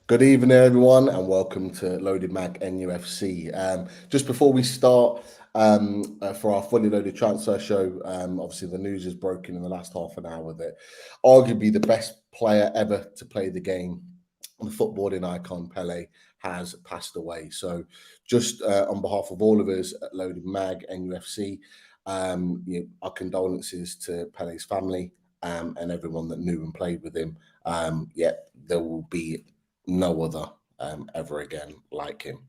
Good evening, everyone, and welcome to Loaded Mag NUFC. Just before we start for our fully loaded transfer show, obviously the news is broken in the last half an hour that arguably the best player ever to play the game, the footballing icon Pele, has passed away. So just on behalf of all of us at Loaded Mag NUFC, our condolences to Pele's family and everyone that knew and played with him. There will be no other ever again like him.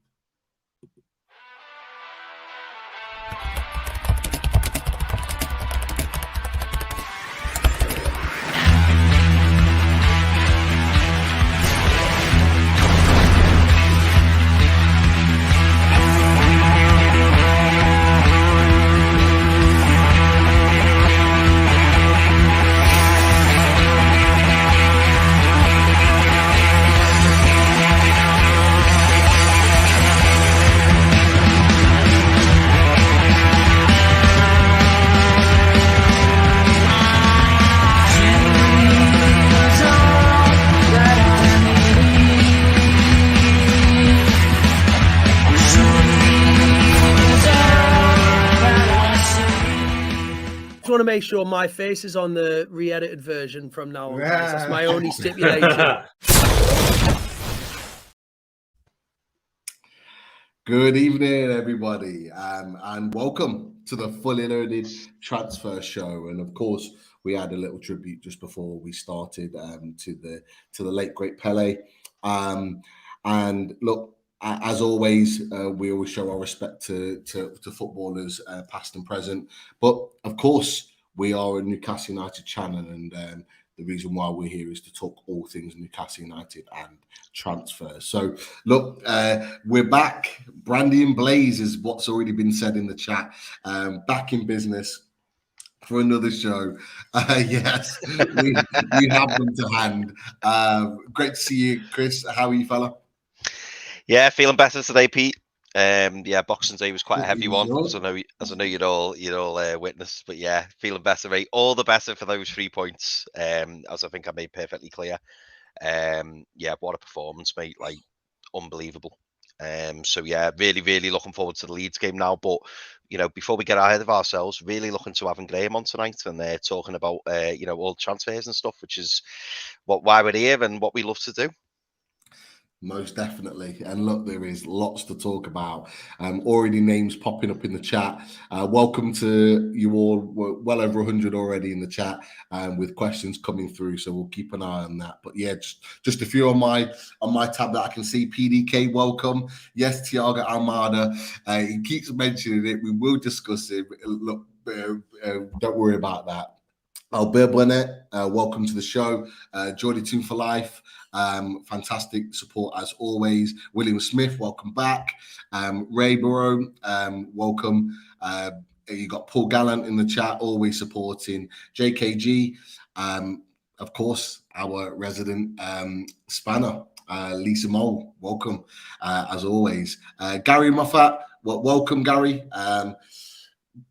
Want to make sure my face is on the re-edited version from now on. That's my only stipulation. Good evening, everybody, and welcome to the fully loaded transfer show. And of course, we had a little tribute just before we started to the late great Pele. And look, as always, we always show our respect to footballers, past and present. But of course, we are a Newcastle United channel, and the reason why we're here is to talk all things Newcastle United and transfers. So, look, we're back. Brandy and Blaze is what's already been said in the chat. Back in business for another show. Yes, we have them to hand. Great to see you, Chris. How are you, fella? Yeah, feeling better today, Pete. Boxing Day was quite a heavy one, as I know you'd all witness. But yeah, feeling better, mate. All the better for those 3 points. As I think I made perfectly clear. What a performance, mate! Like unbelievable. Really, really looking forward to the Leeds game now. But before we get ahead of ourselves, really looking to having Graeme on tonight and talking about all transfers and stuff, which is why we're here and what we love to do. Most definitely. And look, there is lots to talk about. Already names popping up in the chat. Welcome to you all. We're well over 100 already in the chat with questions coming through. So we'll keep an eye on that. But yeah, just a few on my tab that I can see. PDK, welcome. Yes, Thiago Almada. He keeps mentioning it. We will discuss it. Look, don't worry about that. Albert Burnett, welcome to the show. Geordie Team for Life, fantastic support as always. William Smith, welcome back. Ray Burrow, welcome. You got Paul Gallant in the chat, always supporting. JKG, of course, our resident spanner. Lisa Mole, welcome as always. Gary Moffat, welcome, Gary.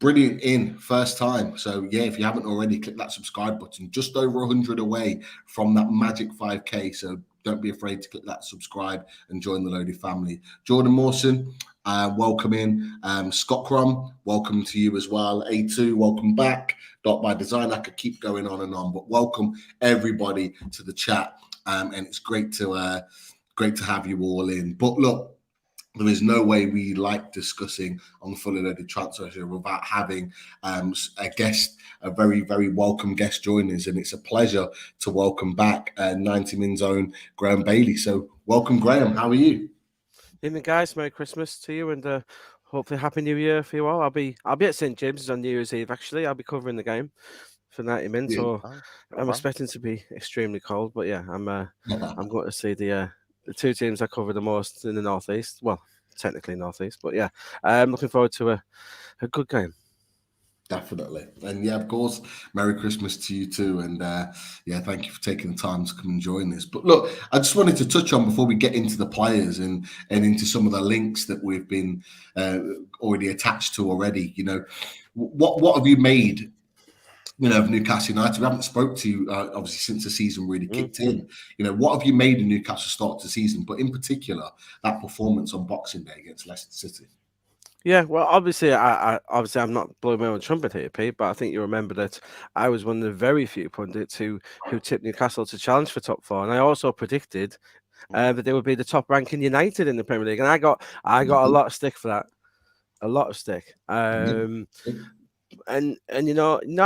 Brilliant in first time. So yeah, if you haven't already, click that subscribe button. Just over 100 away from that magic 5k. So don't be afraid to click that subscribe and join the Loaded family. Jordan Mawson, welcome in. Scott Crum, welcome to you as well. A2, welcome back. Dot by Design. I could keep going on and on, but welcome everybody to the chat. And it's great to have you all in. But look, there is no way we like discussing on the fully loaded transfer show without having a guest, a very, very welcome guest join us. And it's a pleasure to welcome back 90 Min's own Graeme Bailey. So welcome, Graeme. How are you? Evening, guys. Merry Christmas to you and hopefully Happy New Year for you all. I'll be at St. James's on New Year's Eve, actually. I'll be covering the game for 90 Min. So I'm expecting to be extremely cold. But yeah, I'm going to see the two teams I cover the most in the Northeast. Well, technically Northeast, but yeah, I'm looking forward to a good game. Definitely. And yeah, of course, Merry Christmas to you too. And yeah, thank you for taking the time to come and join this. But look, I just wanted to touch on before we get into the players and into some of the links that we've been already attached to already, you know, what have you made of Newcastle United. We haven't spoke to you obviously since the season really kicked in. What have you made of Newcastle start to the season, but in particular that performance on Boxing Day against Leicester City? Yeah, well, obviously, I'm not blowing my own trumpet here, Pete, but I think you remember that I was one of the very few pundits who tipped Newcastle to challenge for top 4, and I also predicted that they would be the top ranking United in the Premier League, and I got a lot of stick for that, a lot of stick. And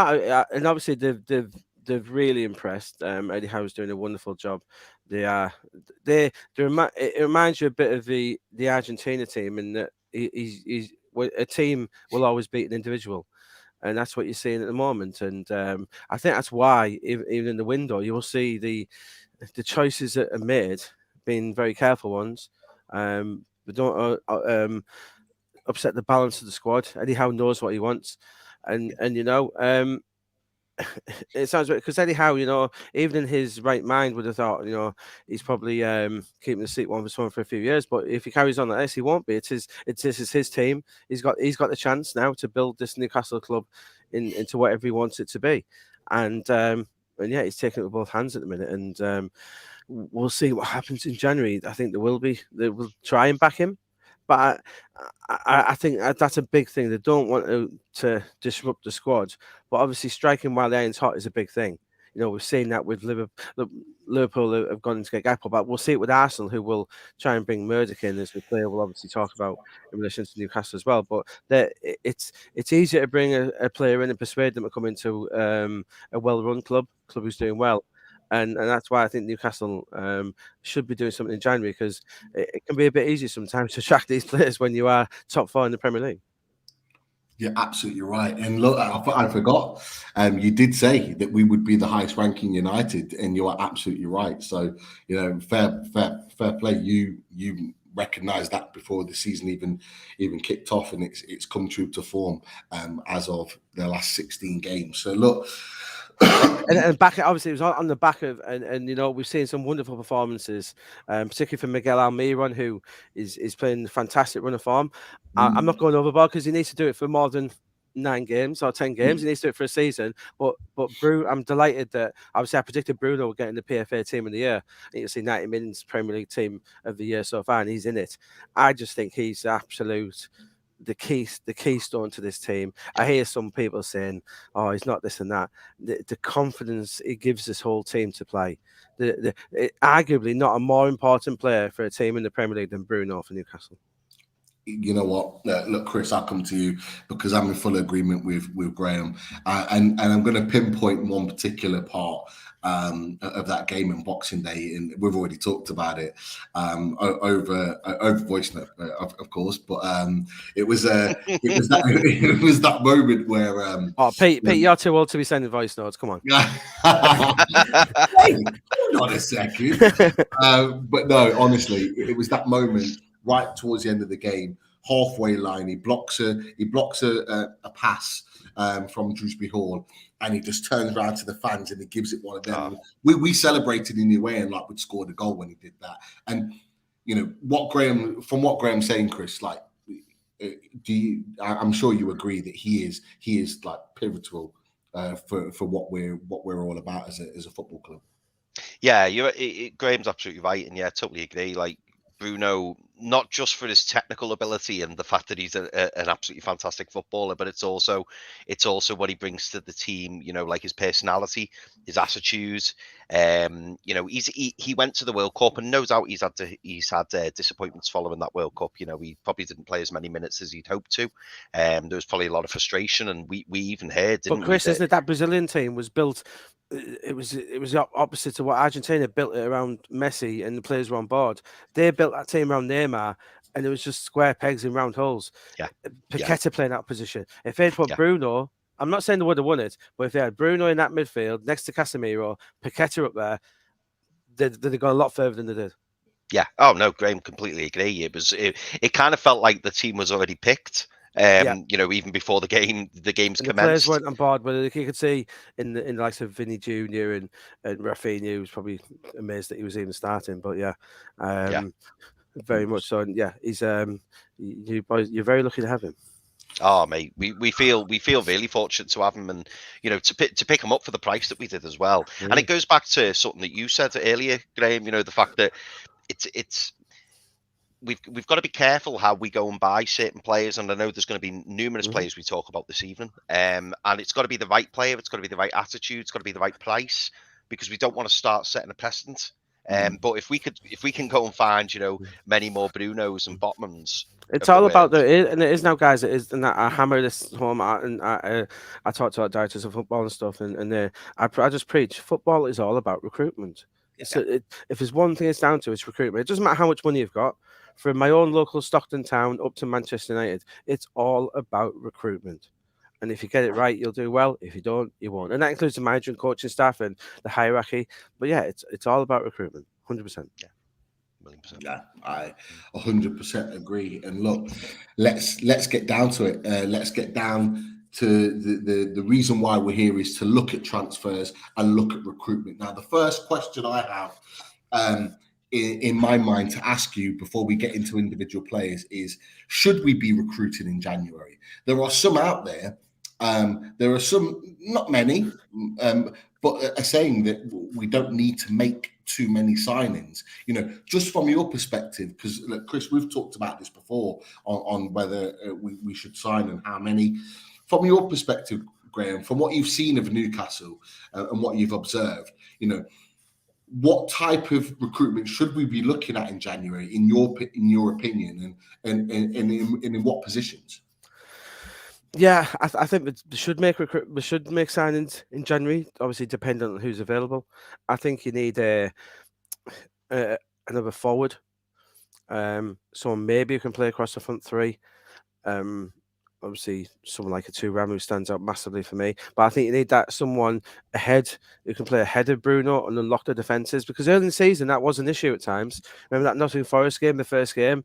obviously they've really impressed. Eddie Howe's doing a wonderful job. It reminds you a bit of the Argentina team in that he's a team will always beat an individual, and that's what you're seeing at the moment. And I think that's why even in the window you will see the choices that are made being very careful ones. But don't upset the balance of the squad. Eddie Howe knows what he wants, and it sounds weird because Eddie Howe, even in his right mind, would have thought, he's probably keeping the seat warm for a few years. But if he carries on like this, he won't be. This is his team. He's got the chance now to build this Newcastle club into whatever he wants it to be, and yeah, he's taking it with both hands at the minute. And we'll see what happens in January. I think they will try and back him. But I think that's a big thing. They don't want to disrupt the squad. But obviously, striking while the iron's hot is a big thing. We've seen that with Liverpool have gone into get Gakpo, but we'll see it with Arsenal, who will try and bring Murdoch in, as the player we'll obviously talk about in relation to Newcastle as well. But it's easier to bring a player in and persuade them to come into a well-run club who's doing well. And that's why I think Newcastle should be doing something in January, because it can be a bit easier sometimes to attract these players when you are top 4 in the Premier League. You're absolutely right. And look, I forgot. You did say that we would be the highest ranking United, and you are absolutely right. So, fair play. You recognised that before the season even kicked off, and it's come true to form as of the last 16 games. So look. And back, obviously, it was on the back of, and we've seen some wonderful performances, particularly from Miguel Almiron, who is playing a fantastic run of form. I'm not going overboard because he needs to do it for more than 9 games or 10 games. He needs to do it for a season. But I'm delighted that obviously I predicted Bruno would get in the PFA team of the year. You'll see 90 minutes Premier League team of the year so far, and he's in it. I just think he's the keystone to this team. I hear some people saying, "Oh, he's not this and that." The confidence it gives this whole team to play. Arguably not a more important player for a team in the Premier League than Bruno for Newcastle. You know what? Look, Chris, I'll come to you because I'm in full agreement with Graeme, and I'm going to pinpoint one particular part of that game on Boxing Day, and we've already talked about it over voice note, of course. But it was that moment where Pete, you're too old to be sending voice notes. Come on. Hey, hold on a second. But no, honestly, it was that moment right towards the end of the game, halfway line. He blocks a pass from Drewsbury Hall, and he just turns around to the fans and he gives it one of them. We celebrated in the way, and like we'd scored a goal when he did that. And what Graham's saying, Chris, like, I'm sure you agree that he is like pivotal for what we're all about as a football club. Yeah, Graham's absolutely right, and yeah, totally agree. Like, Bruno, not just for his technical ability and the fact that he's an absolutely fantastic footballer, but it's also what he brings to the team. Like his personality, his attitude. He went to the World Cup, and no doubt he's had disappointments following that World Cup. He probably didn't play as many minutes as he'd hoped to. There was probably a lot of frustration, and we even heard. But Chris, isn't it that Brazilian team was built? It was opposite to what Argentina built it around Messi, and the players were on board. They built that team around Neymar, and it was just square pegs in round holes. Yeah, Paqueta playing that position. If they'd put Bruno, I'm not saying they would have won it, but if they had Bruno in that midfield next to Casemiro, Paqueta up there, they'd have gone a lot further than they did. Yeah. Oh no, Graeme, completely agree. It kind of felt like the team was already picked. Even before the games commenced. The players weren't on board, but you could see in the likes of Vinny Jr. and Rafinha, who was probably amazed that he was even starting. But very much so. And yeah, he's you're very lucky to have him. Oh, mate, we feel really fortunate to have him, and to pick him up for the price that we did as well. And it goes back to something that you said earlier, Graeme. The fact that it's we've got to be careful how we go and buy certain players, and I know there's going to be numerous players we talk about this evening. And it's got to be the right player, it's got to be the right attitude, it's got to be the right price, because we don't want to start setting a precedent. But if we can go and find many more Brunos and Botmans. It's all about and it is now, guys. It is, and I hammer this home. And I talk to our directors of football and stuff, and I just preach. Football is all about recruitment. Yeah. So if there's one thing it's down to, it's recruitment. It doesn't matter how much money you've got. From my own local Stockton town up to Manchester United, it's all about recruitment. And if you get it right, you'll do well. If you don't, you won't. And that includes the manager and coaching staff and the hierarchy. But yeah, it's all about recruitment, 100%. Yeah. Yeah, I 100% agree. And look, let's get down to it. Let's get down to the reason why we're here is to look at transfers and look at recruitment. Now, the first question I have in my mind to ask you before we get into individual players is, should we be recruiting in January? There are some out there. There are some, not many, but are saying that we don't need to make too many signings. Just from your perspective, because Chris, we've talked about this before on whether we should sign and how many. From your perspective, Graeme, from what you've seen of Newcastle and what you've observed, what type of recruitment should we be looking at in January, in your opinion, and in what positions? Yeah, I think we should make signings in January. Obviously, depending on who's available. I think you need another forward. So maybe you can play across the front three. Obviously, someone like a Thuram who stands out massively for me. But I think you need someone ahead who can play ahead of Bruno and unlock the defences, because early in the season that was an issue at times. Remember that Nottingham Forest game, the first game.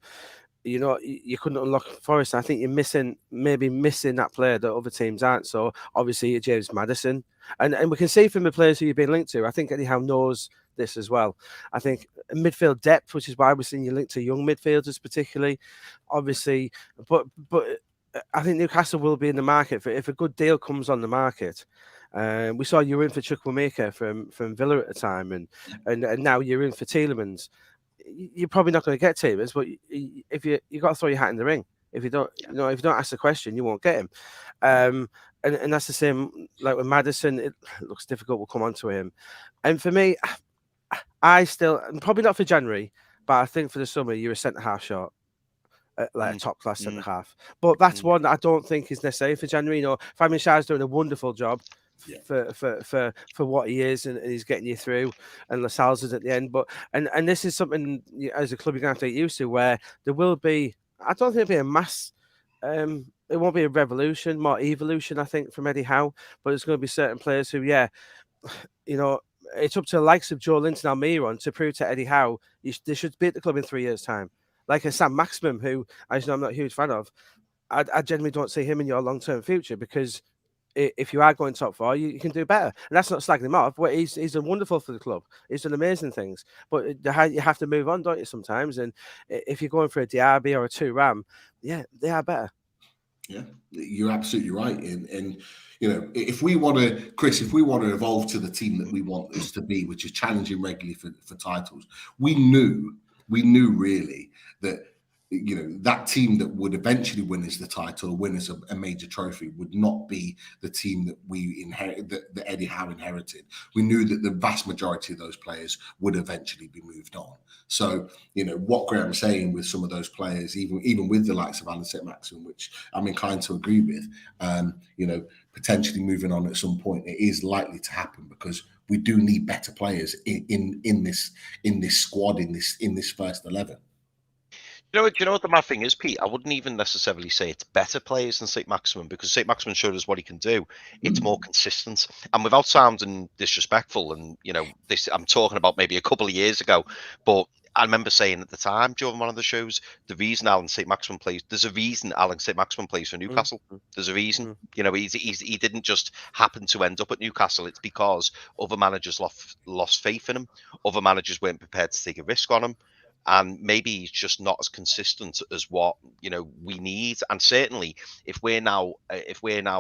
You couldn't unlock Forest. I think you're missing that player that other teams aren't. So obviously James Madison, and we can see from the players who you've been linked to. I think Eddie Howe knows this as well. I think midfield depth, which is why we're seeing you linked to young midfielders, particularly, obviously. But I think Newcastle will be in the market if a good deal comes on the market. We saw you were in for Chukwuemeka from Villa at the time, and now you're in for Tielemans. You're probably not going to get Tielemans, but if you got to throw your hat in the ring. If you don't, if you don't ask the question, you won't get him. And that's the same like with Madison. It looks difficult. We'll come on to him. And for me, I still probably not for January, but I think for the summer you're a centre half short. Like a top class centre half, but that's one that I don't think is necessary for January. Fabian Schär's doing a wonderful job for what he is, and he's getting you through, and Lascelles is at the end. But and this is something as a club you're going to have to get used to, where there will be. I don't think it'll be a mass. It won't be a revolution, more evolution, I think, from Eddie Howe. But there's going to be certain players who, it's up to the likes of Joe Linton Almiron to prove to Eddie Howe they should be at the club in 3 years' time. Like a Saint-Maximin, who I'm not a huge fan of, I generally don't see him in your long-term future, because if you are going top four, you can do better. And that's not slagging him off. But he's done wonderful for the club. He's done amazing things. But you have to move on, don't you, sometimes? And if you're going for a Diaby or a Thuram, they are better. Yeah, you're absolutely right. And if we want to, Chris, if we want to evolve to the team that we want us to be, which is challenging regularly for titles, we knew really that that team that would eventually win us the title, win us a major trophy, would not be the team that we inherit, that Eddie Howe inherited. We knew that the vast majority of those players would eventually be moved on. So what Graeme's saying with some of those players, even with the likes of Allan Saint-Maximin, which I'm inclined to agree with, potentially moving on at some point, it is likely to happen, because we do need better players in this squad, in this first 11. Do you know what the mad thing is, Pete? I wouldn't even necessarily say it's better players than Saint-Maximin, because Saint-Maximin showed us what he can do. It's more consistent, and without sounding disrespectful, and this I'm talking about maybe a couple of years ago, but I remember saying at the time during one of the shows, the reason Allan Saint-Maximin plays, there's a reason Allan Saint-Maximin plays for Newcastle. There's a reason. He didn't just happen to end up at Newcastle. It's because other managers lost faith in him. Other managers weren't prepared to take a risk on him. and maybe he's just not as consistent as what we need. And certainly, if we're now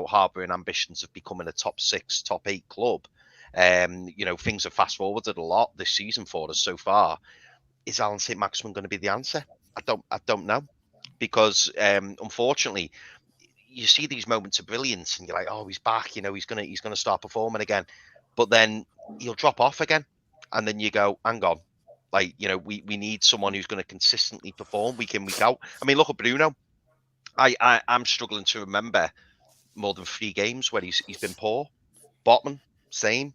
harbouring ambitions of becoming a top 6, top 8 club, things have fast forwarded a lot this season for us so far. Is Allan Saint-Maximin going to be the answer? I don't know, because unfortunately, you see these moments of brilliance, and you're like, oh, he's back. He's gonna start performing again, but then he'll drop off again, and then you go, hang on, we need someone who's going to consistently perform week in, week out. I mean, look at Bruno. I'm struggling to remember more than 3 games where he's been poor. Botman, same.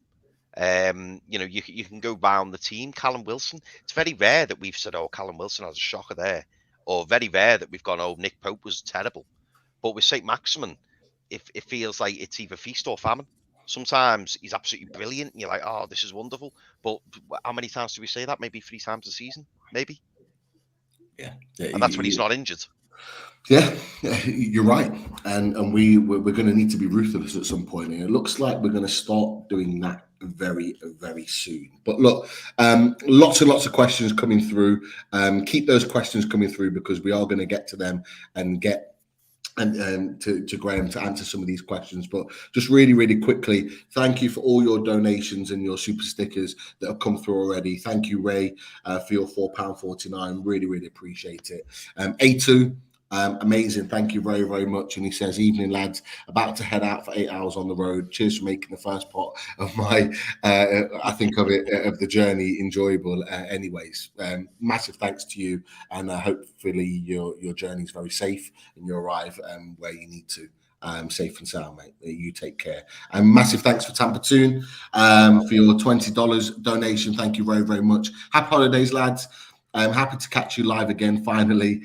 You can go down the team. Callum Wilson. It's very rare that we've said, oh, Callum Wilson has a shocker there, or very rare that we've gone, oh, Nick Pope was terrible. But with Saint-Maximin, it feels like it's either feast or famine. Sometimes he's absolutely brilliant, and you're like, oh, this is wonderful. But how many times do we say that? Maybe 3 times a season, maybe. Yeah, and that's when he's not injured. Yeah, you're right, and we're going to need to be ruthless at some point, and it looks like we're going to start doing that very, very soon. But look, lots and lots of questions coming through. Keep those questions coming through, because we are going to get to them and get to Graeme to answer some of these questions. But just really, really quickly, thank you for all your donations and your super stickers that have come through already. Thank you, Ray, for your £4.49. Really, really appreciate it. A2, amazing. Thank you very, very much. And he says, evening, lads, about to head out for 8 hours on the road. Cheers for making the first part of my, of the journey enjoyable. Anyways, massive thanks to you. And hopefully your journey is very safe and you arrive where you need to. Safe and sound, mate. You take care. And massive thanks for Tampatoon for your $20 donation. Thank you very, very much. Happy holidays, lads. I'm happy to catch you live again, finally.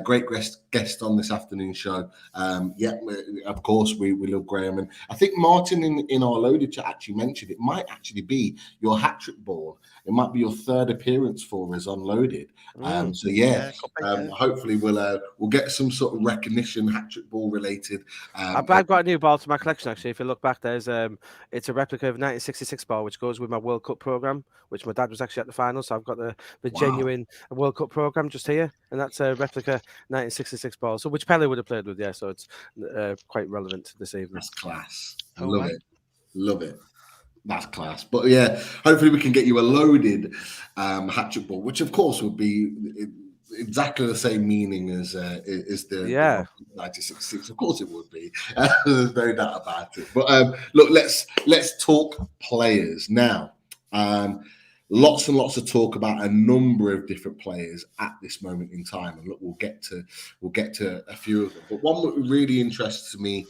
Great guest on this afternoon show. Of course, we love Graeme. And I think Martin in our loaded chat actually mentioned it might actually be your hat-trick ball. It might be your 3rd appearance for us on Loaded. Hopefully we'll get some sort of recognition, hat-trick ball related. I've got a new ball to my collection, actually. If you look back, there's it's a replica of 1966 ball, which goes with my World Cup programme, which my dad was actually at the final. So I've got the genuine World Cup programme just here, and that's a replica 1966 ball, so which Pele would have played with, so it's quite relevant this evening. That's class. I love it. That's class. But yeah, hopefully we can get you a loaded hat-trick ball, which of course would be exactly the same meaning as the 1966. Of course it would be. There's no doubt about it. But look, let's talk players now. Lots and lots of talk about a number of different players at this moment in time, and look, we'll get to a few of them. But one that really interests me,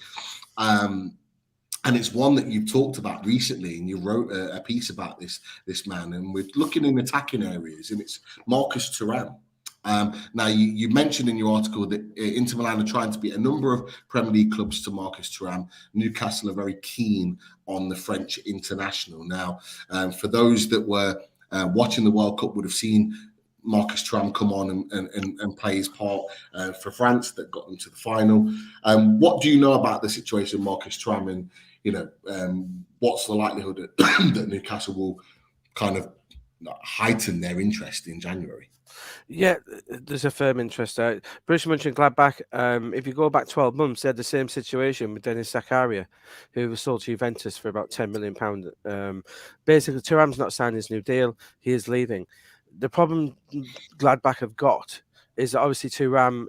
and it's one that you've talked about recently, and you wrote a piece about this man, and we're looking in attacking areas, and it's Marcus Thuram. Now, you mentioned in your article that Inter Milan are trying to beat a number of Premier League clubs to Marcus Thuram. Newcastle are very keen on the French international. Now, for those that were watching the World Cup would have seen Marcus Thuram come on and play his part for France that got them to the final. What do you know about the situation of Marcus Thuram, and what's the likelihood that Newcastle will kind of heighten their interest in January? Yeah, there's a firm interest out. Borussia Mönchengladbach, if you go back 12 months, they had the same situation with Dennis Zakaria, who was sold to Juventus for about £10 million. Basically, Thuram's not signing his new deal. He is leaving. The problem Gladbach have got is that obviously Thuram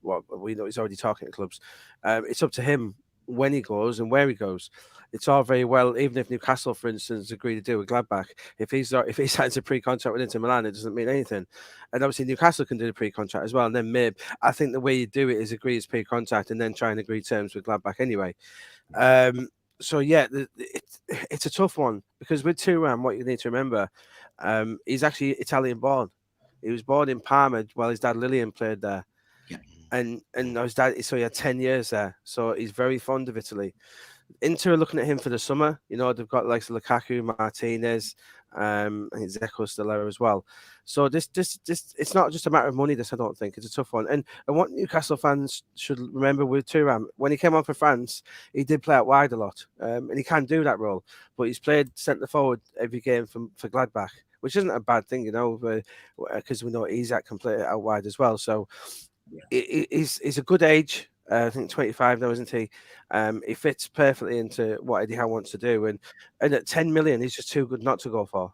we know he's already talking to clubs. It's up to him when he goes and where he goes. It's all very well, even if Newcastle, for instance, agree to do with Gladbach. If he signs a pre-contract with Inter Milan, it doesn't mean anything. And obviously Newcastle can do the pre-contract as well. And then maybe I think the way you do it is agree his pre-contract and then try and agree terms with Gladbach anyway. So yeah, it's a tough one, because with Thuram, what you need to remember, he's actually Italian born. He was born in Parma while his dad Lilian played there. Yeah. And his dad, so he had 10 years there. So he's very fond of Italy. Inter are looking at him for the summer. They've got like Lukaku, Martinez, I think Zeko's still there as well. So this, it's not just a matter of money. This, I don't think, it's a tough one. And what Newcastle fans should remember with Thuram, when he came on for France, he did play out wide a lot, and he can do that role. But he's played centre forward every game for Gladbach, which isn't a bad thing, because we know Isak can play it out wide as well. So he's a good age. I think 25 now, isn't he? He fits perfectly into what Eddie Howe wants to do, and at 10 million, he's just too good not to go for.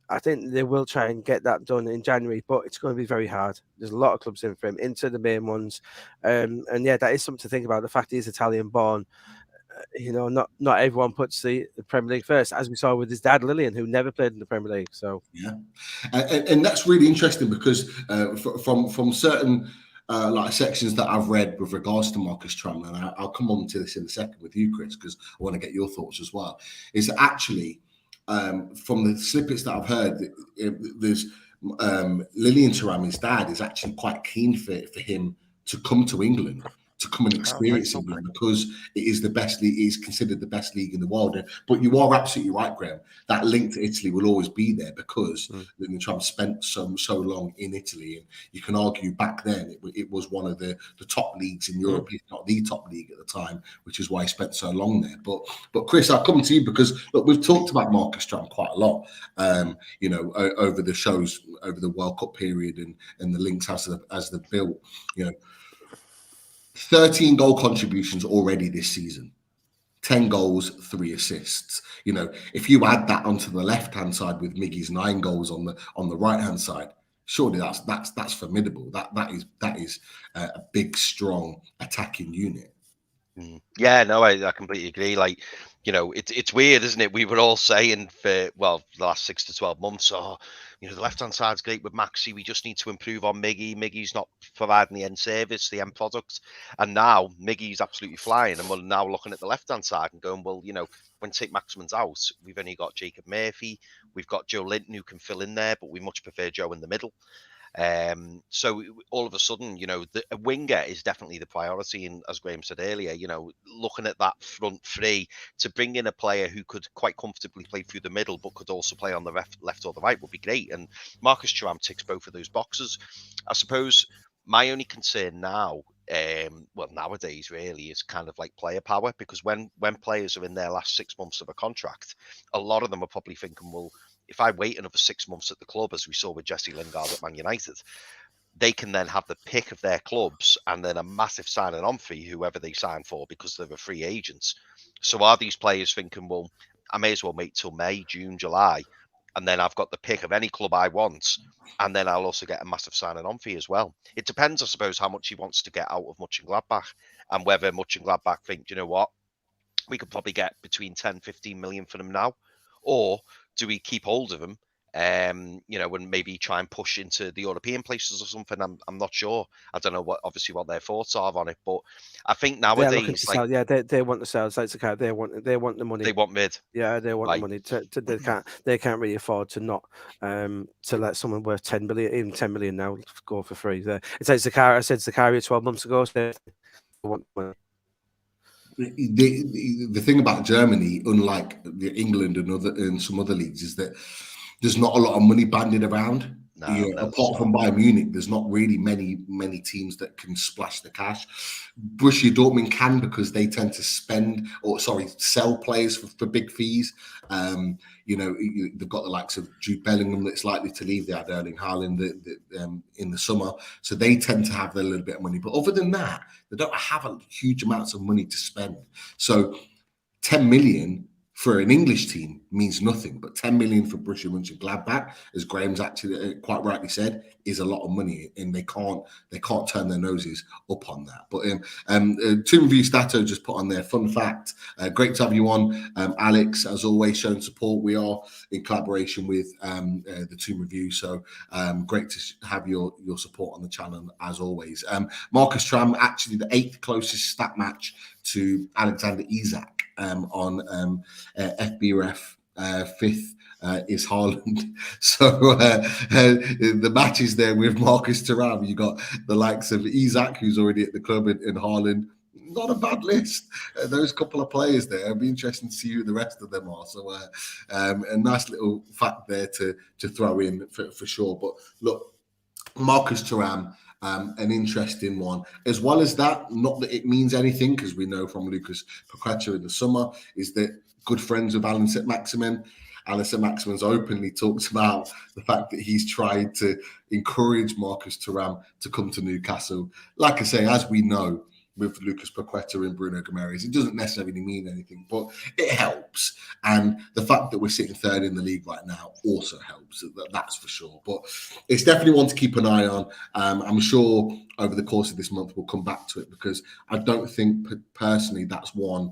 I think they will try and get that done in January, but it's going to be very hard. There's a lot of clubs in for him, into the main ones, and yeah, that is something to think about. The fact he's Italian born. Not everyone puts the Premier League first, as we saw with his dad Lillian, who never played in the Premier League. So yeah, and that's really interesting because from certain sections that I've read with regards to Marcus Thuram, and I'll come on to this in a second with you, Chris, because I want to get your thoughts as well. Is actually from the snippets that I've heard, there's Lillian Thuram, his dad, is actually quite keen for him to come to England, to come and experience England, because it is the best league. It is considered the best league in the world. But you are absolutely right, Graeme. That link to Italy will always be there because Thuram spent so long in Italy, and you can argue back then it was one of the top leagues in Europe, if not the top league at the time, which is why he spent so long there. But Chris, I'll come to you because look, we've talked about Marcus Thuram quite a lot, over the shows over the World Cup period and the links as they're built, 13 goal contributions already this season, 10 goals, 3 assists. If you add that onto the left-hand side with Miggy's 9 goals on the right-hand side, surely that's formidable. That is a big, strong attacking unit. Yeah, no, I completely agree. It's weird, isn't it? We were all saying for the last 6 to 12 months, the left-hand side's great with Maxi. We just need to improve on Miggy. Miggy's not providing the end service, the end product. And now Miggy's absolutely flying. And we're now looking at the left-hand side and going, well, when Saint-Maximin's out, we've only got Jacob Murphy. We've got Joe Linton who can fill in there, but we much prefer Joe in the middle. So all of a sudden, a winger is definitely the priority. And as Graeme said earlier, looking at that front three to bring in a player who could quite comfortably play through the middle, but could also play on the left or the right would be great. And Marcus Thuram ticks both of those boxes. I suppose my only concern now, nowadays really, is kind of like player power, because when players are in their last 6 months of a contract, a lot of them are probably thinking, well, if I wait another 6 months at the club, as we saw with Jesse Lingard at Man United, they can then have the pick of their clubs and then a massive signing on fee, whoever they sign for, because they're a free agents. So are these players thinking, well, I may as well wait till May, June, July, and then I've got the pick of any club I want, and then I'll also get a massive signing on fee as well. It depends, I suppose, how much he wants to get out of Mönchengladbach, and whether Mönchengladbach think, you know what, we could probably get between 10, 15 million for them now, or do we keep hold of them, and maybe try and push into the European places or something? I'm not sure. I don't know what their thoughts are on it, but I think nowadays, they want the sales. Like they want the money. They want mid. Yeah, they want the money. They can't really afford to not to let someone worth 10 million, even 10 million now, go for free. It's like Zakaria. I said Zakaria 12 months ago. So they want money. The thing about Germany, unlike England and some other leagues, is that there's not a lot of money banded around. Apart from Bayern Munich, there's not really many teams that can splash the cash. Borussia Dortmund can, because they tend to sell players for big fees. They've got the likes of Jude Bellingham that's likely to leave. They had Erling Haaland in the summer, so they tend to have a little bit of money. But other than that, they don't have a huge amounts of money to spend. So 10 million for an English team means nothing, but 10 million for Borussia Mönchengladbach, as Graham's actually quite rightly said, is a lot of money, and they can't turn their noses up on that. But Team Review Stato just put on there, fun fact, great to have you on, Alex, as always, showing support. We are in collaboration with the Team Review, so great to have your support on the channel as always. Marcus Thuram, actually the 8th closest stat match to Alexander Isak on FBref. 5th is Haaland. So the matches there with Marcus Thuram, you got the likes of Isak, who's already at the club, and Haaland. not a bad list. Those couple of players there. It'll be interesting to see who the rest of them are. So a nice little fact there to throw in for sure. But look, Marcus Thuram, an interesting one. As well as that, not that it means anything, because we know from Lucas Paqueta in the summer, is that good friends with Allan Saint-Maximin. Allan Saint-Maximin's openly talked about the fact that he's tried to encourage Marcus Thuram to come to Newcastle. Like I say, as we know, with Lucas Paqueta and Bruno Guimarães, it doesn't necessarily mean anything, but it helps. And the fact that we're sitting third in the league right now also helps. That's for sure. But it's definitely one to keep an eye on. I'm sure over the course of this month we'll come back to it, because I don't think personally that's one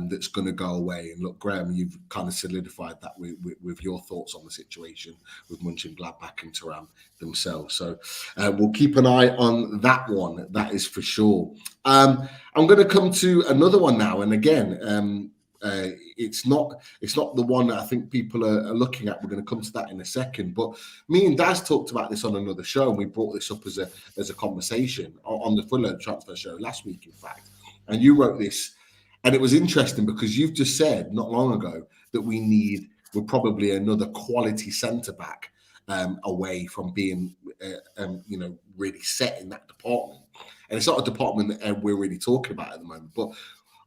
that's going to go away. And look, Graeme, you've kind of solidified that with your thoughts on the situation with Mönchengladbach and Thuram themselves. So we'll keep an eye on that one. That is for sure. I'm going to come to another one now, and again, it's not the one that I think people are looking at. We're going to come to that in a second. But me and Daz talked about this on another show, and we brought this up as a conversation on the Fulham Transfer Show last week, in fact. And you wrote this. And it was interesting because you've just said not long ago that we're probably another quality centre back away from being, really set in that department. And it's not a department that we're really talking about at the moment. But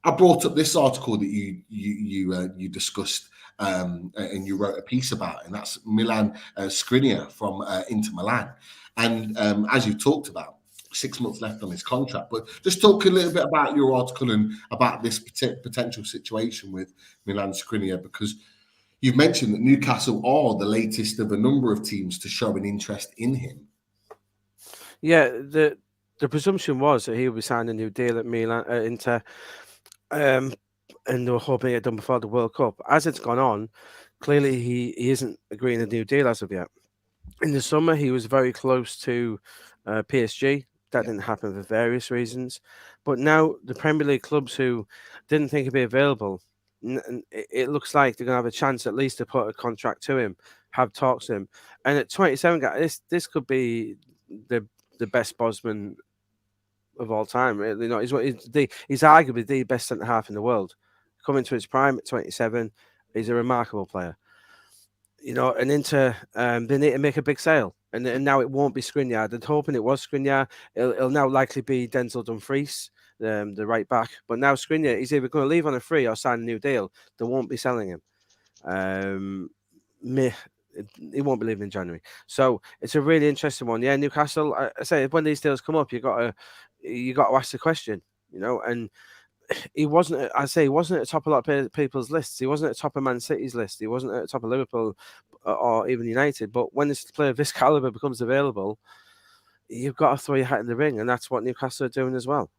I brought up this article that you discussed and you wrote a piece about, and that's Milan Skriniar from Inter Milan. And as you talked about, 6 months left on his contract. But just talk a little bit about your article and about this potential situation with Milan Skriniar, because you've mentioned that Newcastle are the latest of a number of teams to show an interest in him. Yeah, the presumption was that he would be signing a new deal at Milan, Inter, and they were hoping it done before the World Cup. As it's gone on, clearly he isn't agreeing a new deal as of yet. In the summer, he was very close to PSG. That didn't happen for various reasons. But now the Premier League clubs who didn't think he'd be available, it looks like they're going to have a chance at least to put a contract to him, have talks to him. And at 27, this could be the best Bosman of all time. Really, he's arguably the best centre half in the world. Coming to his prime at 27, he's a remarkable player. And Inter, they need to make a big sale. And now it won't be Skriniar. They're hoping it was Skriniar. It'll now likely be Denzel Dumfries, the right back. But now Skriniar, he's either going to leave on a free or sign a new deal. They won't be selling him. He won't be leaving in January. So it's a really interesting one. Yeah, Newcastle. I say when these deals come up, you got to ask the question. And he wasn't at the top of a lot of people's lists. He wasn't at the top of Man City's list. He wasn't at the top of Liverpool or even United. But when this player of this caliber becomes available, you've got to throw your hat in the ring, and that's what Newcastle are doing as well.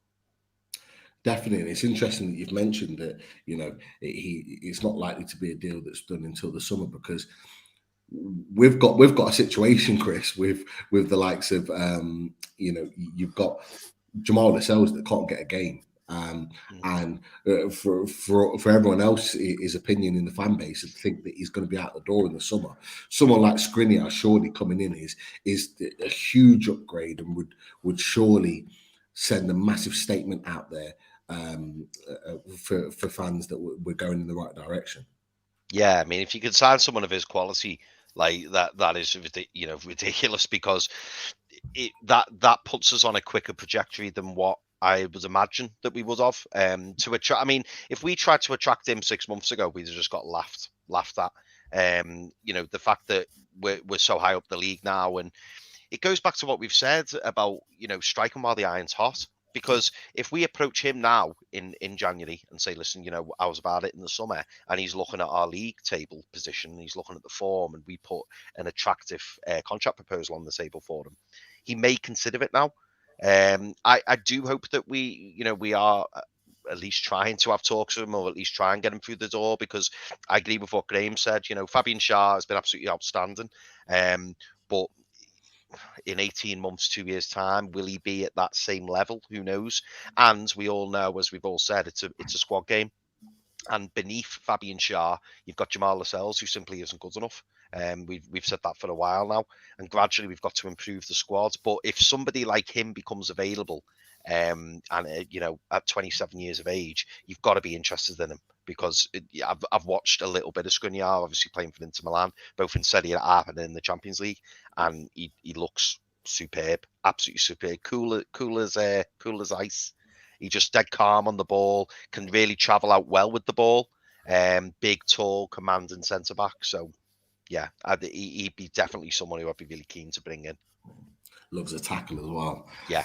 Definitely, and it's interesting that you've mentioned that it's not likely to be a deal that's done until the summer, because we've got a situation, Chris, with the likes of you've got Jamal Lascelles that can't get a game. And for everyone else, his opinion in the fan base, to think that he's going to be out the door in the summer. Someone like Skriniar surely coming in is a huge upgrade, and would surely send a massive statement out there for fans that we're going in the right direction. Yeah, I mean, if you could sign someone of his quality like that is ridiculous, because that puts us on a quicker trajectory than what I would imagine that we would have to attract. I mean, if we tried to attract him 6 months ago, we'd have just got laughed at. The fact that we're so high up the league now, and it goes back to what we've said about striking while the iron's hot. Because if we approach him now in January and say, listen, I was about it in the summer, and he's looking at our league table position, he's looking at the form, and we put an attractive contract proposal on the table for him, he may consider it now. I do hope that we are at least trying to have talks with him, or at least try and get him through the door, because I agree with what Graeme said. Fabian Schär has been absolutely outstanding. But in 18 months, 2 years' time, will he be at that same level? Who knows? And we all know, as we've all said, it's a squad game. And beneath Fabian Schär, you've got Jamal Lascelles, who simply isn't good enough. We've said that for a while now, and gradually we've got to improve the squad. But if somebody like him becomes available, and at 27 years of age, you've got to be interested in him, because I've watched a little bit of Skriniar, obviously playing for Inter Milan, both in Serie A and in the Champions League, and he looks superb, absolutely superb, cool as ice. He's just dead calm on the ball, can really travel out well with the ball. Big, tall, commanding centre back. So, yeah, he'd be definitely someone who I'd be really keen to bring in. Loves a tackle as well. Yeah.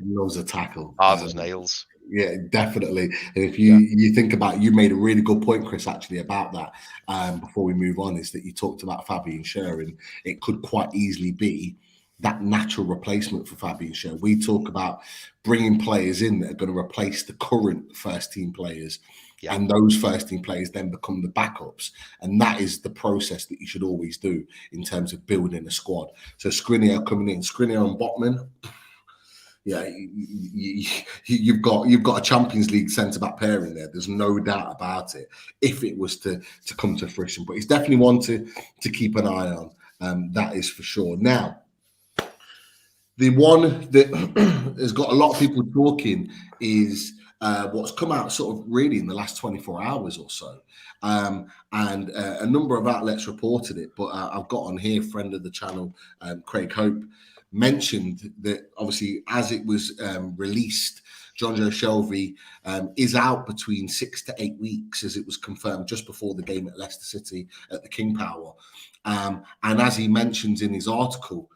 Loves a tackle. Hard as nails. Yeah, definitely. And if you think about, you made a really good point, Chris, actually, about that. Before we move on, is that you talked about Fabian Schär, and it could quite easily be that natural replacement for Fabian Schär. We talk about bringing players in that are going to replace the current first team players. Yeah. And those first team players then become the backups. And that is the process that you should always do in terms of building a squad. So Skriniar coming in, Skriniar and Botman. Yeah, you've got a Champions League centre-back pairing there. There's no doubt about it, if it was to come to fruition. But it's definitely one to keep an eye on. That is for sure. Now, the one that has got a lot of people talking is what's come out sort of really in the last 24 hours or so. And a number of outlets reported it, but I've got on here, friend of the channel, Craig Hope, mentioned that obviously as it was released, Jonjo Shelvey is out between 6 to 8 weeks, as it was confirmed just before the game at Leicester City at the King Power. And as he mentions in his article,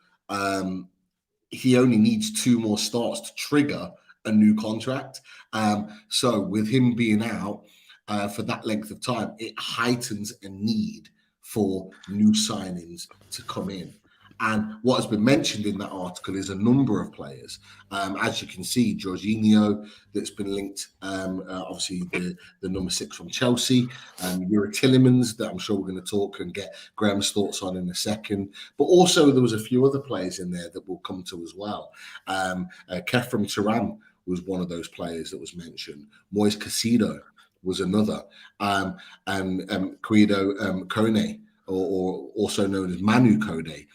he only needs 2 more starts to trigger a new contract. So with him being out for that length of time, it heightens a need for new signings to come in. And what has been mentioned in that article is a number of players. As you can see, Jorginho, that's been linked, obviously the number 6 from Chelsea, Yuri Tielemans, that I'm sure we're going to talk and get Graeme's thoughts on in a second. But also there was a few other players in there that we'll come to as well. Kefram Thuram was one of those players that was mentioned. Moises Caicedo was another. And Guido Kone, or also known as Manu Kone,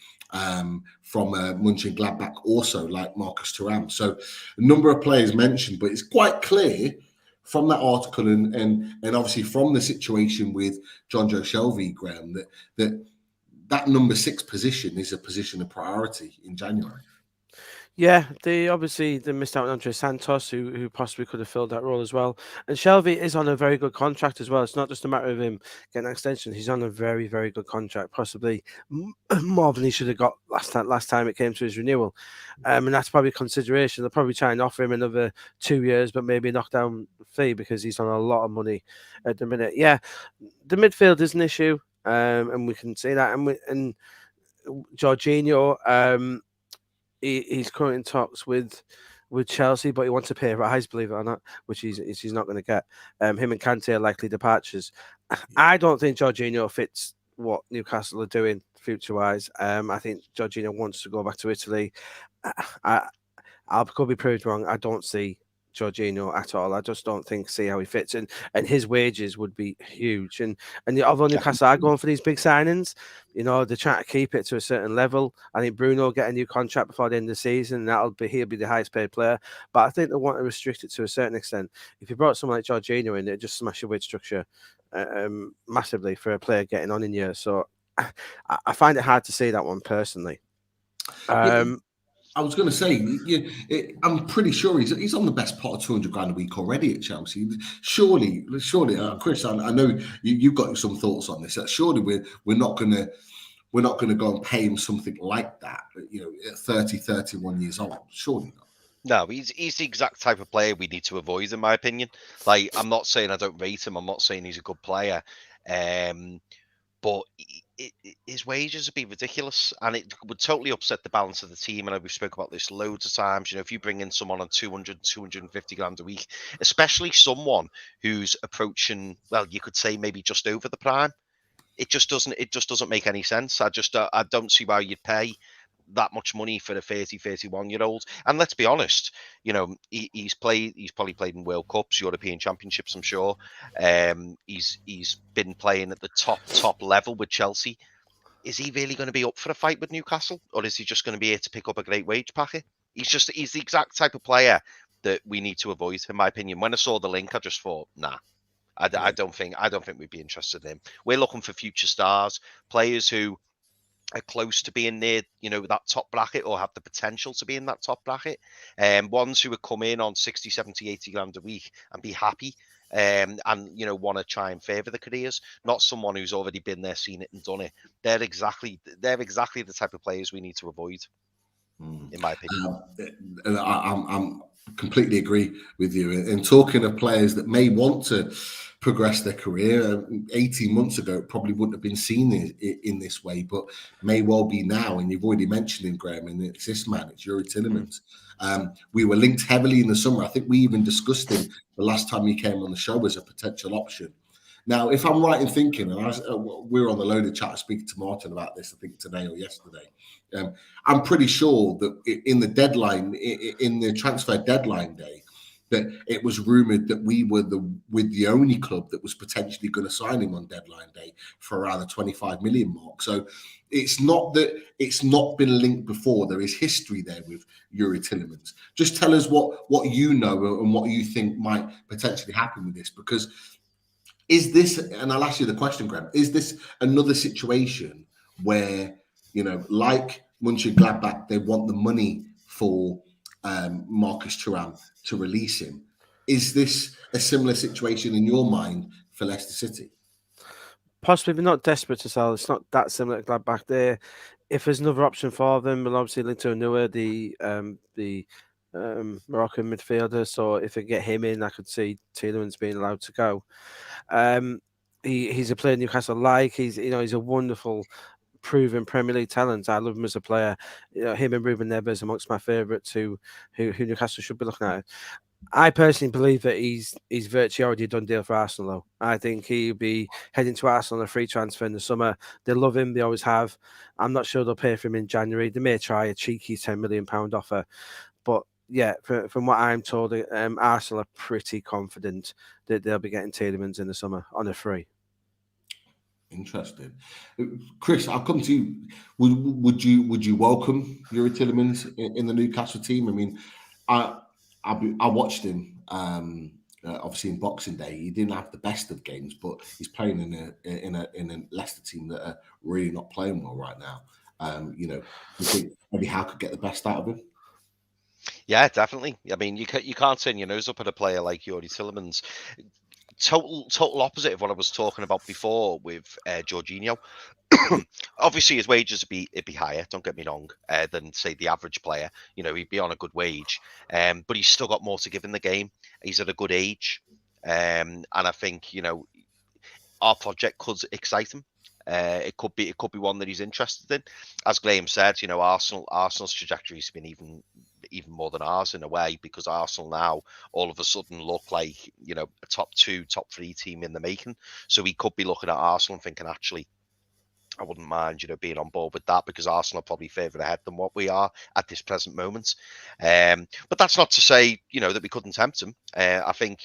from Mönchengladbach, also like Marcus Thuram. So a number of players mentioned, but it's quite clear from that article and obviously from the situation with Jonjo Shelvey, Graeme, that number 6 position is a position of priority in January. Yeah, they missed out on Andre Santos, who possibly could have filled that role as well. And Shelvey is on a very good contract as well. It's not just a matter of him getting an extension. He's on a very, very good contract, possibly more than he should have got last time it came to his renewal. And that's probably a consideration. They'll probably try and offer him another 2 years, but maybe knock down fee, because he's on a lot of money at the minute. Yeah, the midfield is an issue, and we can say that. And Jorginho, he's currently in talks with Chelsea, but he wants to pay a rise, believe it or not, which he's not going to get. Him and Kante are likely departures. I don't think Jorginho fits what Newcastle are doing future-wise. I think Jorginho wants to go back to Italy. I could be proved wrong. I don't see Jorginho at all. I just don't see how he fits in, and his wages would be huge. And although Newcastle are going for these big signings, they're trying to keep it to a certain level. I think Bruno will get a new contract before the end of the season, and he'll be the highest paid player. But I think they want to restrict it to a certain extent. If you brought someone like Jorginho in, it'd just smash your wage structure massively for a player getting on in years. So I find it hard to see that one personally. I was going to say, I'm pretty sure he's on the best pot of 200 grand a week already at Chelsea. Surely, Chris, I know you've got some thoughts on this. Surely we're not going to go and pay him something like that. At 30, 31 years old. Surely not. No, he's the exact type of player we need to avoid, in my opinion. Like, I'm not saying I don't rate him. I'm not saying he's a good player. But his wages would be ridiculous, and it would totally upset the balance of the team. And we've spoken about this loads of times. If you bring in someone on 200, 250 grand a week, especially someone who's approaching, well, you could say maybe just over the prime, it just doesn't make any sense. I don't see why you'd pay that much money for a 30, 31-year-old. And let's be honest, he's probably played in World Cups, European Championships, I'm sure. He's been playing at the top level with Chelsea. Is he really going to be up for a fight with Newcastle, or is he just going to be here to pick up a great wage packet? He's the exact type of player that we need to avoid, in my opinion. When I saw the link, I just thought, nah. I don't think we'd be interested in him. We're looking for future stars, players who are close to being near, that top bracket or have the potential to be in that top bracket. Ones who would come in on 60, 70, 80 grand a week and be happy and want to try and further the careers, not someone who's already been there, seen it and done it. They're exactly the type of players we need to avoid, in my opinion. And I'm completely agree with you. And talking of players that may want to progress their career, 18 months ago it probably wouldn't have been seen in this way, but may well be now. And you've already mentioned him, Graeme, and it's this man, it's Yuri Tielemans. We were linked heavily in the summer. I think we even discussed him the last time he came on the show as a potential option. Now, if I'm right in thinking, and we were on the loaded chat speaking to Martin about this, I think today or yesterday, I'm pretty sure that in the deadline, in the transfer deadline day, that it was rumoured that we were the only club that was potentially going to sign him on deadline day for around the 25 million mark. So it's not that it's not been linked before. There is history there with Yuri Tielemans. Just tell us what you know and what you think might potentially happen with this, because is this, and I'll ask you the question, Graeme, is this another situation where, like Mönchengladbach, they want the money for Marcus Thuram to release him? Is this a similar situation in your mind for Leicester City? Possibly, but not desperate to sell. It's not that similar to Gladbach there. If there's another option for them, we'll obviously link to Anua, the Moroccan midfielder. So if they get him in, I could see Tielemans being allowed to go. He's a player Newcastle like. He's a wonderful, proven Premier League talent. I love him as a player. Him and Ruben Neves amongst my favourites who Newcastle should be looking at. I personally believe that he's virtually already a done deal for Arsenal, though. I think he'll be heading to Arsenal on a free transfer in the summer. They love him. They always have. I'm not sure they'll pay for him in January. They may try a cheeky £10 million offer. But yeah, from what I'm told, Arsenal are pretty confident that they'll be getting Tielemans in the summer on a free. Interesting. Chris, I'll come to you. Would you welcome Yuri Tielemans in the Newcastle team? I mean, I watched him obviously in Boxing Day. He didn't have the best of games, but he's playing in a Leicester team that are really not playing well right now. You think Eddie Howe could get the best out of him? Yeah, definitely. I mean, you can't turn your nose up at a player like Yuri Tielemans. Total opposite of what I was talking about before with Jorginho. Obviously, his wages would be higher. Don't get me wrong, than say the average player. He'd be on a good wage, but he's still got more to give in the game. He's at a good age, and I think our project could excite him. It could be one that he's interested in. As Graeme said, Arsenal's trajectory has been even more than ours in a way, because Arsenal now all of a sudden look like a top 2, top 3 team in the making. So we could be looking at Arsenal and thinking, actually, I wouldn't mind being on board with that, because Arsenal are probably further ahead than what we are at this present moment. But that's not to say that we couldn't tempt him. I think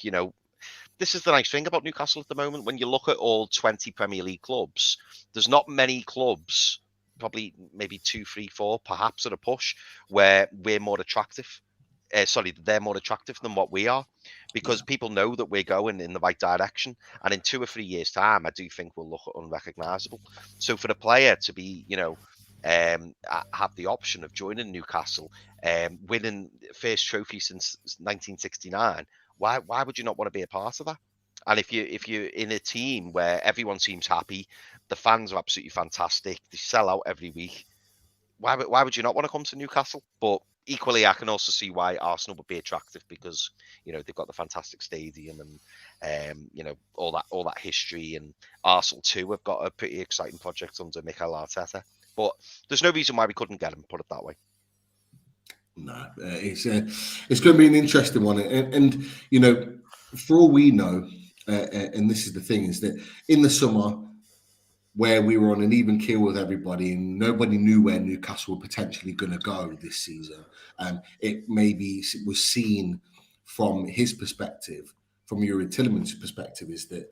this is the nice thing about Newcastle at the moment. When you look at all 20 Premier League clubs, there's not many clubs, probably maybe 2, 3, 4, perhaps at a push, where we're more attractive. They're more attractive than what we are, because people know that we're going in the right direction. And in 2 or 3 years' time, I do think we'll look unrecognisable. So for the player to be, have the option of joining Newcastle, winning first trophy since 1969, why would you not want to be a part of that? And if you're in a team where everyone seems happy, the fans are absolutely fantastic, they sell out every week, why would you not want to come to Newcastle? But equally, I can also see why Arsenal would be attractive, because they've got the fantastic stadium and all that history, and Arsenal too have got a pretty exciting project under Mikel Arteta. But there's no reason why we couldn't get him, put it that way. No, it's going to be an interesting one, and for all we know, and this is the thing, is that in the summer where we were on an even keel with everybody and nobody knew where Newcastle were potentially going to go this season. It maybe was seen from his perspective, from Yuri Tielemans' perspective, is that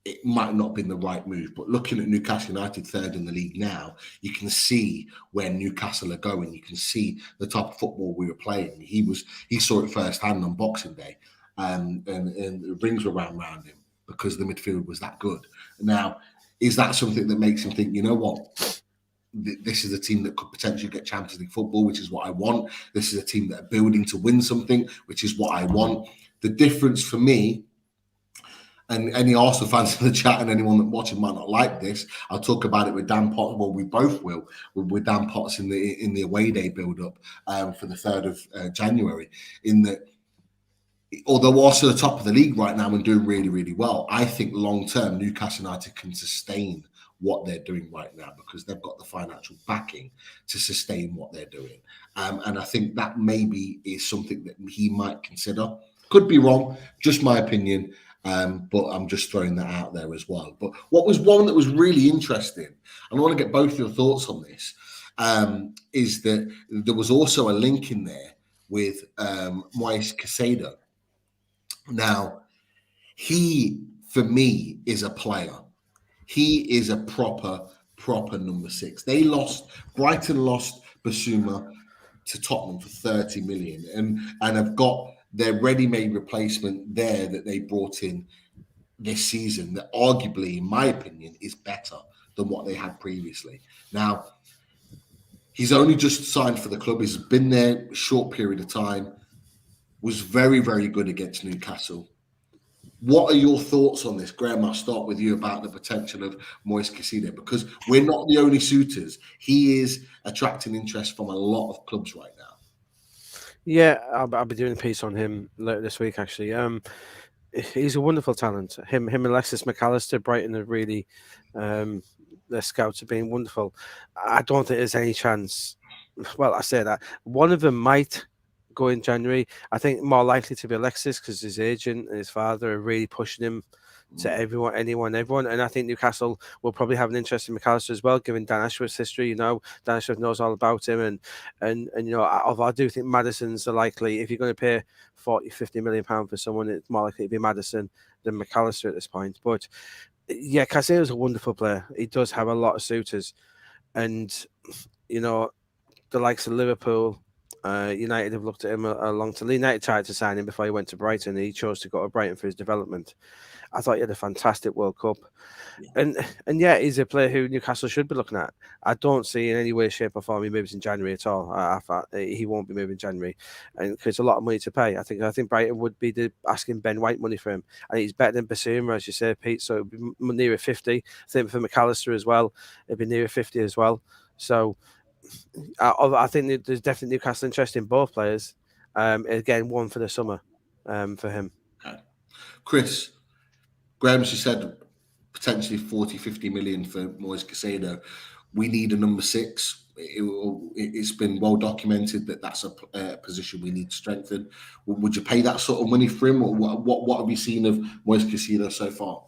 it might not have been the right move. But looking at Newcastle United third in the league now, you can see where Newcastle are going. You can see the type of football we were playing. He saw it firsthand on Boxing Day, and the rings were round him because the midfield was that good. Now, is that something that makes him think, you know what, this is a team that could potentially get Champions League football, which is what I want. This is a team that are building to win something, which is what I want. The difference for me, and any Arsenal fans in the chat and anyone that watching might not like this, I'll talk about it with Dan Potts. Well, we both will with Dan Potts in the away day build-up for the 3rd of January. In that, although also the top of the league right now and doing really, really well, I think long-term Newcastle United can sustain what they're doing right now because they've got the financial backing to sustain what they're doing. And I think that maybe is something that he might consider. Could be wrong, just my opinion. But I'm just throwing that out there as well. But what was one that was really interesting, and I want to get both your thoughts on this, is that there was also a link in there with Moises Caicedo. Now, he, for me, is a player. He is a proper number 6. Brighton lost Basuma to Tottenham for 30 million and have got their ready-made replacement there that they brought in this season that arguably, in my opinion, is better than what they had previously. Now, he's only just signed for the club. He's been there a short period of time, was very, very good against Newcastle. What are your thoughts on this? Graeme, I'll start with you about the potential of Moises Caicedo, because we're not the only suitors. He is attracting interest from a lot of clubs right now. Yeah, I'll be doing a piece on him later this week, actually. He's a wonderful talent. Him and Alexis McAllister, Brighton have really, their scouts have been wonderful. I don't think there's any chance. Well, I say that. One of them might go in January. I think more likely to be Alexis because his agent and his father are really pushing him to everyone. And I think Newcastle will probably have an interest in McAllister as well, given Dan Ashworth's history. Dan Ashworth knows all about him. And although I do think Madison's the likely, if you're going to pay 40-50 million pounds for someone, it's more likely to be Madison than McAllister at this point. But yeah, Caicedo's a wonderful player. He does have a lot of suitors. And, the likes of Liverpool, United have looked at him along to United tried to sign him before he went to Brighton, and he chose to go to Brighton for his development. I thought he had a fantastic World Cup, and yeah, he's a player who Newcastle should be looking at. I don't see in any way, shape, or form he moves in January at all. I thought he won't be moving in January, and because it's a lot of money to pay. I think Brighton would be asking Ben White money for him, and he's better than Basuma, as you say, Pete. So it'd be nearer 50. Same for McAllister as well. It'd be nearer 50 as well. So I think there's definitely Newcastle interest in both players. Again, one for the summer for him. Okay. Chris, Graeme, she said potentially 40-50 million for Moises Caicedo. We need a number 6. It's been well documented that that's a position we need to strengthen. Would you pay that sort of money for him? Or what have you seen of Moises Caicedo so far?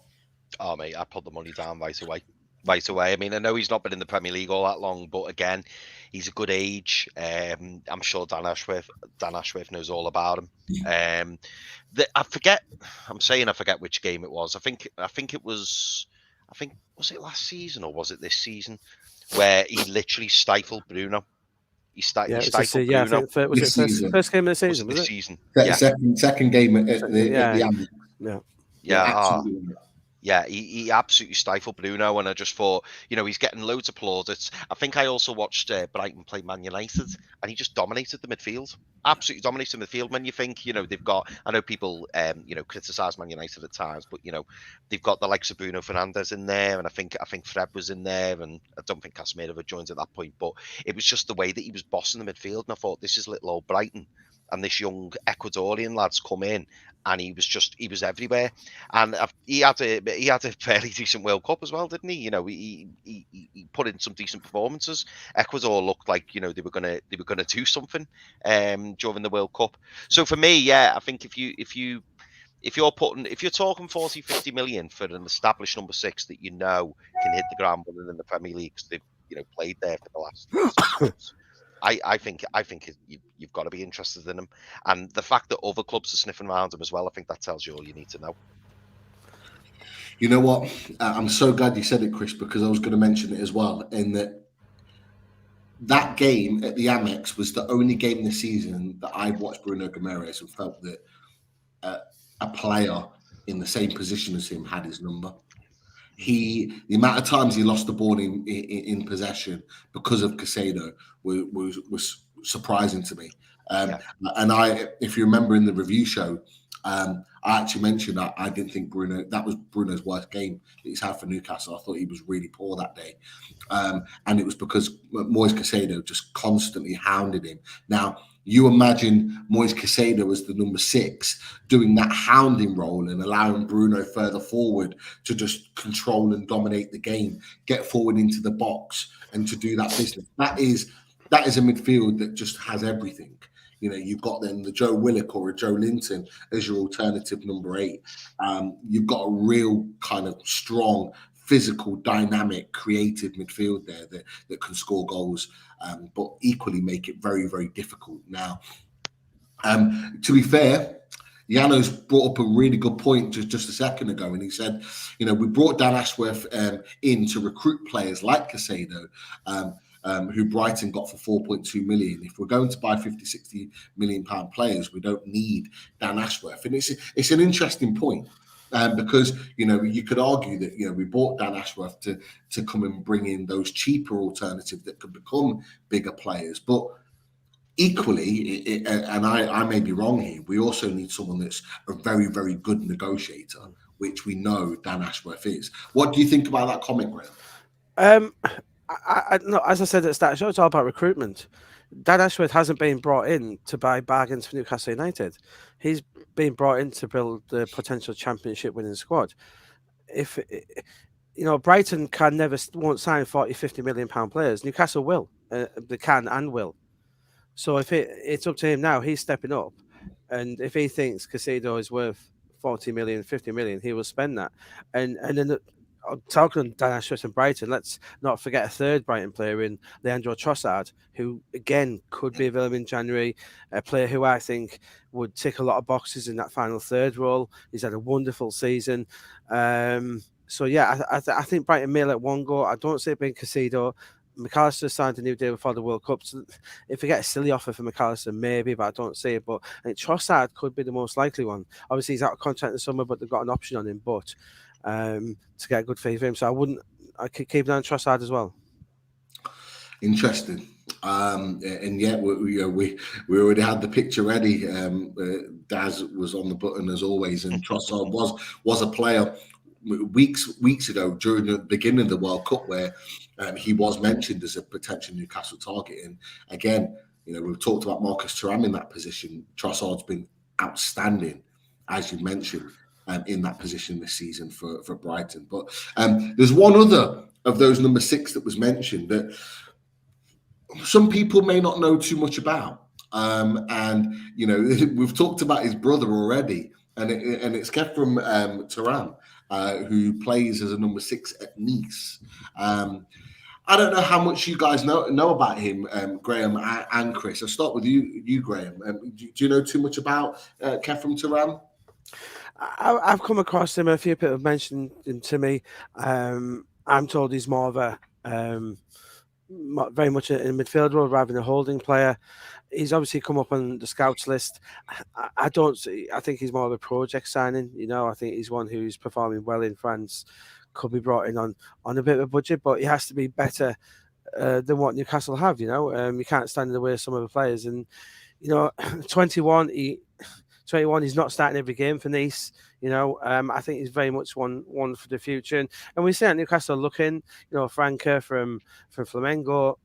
Oh, mate, I put the money down right away. I mean, I know he's not been in the Premier League all that long, but again, he's a good age. I'm sure Dan Ashworth knows all about him. I forget which game it was. I think was it last season or was it this season where he literally stifled Bruno? He stifled Bruno. Was it first game of the season? Was it? Season. Second game at the end. Yeah, he absolutely stifled Bruno, and I just thought, he's getting loads of plaudits. I think I also watched Brighton play Man United, and he just dominated the midfield. Absolutely dominated the midfield. When you think, they've got, I know people, criticise Man United at times, but they've got the likes of Bruno Fernandez in there, and I think Fred was in there, and I don't think Casemiro had joined at that point, but it was just the way that he was bossing the midfield, and I thought, this is little old Brighton. And this young Ecuadorian lad's come in, and he was everywhere. And he had a fairly decent World Cup as well, didn't he? He put in some decent performances. Ecuador looked like they were gonna do something during the World Cup. So for me, yeah, I think if you if you're talking 40, 50 million for an established number 6 that you know can hit the ground running in the Premier League because they've played there for the last 6 months, I think you've got to be interested in him. And the fact that other clubs are sniffing around him as well, I think that tells you all you need to know. You know what? I'm so glad you said it, Chris, because I was going to mention it as well. In that game at the Amex was the only game this season that I've watched Bruno Guimarães and felt that a player in the same position as him had his number. The amount of times he lost the ball in possession because of Caicedo was surprising to me. And if you remember in the review show, I actually mentioned that I didn't think that was Bruno's worst game that he's had for Newcastle. I thought he was really poor that day. And it was because Moises Caicedo just constantly hounded him. Now, you imagine Moises Caicedo as the number 6 doing that hounding role and allowing Bruno further forward to just control and dominate the game, get forward into the box and to do that business. That is a midfield that just has everything. You've got then the Joe Willock or a Joe Linton as your alternative number 8. You've got a real kind of strong, physical, dynamic, creative midfield there that can score goals, but equally make it very, very difficult. Now, to be fair, Yano's brought up a really good point just a second ago, and he said, we brought Dan Ashworth in to recruit players like Caicedo, who Brighton got for 4.2 million. If we're going to buy 50, 60 million pound players, we don't need Dan Ashworth. And it's an interesting point. Because you could argue that we bought Dan Ashworth to come and bring in those cheaper alternatives that could become bigger players. But equally, and I may be wrong here, we also need someone that's a very, very good negotiator, which we know Dan Ashworth is. What do you think about that comment, Graeme? No, as I said at the start, it's all about recruitment. Dan Ashworth hasn't been brought in to buy bargains for Newcastle United. He's been brought in to build the potential championship winning squad. If Brighton won't sign 40, 50 million pound players. Newcastle will. They can and will. So if it's up to him now, he's stepping up. And if he thinks Caicedo is worth 40 million, 50 million, he will spend that. And then talking on Dan Ashworth and Brighton, let's not forget a third Brighton player in Leandro Trossard, who again could be available in January. A player who I think would tick a lot of boxes in that final third role. He's had a wonderful season. So yeah, I think Brighton may let one go. I don't see it being Caicedo. McAllister signed a new deal before the World Cup. So if we get a silly offer for McAllister, maybe, but I don't see it. But I think Trossard could be the most likely one. Obviously, he's out of contract in the summer, but they've got an option on him. But to get a good fee for him, so I could keep an eye on Trossard as well. Interesting. And yet we already had the picture ready. Daz was on the button as always, and Trossard was a player weeks ago during the beginning of the World Cup where he was mentioned as a potential Newcastle target. And again, we've talked about Marcus Thuram in that position. Trossard's been outstanding, as you mentioned, in that position this season for Brighton. But there's one other of those number 6 that was mentioned that some people may not know too much about. And we've talked about his brother already, and it's Kefram Thuram, who plays as a number 6 at Nice. I don't know how much you guys know about him, Graeme and Chris. I'll start with you Graeme. Do you know too much about Kefram Thuram? I've come across him. A few people have mentioned him to me. I'm told he's more of a very much in a midfield role rather than a holding player. He's obviously come up on the scouts list. I think he's more of a project signing. I think he's one who's performing well in France. Could be brought in on a bit of a budget, but he has to be better than what Newcastle have. You can't stand in the way of some of the players. And 21, he's not starting every game for Nice. I think he's very much one for the future. And we see at Newcastle looking, Franca from Flamengo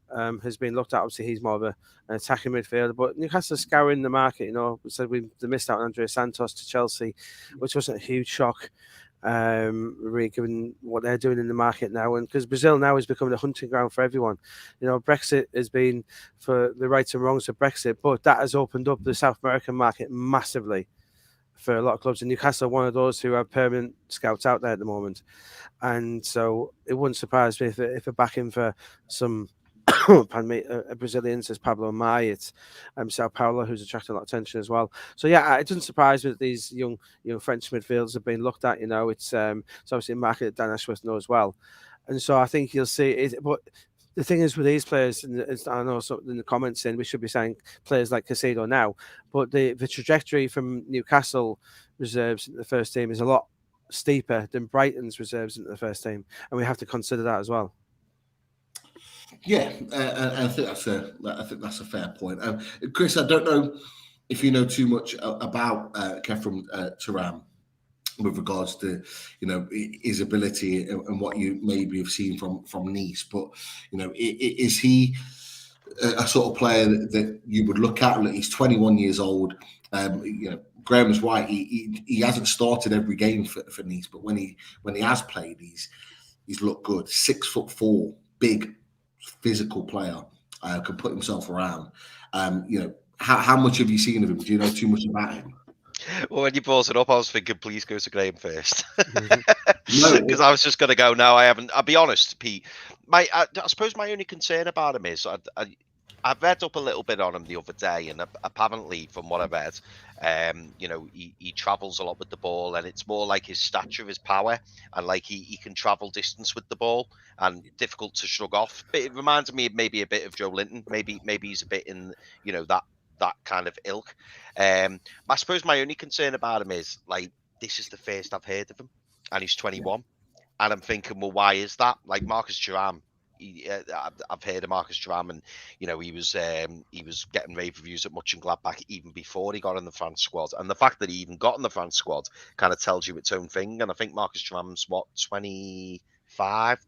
has been looked at. Obviously, he's more of an attacking midfielder. But Newcastle scouring the market. We said they missed out on Andrea Santos to Chelsea, which wasn't a huge shock. Really given what they're doing in the market now, and because Brazil now is becoming a hunting ground for everyone. Brexit has been for the rights and wrongs of Brexit, but that has opened up the South American market massively. for a lot of clubs. And Newcastle are one of those who have permanent scouts out there at the moment. And so it wouldn't surprise me if they're back in for some pardon me, Brazilians as Pablo Mai, it's Sao Paulo, who's attracted a lot of attention as well. So yeah, it doesn't surprise me that these young French midfielders have been looked at. It's obviously a market that Dan Ashworth knows well, and so I think you'll see it. But the thing is with these players, and I know in the comments saying we should be saying players like Caicedo now, but the trajectory from Newcastle reserves in the first team is a lot steeper than Brighton's reserves in the first team, and we have to consider that as well. Yeah, I think that's a fair point. Chris, I don't know if you know too much about Khéphren Thuram with regards to his ability and what you maybe have seen from Nice, but is he a sort of player that you would look at? He's 21 years old. Graeme is right. He hasn't started every game for Nice, but when he has played, he's looked good. 6'4", big, physical player, can put himself around. How much have you seen of him? Do you know too much about him? Well, when you brought it up, I was thinking, please go to Graeme first, because I was just going to go. No, I haven't. I'll be honest, Pete. I suppose my only concern about him is I read up a little bit on him the other day, and apparently, from what I read, he travels a lot with the ball, and it's more like his stature, his power, and like he can travel distance with the ball, and difficult to shrug off. But it reminds me of maybe a bit of Joe Linton. Maybe he's a bit in that kind of ilk. I suppose my only concern about him is this is the first I've heard of him, and he's 21, and I'm thinking, well, why is that? Like Marcus Thuram. I've heard of Marcus Thuram, and he was getting rave reviews at Mönchengladbach even before he got in the France squad, and the fact that he even got in the France squad kind of tells you its own thing. And I think Marcus Thuram's 23,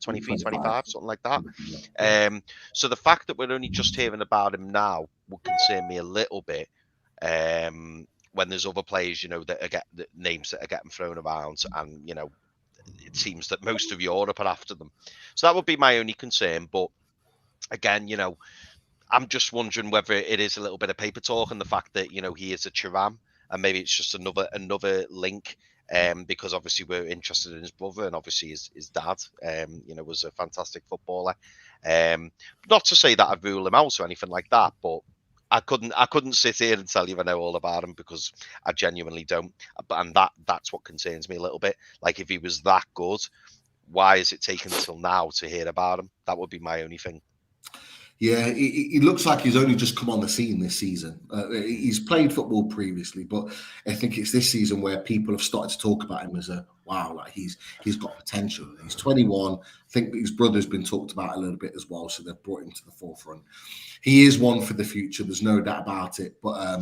25, something like that. So the fact that we're only just hearing about him now would concern me a little bit. When there's other players, that names that are getting thrown around, and it seems that most of Europe are after them. So that would be my only concern. But again, I'm just wondering whether it is a little bit of paper talk, and the fact that, he is a Thuram, and maybe it's just another link, because obviously we're interested in his brother, and obviously his dad, was a fantastic footballer. Not to say that I'd rule him out or anything like that, but I couldn't sit here and tell you I know all about him, because I genuinely don't. And that's what concerns me a little bit. Like, if he was that good, why is it taken until now to hear about him? That would be my only thing. Yeah, he looks like he's only just come on the scene this season. He's played football previously, but I think it's this season where people have started to talk about him as he's got potential. He's 21. I think his brother's been talked about a little bit as well, so they've brought him to the forefront. He is one for the future. There's no doubt about it, but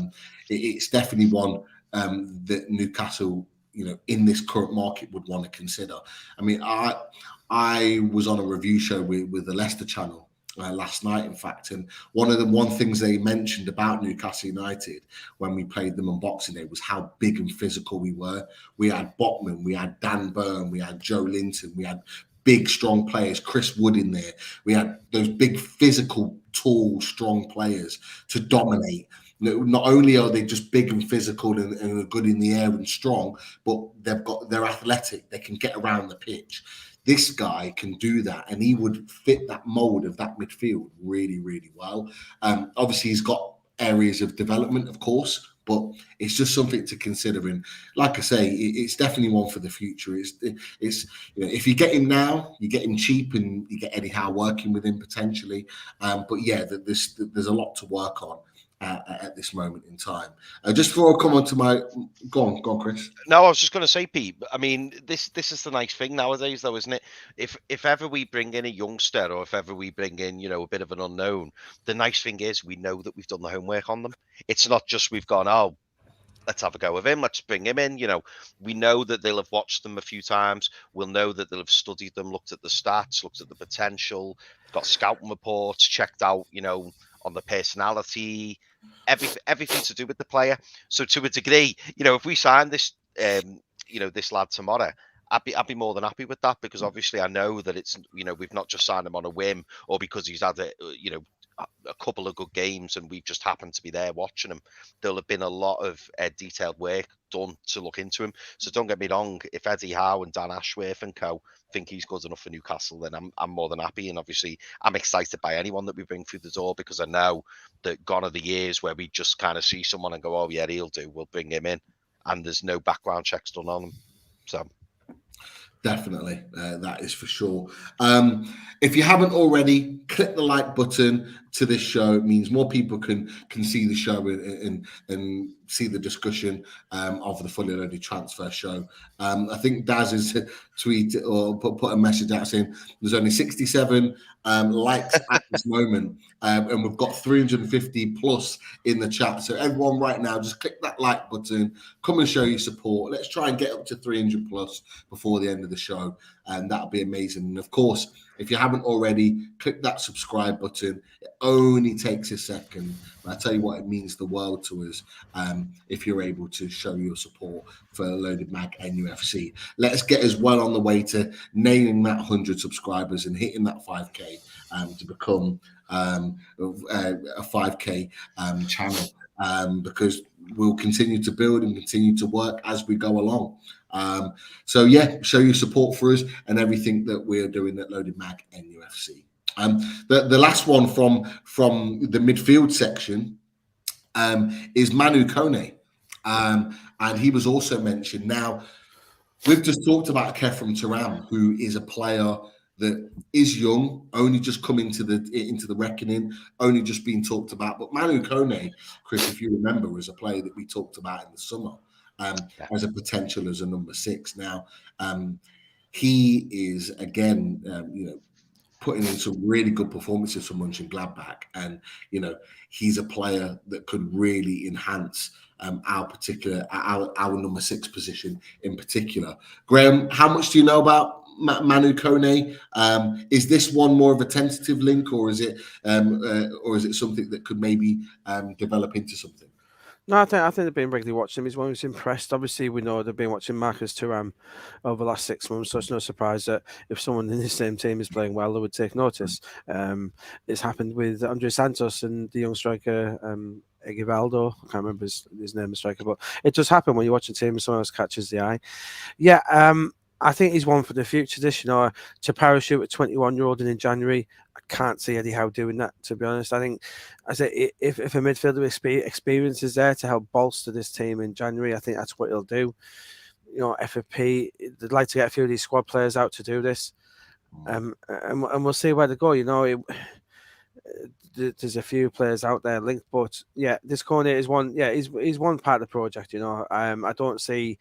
it's definitely one that Newcastle, in this current market, would want to consider. I mean, I was on a review show with the Leicester channel last night, in fact, and one things they mentioned about Newcastle United when we played them on Boxing Day was how big and physical we were. We had Botman, we had Dan Burn, we had Joe Linton, we had big, strong players, Chris Wood in there. We had those big, physical, tall, strong players to dominate. Not only are they just big and physical and are good in the air and strong, but they're athletic. They can get around the pitch. This guy can do that, and he would fit that mold of that midfield really, really well. Obviously, he's got areas of development, of course, but it's just something to consider. And like I say, it's definitely one for the future. It's if you get him now, you get him cheap, and you get Eddie Howe working with him potentially. But yeah, there's a lot to work on at this moment in time. Just before I come on to my... Go on, Chris. No, I was just going to say, Pete, I mean, this is the nice thing nowadays, though, isn't it? If ever we bring in a youngster, or if ever we bring in, a bit of an unknown, the nice thing is we know that we've done the homework on them. It's not just we've gone, oh, let's have a go with him, let's bring him in. We know that they'll have watched them a few times. We'll know that they'll have studied them, looked at the stats, looked at the potential, got scouting reports, checked out, on the personality, everything to do with the player. So to a degree, if we sign this, this lad tomorrow, I'd be more than happy with that, because obviously I know that it's, we've not just signed him on a whim, or because he's had a couple of good games and we've just happened to be there watching him. There'll have been a lot of detailed work done to look into him. So don't get me wrong, if Eddie Howe and Dan Ashworth and co think he's good enough for Newcastle, then I'm more than happy. And obviously, I'm excited by anyone that we bring through the door, because I know that gone are the years where we just kind of see someone and go, oh yeah, he'll do, we'll bring him in, and there's no background checks done on him. So definitely, that is for sure. If you haven't already, click the like button to this show. It means more people can see the show and see the discussion of the Fully Loaded Transfer Show. I think Daz has tweeted or put a message out saying there's only 67 likes at this moment, and we've got 350 plus in the chat. So everyone right now, just click that like button, come and show your support. Let's try and get up to 300 plus before the end of the show, and that'll be amazing. And of course, if you haven't already, click that subscribe button. It only takes a second, but I tell you what, it means the world to us if you're able to show your support for Loaded Mag NUFC. Let's get as well on the way to nailing that 100 subscribers and hitting that 5K to become a 5K channel, because we'll continue to build and continue to work as we go along. So yeah, show your support for us and everything that we're doing at Loaded Mag NUFC. The last one from the midfield section is Manu Kone, and he was also mentioned. Now, we've just talked about Kefram Thuram, who is a player that is young, only just come into the reckoning, only just being talked about. But Manu Kone, Chris, if you remember, was a player that we talked about in the summer as a potential as a number 6. Now, he is again, putting in some really good performances for Mönchengladbach, and he's a player that could really enhance our number 6 position in particular. Graeme, how much do you know about Manu Kone? Is this one more of a tentative link, or is it something that could maybe develop into something? No, I think they've been regularly watching him. He's one who's impressed. Obviously, we know they've been watching Marcus Thuram over the last 6 months, so it's no surprise that if someone in the same team is playing well, they would take notice. It's happened with Andre Santos and the young striker Egivaldo. I can't remember his name, the striker, but it does happen when you watch a team and someone else catches the eye. Yeah, I think he's one for the future. To parachute at 21-year-old and in January, I can't see Eddie Howe doing that, to be honest. I think, if a midfielder experience is there to help bolster this team in January, I think that's what he'll do. FFP, they'd like to get a few of these squad players out to do this, and we'll see where they go. There's a few players out there linked, but yeah, this corner is one. Yeah, he's one part of the project. I don't see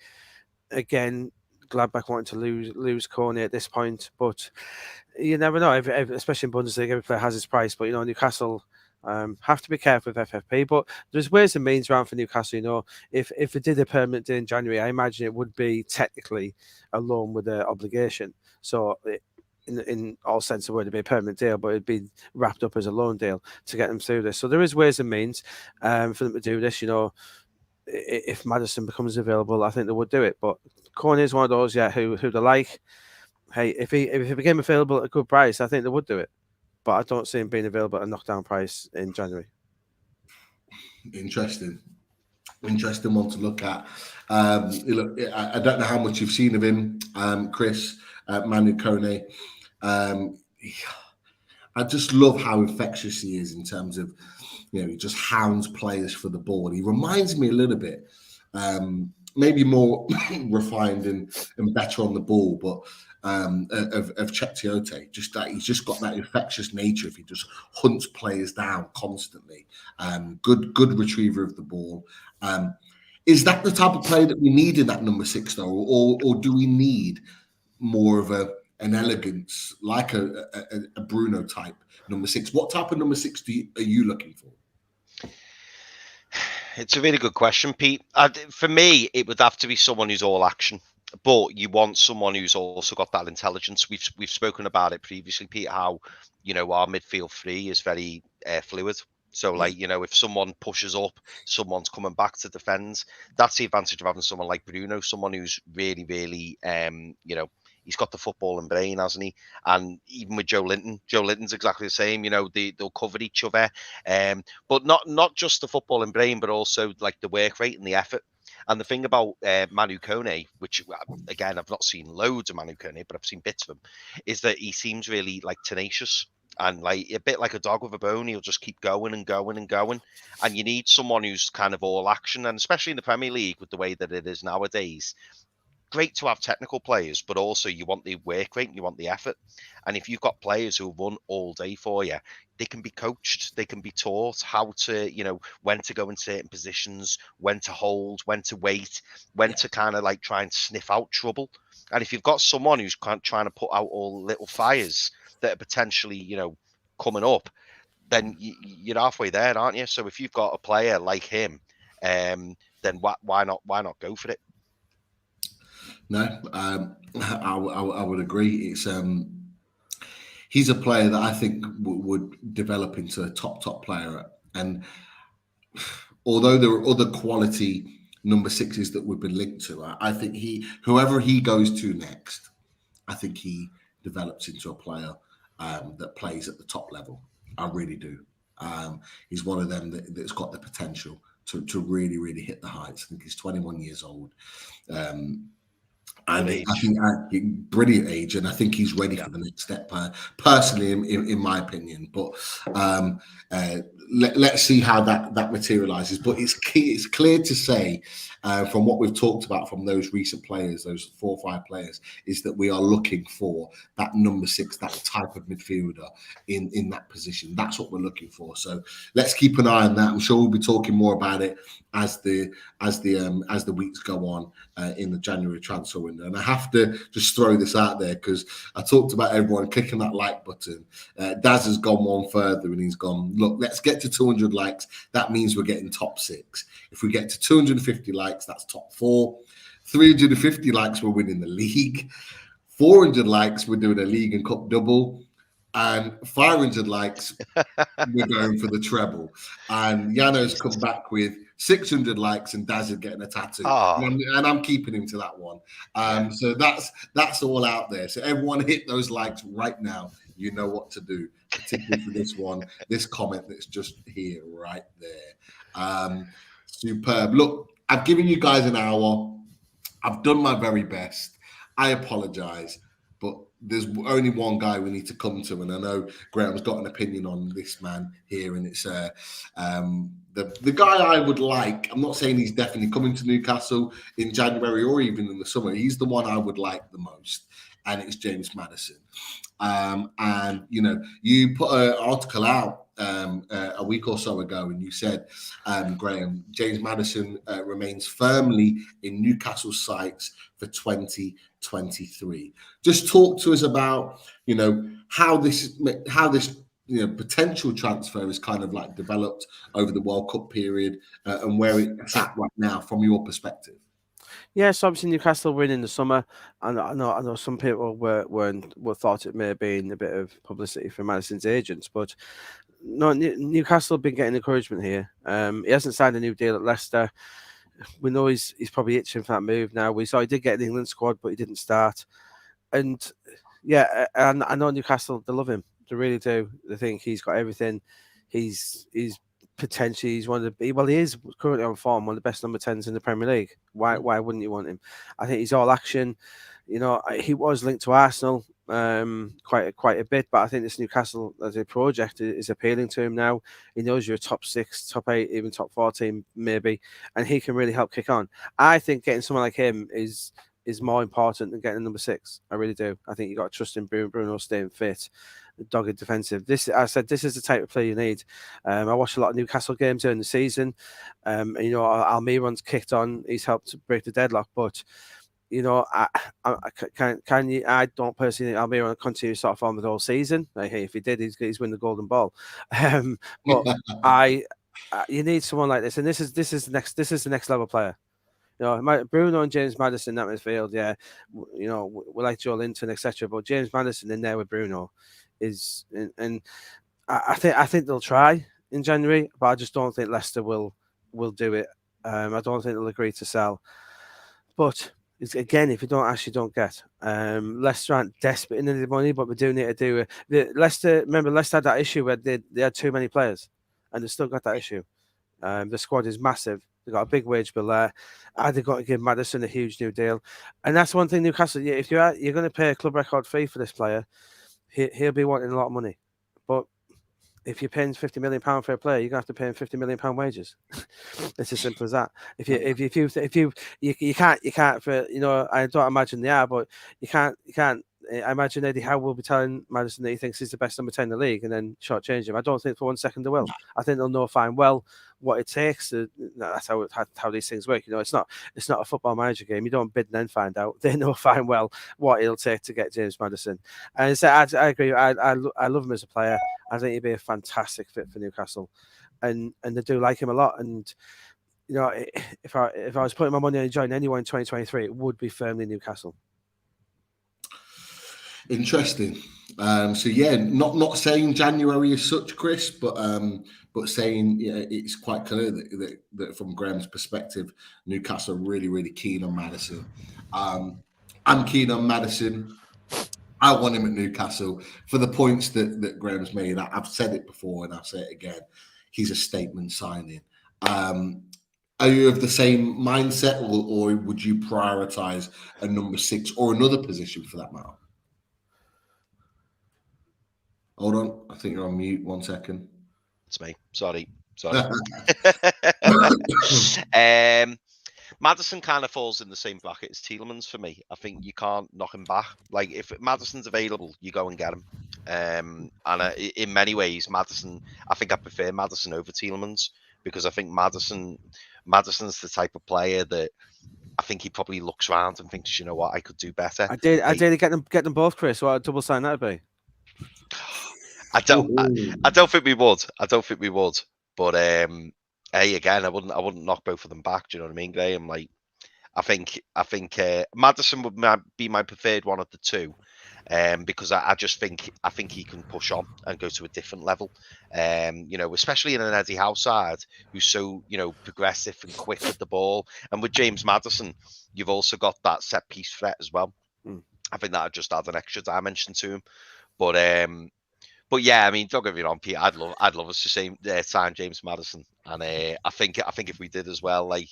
again Gladbach wanting to lose Kone at this point, but you never know. Especially in Bundesliga, every player has his price. But Newcastle have to be careful with FFP. But there's ways and means around for Newcastle. If it did a permanent deal in January, I imagine it would be technically a loan with an obligation. So in all sense of the word, it'd be a permanent deal, but it'd be wrapped up as a loan deal to get them through this. So there is ways and means for them to do this. If Madison becomes available, I think they would do it. But Kone is one of those, who they like. Hey, if he became available at a good price, I think they would do it. But I don't see him being available at a knockdown price in January. Interesting one to look at. I don't know how much you've seen of him, Chris, Manu Kone. I just love how infectious he is in terms of, he just hounds players for the ball. He reminds me a little bit, maybe more refined and better on the ball, but of Chetiote. Just that he's just got that infectious nature. If he just hunts players down constantly, good retriever of the ball. Is that the type of player that we need in that number 6, though, or do we need more of an elegance like a Bruno type number 6? What type of number 6 are you looking for? It's a really good question, Pete. For me, it would have to be someone who's all action, but you want someone who's also got that intelligence. We've spoken about it previously, Pete, how our midfield 3 is very fluid. So, if someone pushes up, someone's coming back to defend. That's the advantage of having someone like Bruno, someone who's really, really, he's got the footballing brain, hasn't he? And even with Joe Linton's exactly the same. They'll cover each other, but not just the footballing brain, but also like the work rate and the effort. And the thing about Manu Kone, which again I've not seen loads of Manu Kone, but I've seen bits of him, is that he seems really like tenacious and like a bit like a dog with a bone. He'll just keep going and going and going. And you need someone who's kind of all action, and especially in the Premier League with the way that it is nowadays. Great to have technical players, but also you want the work rate and you want the effort. And if you've got players who run all day for you, they can be coached, they can be taught how to, when to go in certain positions, when to hold, when to wait, when to kind of like try and sniff out trouble. And if you've got someone who's trying to put out all little fires that are potentially, coming up, then you're halfway there, aren't you? So if you've got a player like him, then why not go for it? No, I would agree. It's he's a player that I think would develop into a top player. And although there are other quality number sixes that we've been linked to, I think whoever he goes to next, I think he develops into a player that plays at the top level. I really do. He's one of them that's got the potential to really, really hit the heights. I think he's 21 years old. And I think brilliant age, and I think he's ready for the next step. Personally, in my opinion, but let's see how that materializes. But it's clear to say from what we've talked about from those recent players, those 4 or 5 players, is that we are looking for that number 6, that type of midfielder in that position. That's what we're looking for. So let's keep an eye on that. I'm sure we'll be talking more about it as the weeks go on in the January transfer window. And I have to just throw this out there because I talked about everyone clicking that like button. Daz has gone one further and he's gone, look, let's get to 200 likes. That means we're getting top 6. If we get to 250 likes, that's top 4. 350 likes, we're winning the league. 400 likes, we're doing a league and cup double. And 500 likes, we're going for the treble. And Yano's come back with 600 likes and Daz is getting a tattoo. And I'm keeping him to that one. So that's all out there. So everyone hit those likes right now. You know what to do, particularly for this one, this comment that's just here right there. Superb. Look, I've given you guys an hour. I've done my very best. I apologize, but there's only one guy we need to come to, and I know Graham's got an opinion on this man here, and it's the guy I would like. I'm not saying he's definitely coming to Newcastle in January or even in the summer. He's the one I would like the most, and it's James Madison. And you put an article out a week or so ago, and you said, Graeme, James Madison remains firmly in Newcastle's sights for 2023. Just talk to us about, how this potential transfer is kind of like developed over the World Cup period and where it's at right now from your perspective. Yes, obviously Newcastle win in the summer, and I know some people were thought it may have been a bit of publicity for Madison's agents, but no, Newcastle have been getting encouragement here. He hasn't signed a new deal at Leicester. We know he's probably itching for that move now. We saw he did get an England squad, but he didn't start. And yeah, and I know Newcastle, they love him. They really do. They think he's got everything. He's potentially he is currently on form, one of the best number 10s in the Premier League. Why wouldn't you want him? I think he's all action. He was linked to Arsenal quite a bit, but I think this Newcastle as a project is appealing to him now. He knows you're a top 6, top 8, even top 4 team maybe, and he can really help kick on. I think getting someone like him is more important than getting a number 6. I really do. I think you got to trust in Bruno staying fit, dogged defensive. This is the type of player you need. I watched a lot of Newcastle games during the season. Almiron's kicked on. He's helped break the deadlock, but I don't personally think Almiron will continue to sort of form the whole season. If he did, he's win the golden ball. But you need someone like this, and this is the next level player. Bruno and James Madison in that midfield, we like Joe Linton, etc. But James Madison in there with Bruno is, and I think they'll try in January, but I just don't think Leicester will do it. I don't think they'll agree to sell. But again, if you don't ask, you don't get. Leicester aren't desperate in any money, but we do need to do it. Leicester had that issue where they had too many players, and they've still got that issue. The squad is massive. They've got a big wage bill there. They've got to give Madison a huge new deal. And that's one thing Newcastle, if you're going to pay a club record fee for this player, he'll be wanting a lot of money. But if you're paying £50 million for a player, you're gonna have to pay him £50 million wages. It's as simple as that. If you can't for I don't imagine they are, but you can't. I imagine Eddie Howe will be telling Madison that he thinks he's the best number 10 in the league, and then shortchange him. I don't think for 1 second they will. I think they'll know fine well what it takes. That's how these things work. It's not a football manager game. You don't bid and then find out. They know fine well what it'll take to get James Madison. And so I agree. I love him as a player. I think he'd be a fantastic fit for Newcastle, and they do like him a lot. And if I was putting my money on joining anyone in 2023, it would be firmly Newcastle. Interesting. So yeah, not saying January as such, Chris, but saying it's quite clear that from Graham's perspective, Newcastle are really, really keen on Madison. I'm keen on Madison. I want him at Newcastle for the points that Graham's made. I've said it before and I'll say it again. He's a statement signing. Are you of the same mindset, or would you prioritise a number 6 or another position for that matter? Hold on, I think you're on mute. 1 second. It's me. Sorry. Madison kind of falls in the same bracket as Tielemans for me. I think you can't knock him back. Like, if Madison's available, you go and get him. And in many ways, Madison, I think I prefer Madison over Tielemans, because I think Madison's the type of player that I think he probably looks around and thinks, you know what, I could do better. I did get them both, Chris. What a double sign that'd be. I don't think we would. But hey, again, I wouldn't knock both of them back. Do you know what I mean, Graeme? Like, I think Madison would be my preferred one of the two, because I think he can push on and go to a different level. Especially in an Eddie Howe side who's so progressive and quick with the ball, and with James Madison, you've also got that set piece threat as well. I think that would just add an extra dimension to him. But yeah, I mean, don't get me wrong, Pete. I'd love us to sign James Madison, and I think if we did as well, like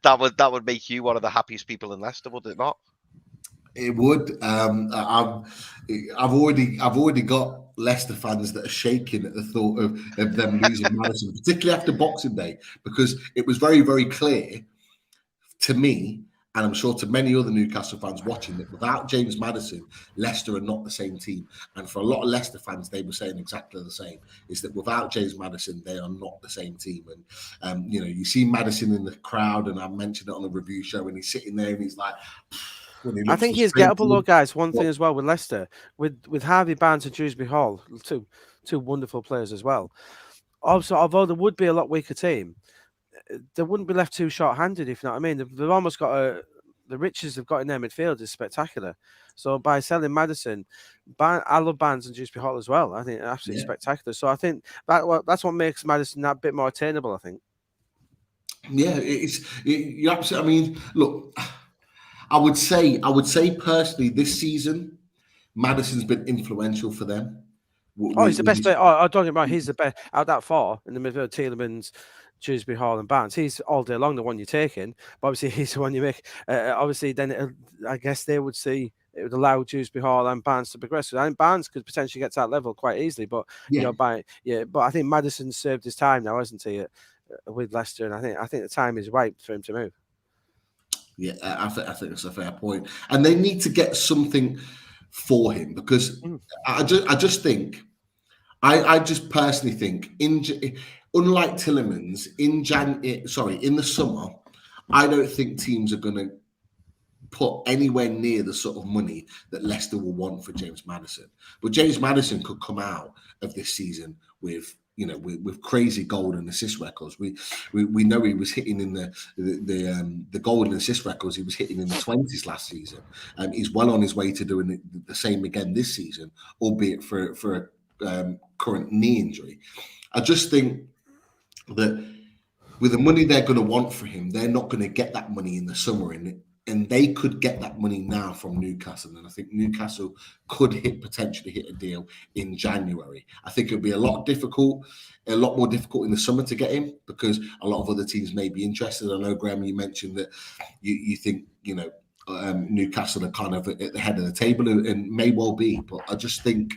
that would make you one of the happiest people in Leicester, would it not? It would. I've already got Leicester fans that are shaking at the thought of them losing Madison, particularly after Boxing Day, because it was very, very clear to me, and I'm sure to many other Newcastle fans watching, that without James Madison, Leicester are not the same team. And for a lot of Leicester fans, they were saying exactly the same, is that without James Madison, they are not the same team. And, you see Madison in the crowd, and I mentioned it on a review show, and he's sitting there and he's like... I think he's gettable, though, guys. One thing as well with Leicester, with Harvey Barnes and Dewsbury Hall, two wonderful players as well. Also, although there would be a lot weaker team, they wouldn't be left too short-handed, if you know what I mean. They've almost got the riches they've got in their midfield is spectacular. So by selling Madison, I love Barnes and Dewsbury Hall as well. I think absolutely spectacular. So I think that's what makes Madison that bit more attainable, I think. Yeah, you absolutely. I mean, look, I would say personally this season, Madison's been influential for them. He's the best player. Don't get me wrong, he's the best out that far in the midfield. Tielemans, Dewsbury Hall and Barnes. He's all day long the one you're taking, but obviously he's the one you make. Obviously, then I guess they would see it would allow Dewsbury Hall and Barnes to progress. I think Barnes could potentially get to that level quite easily, but but I think Madison's served his time now, hasn't he, with Leicester? And I think the time is right for him to move. Yeah, I think that's a fair point, and they need to get something for him, because I just personally think unlike Tielemans in the summer, I don't think teams are going to put anywhere near the sort of money that Leicester will want for James Madison. But James Madison could come out of this season with crazy goal and assist records. We know he was hitting in the goal and assist records he was hitting in the 20s last season. He's well on his way to doing the same again this season, albeit for a current knee injury. I just think that with the money they're going to want for him, they're not going to get that money in the summer. And And they could get that money now from Newcastle. And I think Newcastle could potentially hit a deal in January. I think it would be a lot more difficult in the summer to get him because a lot of other teams may be interested. I know, Graeme, you mentioned that you think, Newcastle are kind of at the head of the table and may well be. But I just think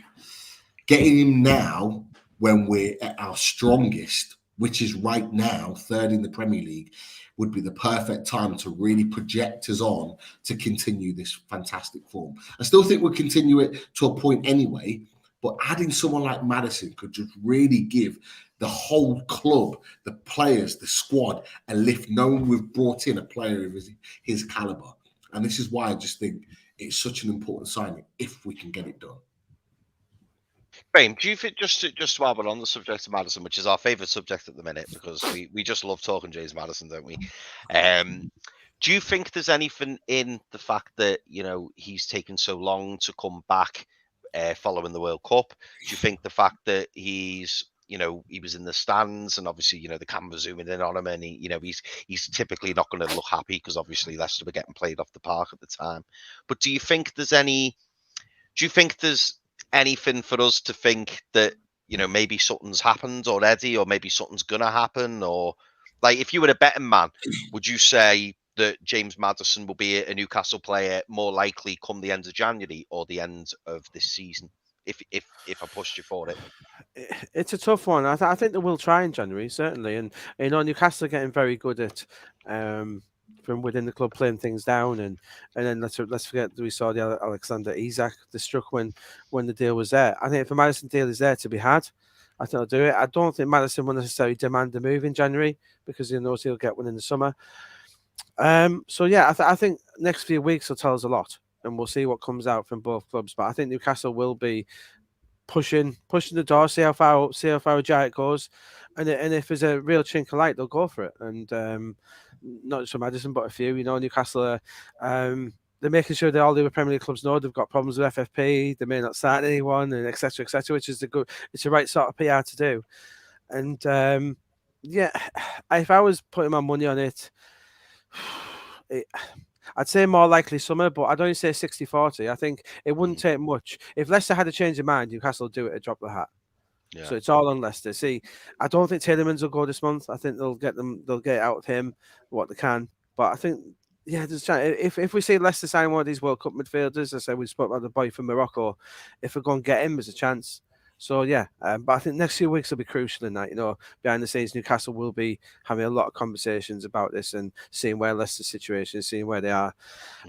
getting him now when we're at our strongest, which is right now, third in the Premier League, would be the perfect time to really project us on to continue this fantastic form. I still think we'll continue it to a point anyway, but adding someone like Madison could just really give the whole club, the players, the squad, a lift, knowing we've brought in a player of his caliber. And this is why I just think it's such an important signing if we can get it done. Graeme, do you think, just while we're on the subject of Madison, which is our favourite subject at the minute, because we just love talking James Madison, don't we? Do you think there's anything in the fact that, he's taken so long to come back following the World Cup? Do you think the fact that he's, he was in the stands and obviously, the camera zooming in on him and he's typically not going to look happy because obviously Leicester were getting played off the park at the time. But do you think there's anything for us to think that, maybe something's happened already, or maybe something's going to happen? Or like, if you were a betting man, would you say that James Madison will be a Newcastle player more likely come the end of January or the end of this season? If I pushed you for it. It's a tough one. I think they will try in January, certainly. And, Newcastle are getting very good at, from within the club, playing things down. And then let's forget that we saw the Alexander Isak, the struck when the deal was there. I think if a Madison deal is there to be had, I think I'll do it. I don't think Madison will necessarily demand a move in January because he knows he'll get one in the summer. So yeah, I think next few weeks will tell us a lot, and we'll see what comes out from both clubs. But I think Newcastle will be pushing the door, see how far ajar it goes, and if there's a real chink of light, they'll go for it. And not just for Madison, but a few. Newcastle are they're making sure that all the other Premier League clubs know they've got problems with FFP. They may not sign anyone, and etc., which is it's the right sort of PR to do. And yeah, if I was putting my money on it, I'd say more likely summer, but I'd only say 60-40. I think it wouldn't take much. If Leicester had a change of mind, Newcastle will do it at drop the hat. Yeah. So it's all on Leicester. See, I don't think Tielemans will go this month. I think they'll get it out of him what they can. But I think, yeah, there's a chance. If we see Leicester sign one of these World Cup midfielders, I said we spoke about the boy from Morocco, if we go and get him, there's a chance. So yeah, but I think next few weeks will be crucial in that. Behind the scenes, Newcastle will be having a lot of conversations about this and seeing where Leicester's situation is, seeing where they are,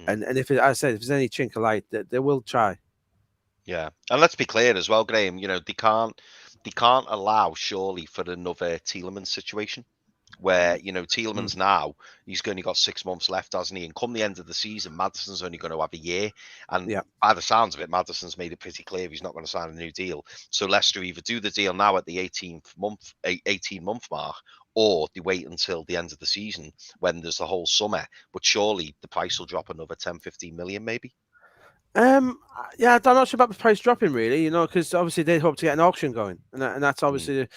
and if if there's any chink of light, they will try. Yeah, and let's be clear as well, Graeme. They can't allow surely for another Tielemans situation where Tielemans now he's only got 6 months left, hasn't he? And come the end of the season, Madison's only going to have a year. And by the sounds of it, Madison's made it pretty clear he's not going to sign a new deal. So Leicester either do the deal now at the 18-month mark, or they wait until the end of the season when there's the whole summer. But surely the price will drop another 10-15 million, maybe. Yeah, I'm not sure about the price dropping really, because obviously they hope to get an auction going, and that's obviously,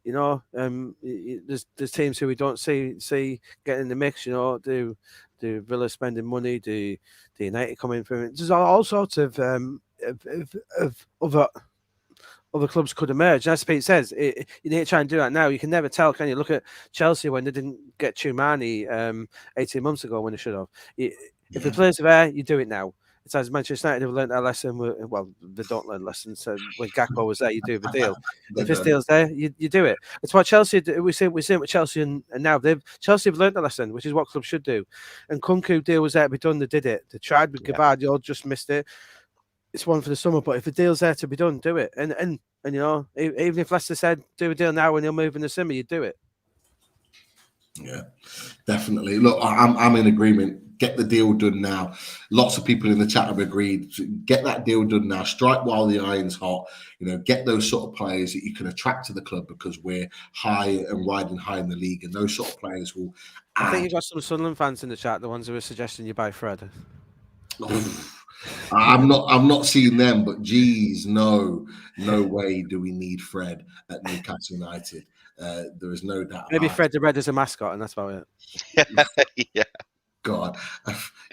there's teams who we don't see getting in the mix. Do Villa spending money? Do United come in for it? There's all sorts of other clubs could emerge. And as Pete says, you need to try and do that now. You can never tell, can you? Look at Chelsea when they didn't get Tchouameni 18 months ago when they should have. If the players are there, you do it now. It's as Manchester United have learned their lesson. Well, they don't learn lessons. So when Gakpo was there, you do the deal. If this deal's there, you do it. It's what Chelsea do. We're seeing with Chelsea and now Chelsea have learned the lesson, which is what clubs should do. And Kunku deal was there to be done. They did it. They tried with Gabard, just missed it. It's one for the summer, but if the deal's there to be done, do it. And even if Leicester said do a deal now and he'll move in the summer, you do it. Yeah, definitely. Look, I'm in agreement. Get the deal done now. Lots of people in the chat have agreed. Get that deal done now. Strike while the iron's hot. Get those sort of players that you can attract to the club because we're high and riding high in the league, and those sort of players will. I think you've got some Sunderland fans in the chat. The ones who are suggesting you buy Fred. I'm not seeing them, but geez, no way do we need Fred at Newcastle United. There is no doubt. Maybe Fred the Red is a mascot, and that's about it. Yeah. God,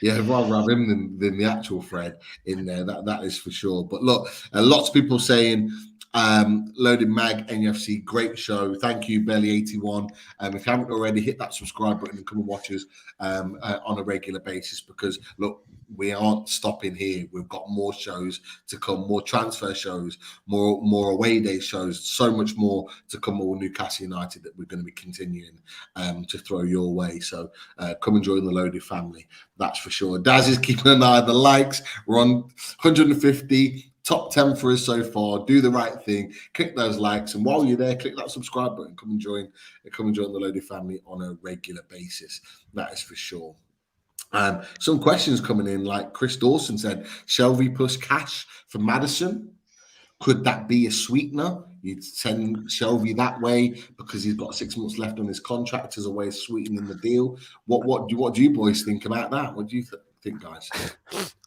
yeah, I'd rather have him than the actual Fred in there. That is for sure. But look, lots of people saying, Loaded Mag, NUFC, great show. Thank you, Belly81. If you haven't already, hit that subscribe button and come and watch us on a regular basis, because look, we aren't stopping here. We've got more shows to come, more transfer shows, more away day shows, so much more to come with Newcastle United that we're going to be continuing to throw your way. So come and join the Loaded family, that's for sure. Daz is keeping an eye on the likes. We're on 150. Top 10 for us so far. Do the right thing. Click those likes, and while you're there, click that subscribe button. Come and join the Loaded family on a regular basis. That is for sure. Some questions coming in, like Chris Dawson said, Shelvey plus cash for Madison. Could that be a sweetener? You'd send Shelvey that way because he's got 6 months left on his contract as a way of sweetening the deal. What do you boys think about that? What do you think, guys?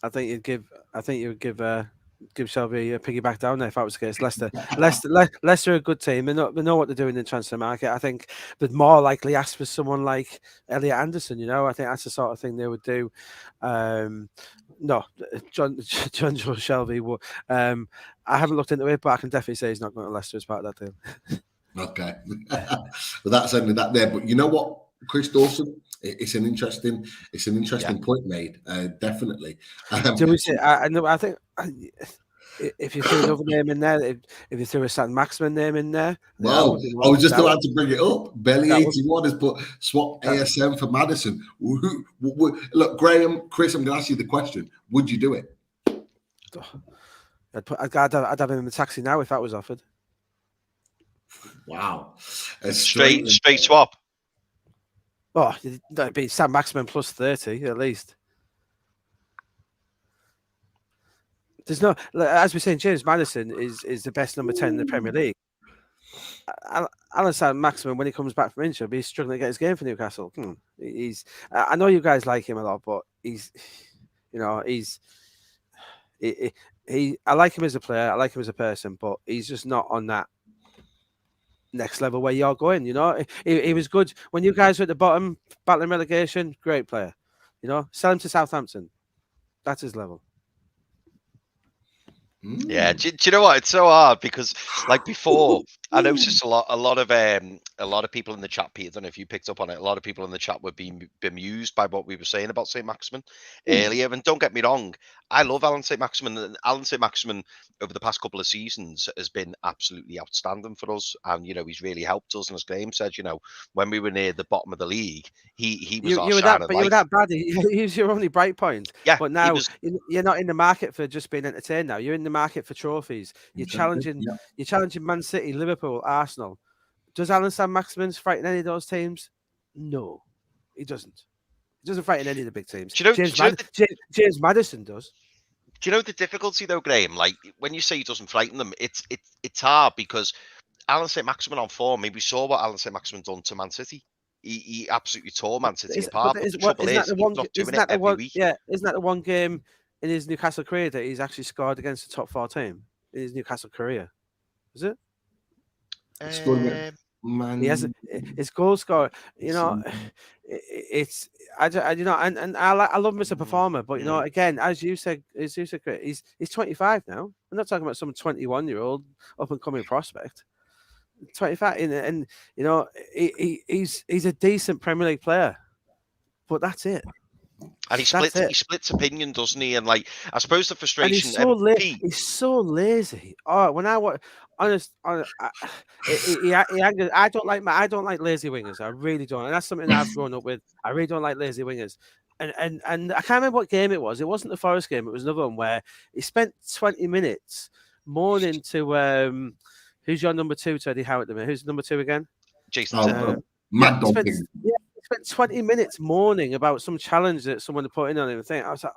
I think you would give Shelvey a piggyback down there if that was the case. Leicester are a good team. They know what they're doing in the transfer market. I think they'd more likely ask for someone like Elliot Anderson. I think that's the sort of thing they would do. No, John Shelvey will. I haven't looked into it, but I can definitely say he's not going to Leicester as part of that deal. Okay, well, that's only that there. But you know what, Chris Dawson, it's an interesting point made. Definitely. Do we say? I think if you threw another name in there, if you threw a Saint-Maximin name in there, well, I was just about to bring it up. Belly81 has put swap ASM for Madison. Look, Graeme, Chris, I'm going to ask you the question: would you do it? I'd have him in the taxi now if that was offered. Wow, straight swap. Oh, that'd be Saint-Maximin plus 30 at least. There's no, as we're saying, James Madison is the best number 10 in the Premier League. Allan Saint-Maximin, when he comes back from injury, he's struggling to get his game for Newcastle. I know you guys like him a lot, but I like him as a player, I like him as a person, but he's just not on that next level where you're going. He was good when you guys were at the bottom battling relegation. Great player. Sell him to Southampton. That's his level. Yeah, do you know what? It's so hard because, like before, I noticed a lot of people in the chat. Pete, I don't know if you picked up on it. A lot of people in the chat were being bemused by what we were saying about Saint-Maximin earlier. And don't get me wrong, I love Allan Saint-Maximin. And Allan Saint-Maximin over the past couple of seasons has been absolutely outstanding for us. And he's really helped us. And as Graeme said, when we were near the bottom of the league, he was our shining light. You were that bad. He was your only bright point. Yeah, but now you're not in the market for just being entertained. Now you're in the market for trophies. You're challenging Man City, Liverpool, Arsenal. Does Allan Saint-Maximin frighten any of those teams? No, he doesn't. He doesn't frighten any of the big teams. James Madison does. Do you know the difficulty though, Graeme? Like when you say he doesn't frighten them, it's hard because Allan Saint-Maximin on form. We saw what Allan Saint-Maximin done to Man City. He absolutely tore Man City apart. But the trouble is, he's not doing it every week. Yeah, isn't that the one game in his Newcastle career that he's actually scored against the top 4 team in his Newcastle career? Is it? He has his goal scorer. It's I love him as a performer, but again, as you said, he's 25 now. I'm not talking about some 21-year-old up and coming prospect. 25, and he's a decent Premier League player, but that's it. And he splits opinion, doesn't he? And I suppose the frustration. And he's so lazy. Oh, when I watch, I don't like lazy wingers. I really don't, and that's something that I've grown up with. I really don't like lazy wingers. And I can't remember what game it was. It wasn't the Forest game. It was another one where he spent 20 minutes mourning to who's your number 2, Teddy Howard? Who's number 2 again? Jason. Matt spent 20 minutes mourning about some challenge that someone had put in on him. I was like,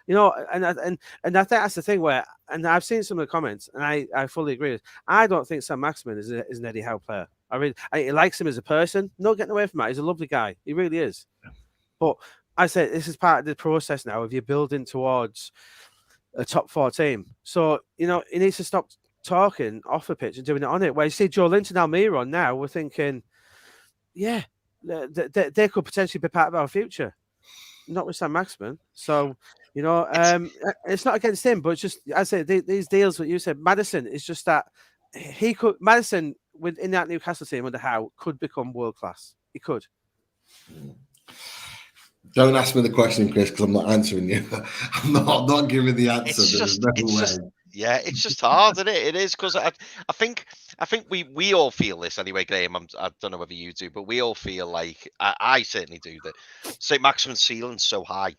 and I think that's the thing where, and I've seen some of the comments, and I fully agree with. I don't think Saint-Maximin is an Eddie Howe player. I likes him as a person. Not getting away from that. He's a lovely guy. He really is. But I said this is part of the process now of you building towards a top 4 team. So he needs to stop talking off the pitch and doing it on it. Where you see Joe Linton, Almiron now, we're thinking, yeah. They could potentially be part of our future. not with Saint-Maximin. So, it's not against him, but it's just, I say, these deals, what you said, Madison is just that Madison within that Newcastle team under Howe could become world class. He could. Don't ask me the question, Chris, because I'm not answering you. I'm not giving the answer. It's just hard, isn't it? It is, because I think we all feel this anyway, Graeme. I don't know whether you do, but we all feel like, I certainly do, that Saint-Maximin's ceiling's so high.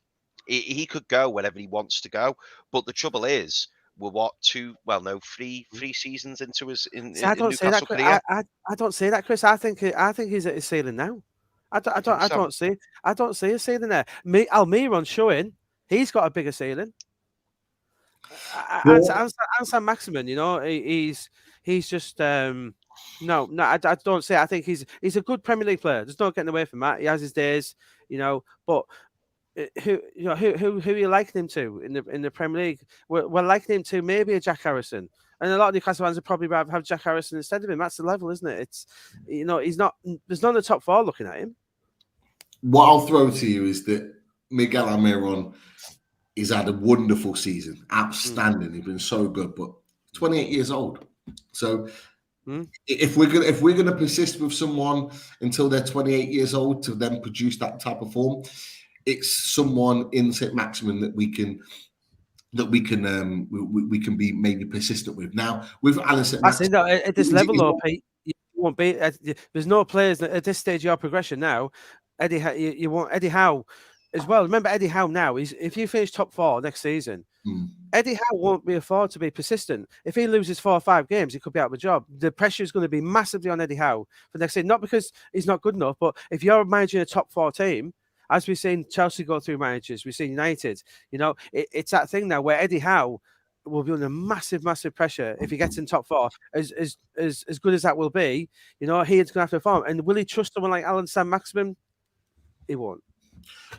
He could go wherever he wants to go. But the trouble is, we're three seasons into his Newcastle career. I don't say that, Chris. I think he's at his ceiling now. I don't see a ceiling there. Almiron's showing he's got a bigger ceiling. And Saint-Maximin, he's just no. I don't say. I think he's a good Premier League player. There's no getting away from that. He has his days, but who are you liking him to in the Premier League? We're liking him to maybe a Jack Harrison. And a lot of Newcastle fans would probably rather have Jack Harrison instead of him. That's the level, isn't it? It's he's not. There's none of the top four looking at him. What I'll throw to you is that Miguel Almiron has had a wonderful season, outstanding. He's been so good, but 28 years old. So if we're gonna persist with someone until they're 28 years old to then produce that type of form, it's someone in Saint-Maximin that we can be maybe persistent with. Now with Allan Saint-Maximin, at this level, though, Pete, you won't be. There's no players that at this stage of your progression now. You want Eddie Howe as well. Remember Eddie Howe now. If you finish top 4 next season, Eddie Howe won't be afforded to be persistent. If he loses 4 or 5 games, he could be out of a job. The pressure is going to be massively on Eddie Howe for next season. Not because he's not good enough, but if you're managing a top 4 team, as we've seen Chelsea go through managers, we've seen United. It's that thing now where Eddie Howe will be under massive, massive pressure if he gets in top 4. As good as that will be, he's going to have to perform. And will he trust someone like Allan Saint-Maximin? He won't.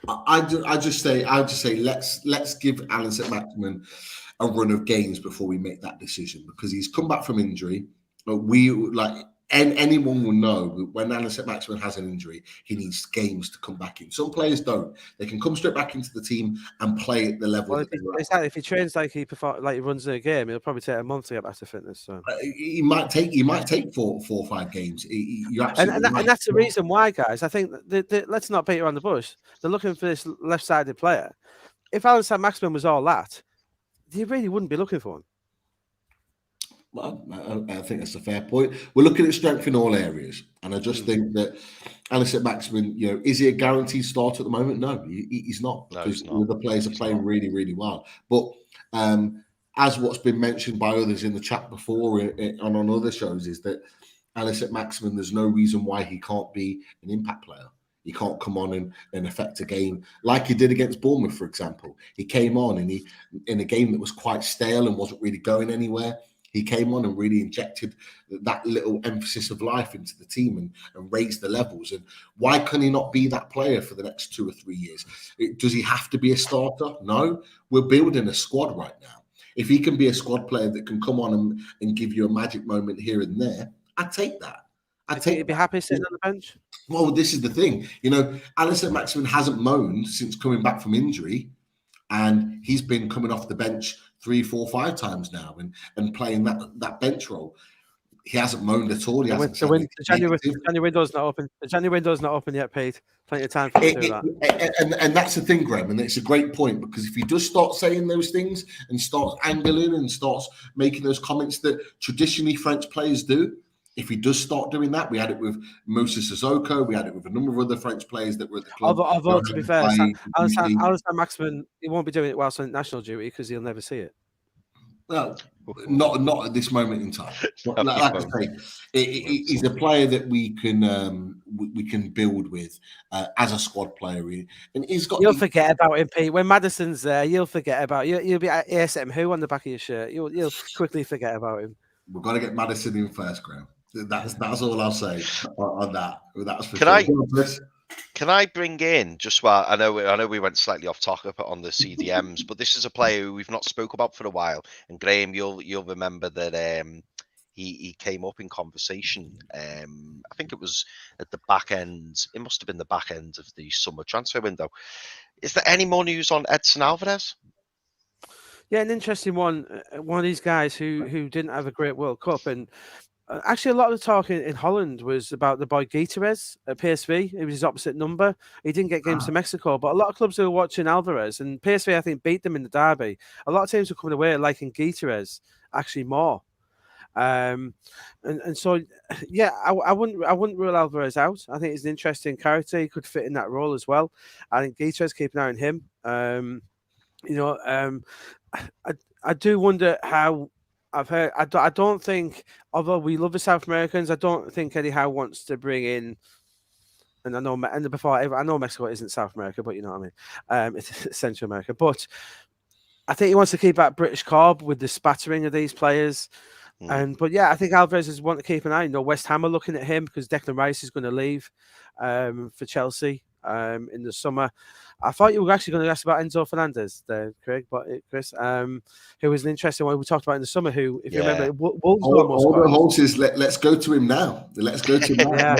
I just say let's give Allan Saint-Maximin a run of games before we make that decision, because he's come back from injury. But anyone will know when Allan Saint-Maximin has an injury, he needs games to come back in. Some players don't. They can come straight back into the team and play at the level. Well, if he trains like he runs in a game, it'll probably take a month to get back to fitness. So he might take 4 or 5 games. And that's the reason why, guys. I think let's not beat around the bush. They're looking for this left-sided player. If Allan Saint-Maximin was all that, they really wouldn't be looking for him. Well, I think that's a fair point. We're looking at strength in all areas, and I just think that Allan Saint-Maximin, is he a guaranteed start at the moment? No, he's not. No, he's not. The other players are playing really, really well. But as what's been mentioned by others in the chat before and on other shows, is that Allan Saint-Maximin, there's no reason why he can't be an impact player. He can't come on and affect a game like he did against Bournemouth, for example. He came on and in a game that was quite stale and wasn't really going anywhere. He came on and really injected that little emphasis of life into the team and raised the levels. And why can he not be that player for the next 2 or 3 years? Does he have to be a starter? No. We're building a squad right now. If he can be a squad player that can come on and give you a magic moment here and there, I'd take that. You'd be happy sitting on the bench? Well, this is the thing. Allan Saint-Maximin hasn't moaned since coming back from injury, and he's been coming off the bench 3, 4, 5 times now and playing that bench role. He hasn't moaned at all. The January window's not open. The January window's not open yet, Pete. Plenty of time for him to do that. And that's the thing, Graeme, and it's a great point, because if he does start saying those things and starts angling and starts making those comments that traditionally French players do, if he does start doing that, we had it with Moises Sissoko, we had it with a number of other French players that were at the club. Although, to be fair, Allan Saint-Maximin, he won't be doing it whilst on national duty because he'll never see it. Well, not at this moment in time. But like I say, he's a player that we can build with as a squad player, and he's got. You'll forget about him, Pete. When Madison's there, you'll forget about you. You'll be at ASM Who on the back of your shirt. You'll quickly forget about him. We've got to get Madison in first, Graeme. That's all I'll say on that. That's for Can I bring in just while I know we went slightly off topic on the CDMs, but this is a player who we've not spoke about for a while. And Graeme, you'll remember that he came up in conversation. I think it was at the back end. It must have been the back end of the summer transfer window. Is there any more news on Edson Alvarez? Yeah, an interesting one. One of these guys who didn't have a great World Cup, and actually a lot of the talk in Holland was about the boy Guimarães at PSV. It was his opposite number. He didn't get games to Mexico, but a lot of clubs who were watching Alvarez, and PSV I think beat them in the derby. A lot of teams were coming away liking Guimarães actually more. And so yeah, I wouldn't rule Alvarez out. I think he's an interesting character. He could fit in that role as well. I think Guimarães, keep an eye on him. I do wonder how. I've heard. I don't think, although we love the South Americans, I don't think Eddie Howe wants to bring in. And I know, and before I know Mexico isn't South America, but you know what I mean. It's Central America, but I think he wants to keep that British carb with the spattering of these players. But yeah, I think Alvarez is one to keep an eye. You know, West Ham are looking at him because Declan Rice is going to leave for Chelsea in the summer. I thought you were actually going to ask about Enzo Fernandez there, Chris, who was an interesting one we talked about in the summer. Who, if you remember, Wolves all the horses. Let's go to him now. Let's go to him now.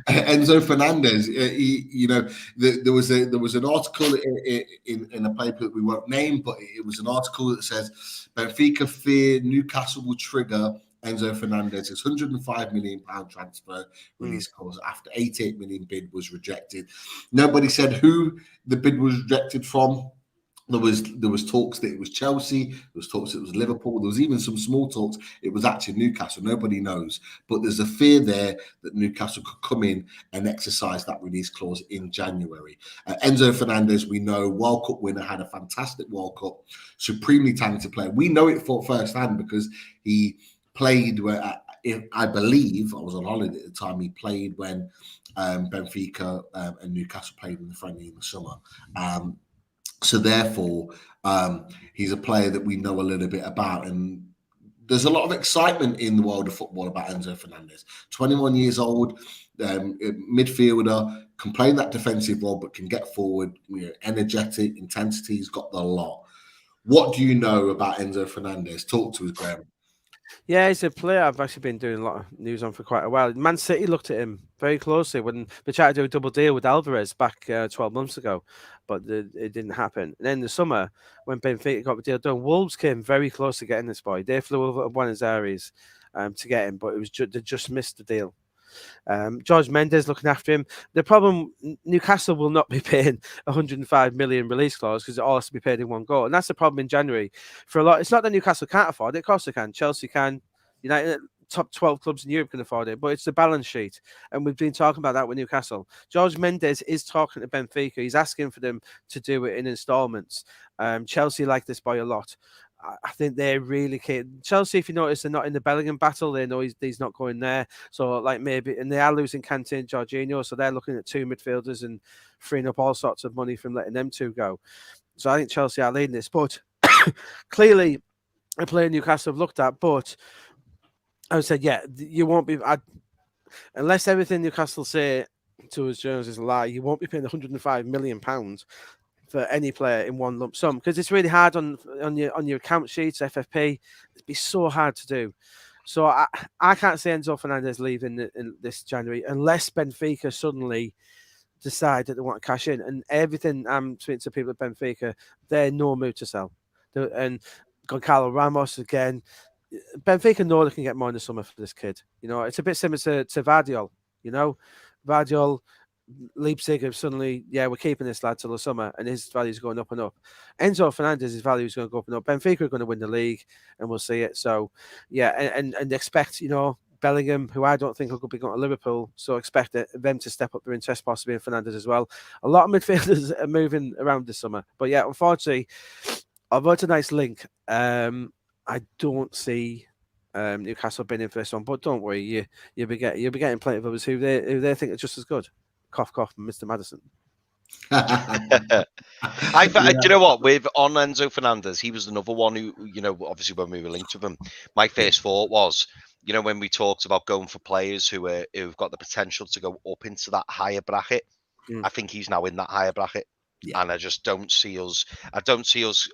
Enzo Fernandez. There was an article in a paper that we won't name, but it was an article that says Benfica fear Newcastle will trigger Enzo Fernandez's £105 million transfer release clause after 88 million bid was rejected. Nobody said who the bid was rejected from. There was talks that it was Chelsea. There was talks that it was Liverpool. There was even some small talks it was actually Newcastle. Nobody knows, but there's a fear there that Newcastle could come in and exercise that release clause in January. Enzo Fernandez, we know, World Cup winner, had a fantastic World Cup, supremely talented player. We know it for firsthand because he played where I believe I was on holiday at the time. He played when Benfica and Newcastle played in the friendly in the summer. So therefore, he's a player that we know a little bit about, and there's a lot of excitement in the world of football about Enzo Fernandez. 21 years old, midfielder, can play that defensive role, but can get forward. Energetic, intensity. He's got the lot. What do you know about Enzo Fernandez? Talk to us, Graeme. Yeah, he's a player I've actually been doing a lot of news on for quite a while. Man City looked at him very closely when they tried to do a double deal with Alvarez back 12 months ago, but it didn't happen. And then in the summer, when Benfica got the deal done, Wolves came very close to getting this boy. They flew over to Buenos Aires to get him, but it was they just missed the deal. George Mendes looking after him. The problem, Newcastle will not be paying 105 million release clause because it all has to be paid in one go, and that's the problem in January for a lot. It's not that Newcastle can't afford it; of course they can. Chelsea can. United, top 12 clubs in Europe can afford it, but it's the balance sheet, and we've been talking about that with Newcastle. George Mendes is talking to Benfica. He's asking for them to do it in instalments. Chelsea like this boy a lot. I think they're really keen. Chelsea, if you notice, they're not in the Bellingham battle. They know he's not going there. So, like, maybe, and they are losing Kante and Jorginho. So they're looking at two midfielders and freeing up all sorts of money from letting them two go. So I think Chelsea are leading this. But clearly, a player Newcastle have looked at. But I would say, yeah, you won't be, unless everything Newcastle say to us journalists is a lie, you won't be paying £105 million for any player in one lump sum, because it's really hard on your account sheets, FFP. It'd be so hard to do. So I can't see Enzo Fernandez leaving in this January unless Benfica suddenly decide that they want to cash in. And everything I'm speaking to people at Benfica, they're in no mood to sell. And Goncalo Ramos again. Benfica know they can get more in the summer for this kid. It's a bit similar to Vardiol. Vardiol, Leipzig have suddenly, we're keeping this lad till the summer, and his value is going up and up. Enzo Fernandez's value is going to go up and up. Benfica are going to win the league, and we'll see it. So, and expect, Bellingham, who I don't think will be going to Liverpool, so expect them to step up their interest possibly in Fernandez as well. A lot of midfielders are moving around this summer, but yeah, unfortunately, although it's a nice link, I don't see Newcastle being in for this one. But don't worry, you'll be getting plenty of others who they think are just as good. Cough, cough, Mr. Madison. Do you know what? On Enzo Fernandez, he was another one who, obviously when we were linked with him, my first thought was, when we talked about going for players who've got the potential to go up into that higher bracket, I think he's now in that higher bracket. Yeah. And I just don't see us.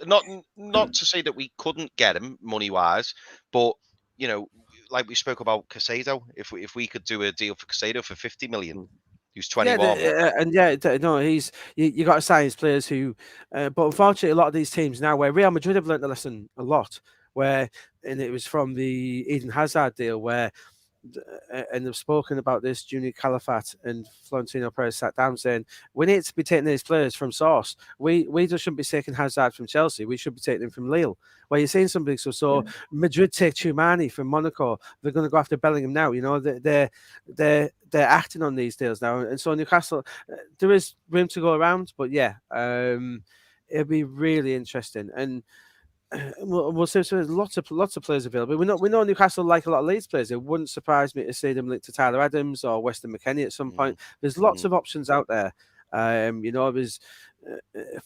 Not to say that we couldn't get him money wise, but like we spoke about Caicedo, if we could do a deal for Caicedo for 50 million, Who's 21. No, he's you got to sign his players who, but unfortunately, a lot of these teams now, where Real Madrid have learned the lesson a lot, and it was from the Eden Hazard deal, where, and they've spoken about this, Junior Calafat and Florentino Perez sat down saying, we need to be taking these players from source. We just shouldn't be taking Hazard from Chelsea. We should be taking him from Lille. Where you're seeing somebody, so Madrid take Tchouameni from Monaco. They're going to go after Bellingham now. You know, they're acting on these deals now. And so Newcastle, there is room to go around, but it'll be really interesting. And we'll see. So there's lots of players available. We know Newcastle like a lot of Leeds players. It wouldn't surprise me to see them linked to Tyler Adams or Weston McKennie at some point. There's lots of options out there. There's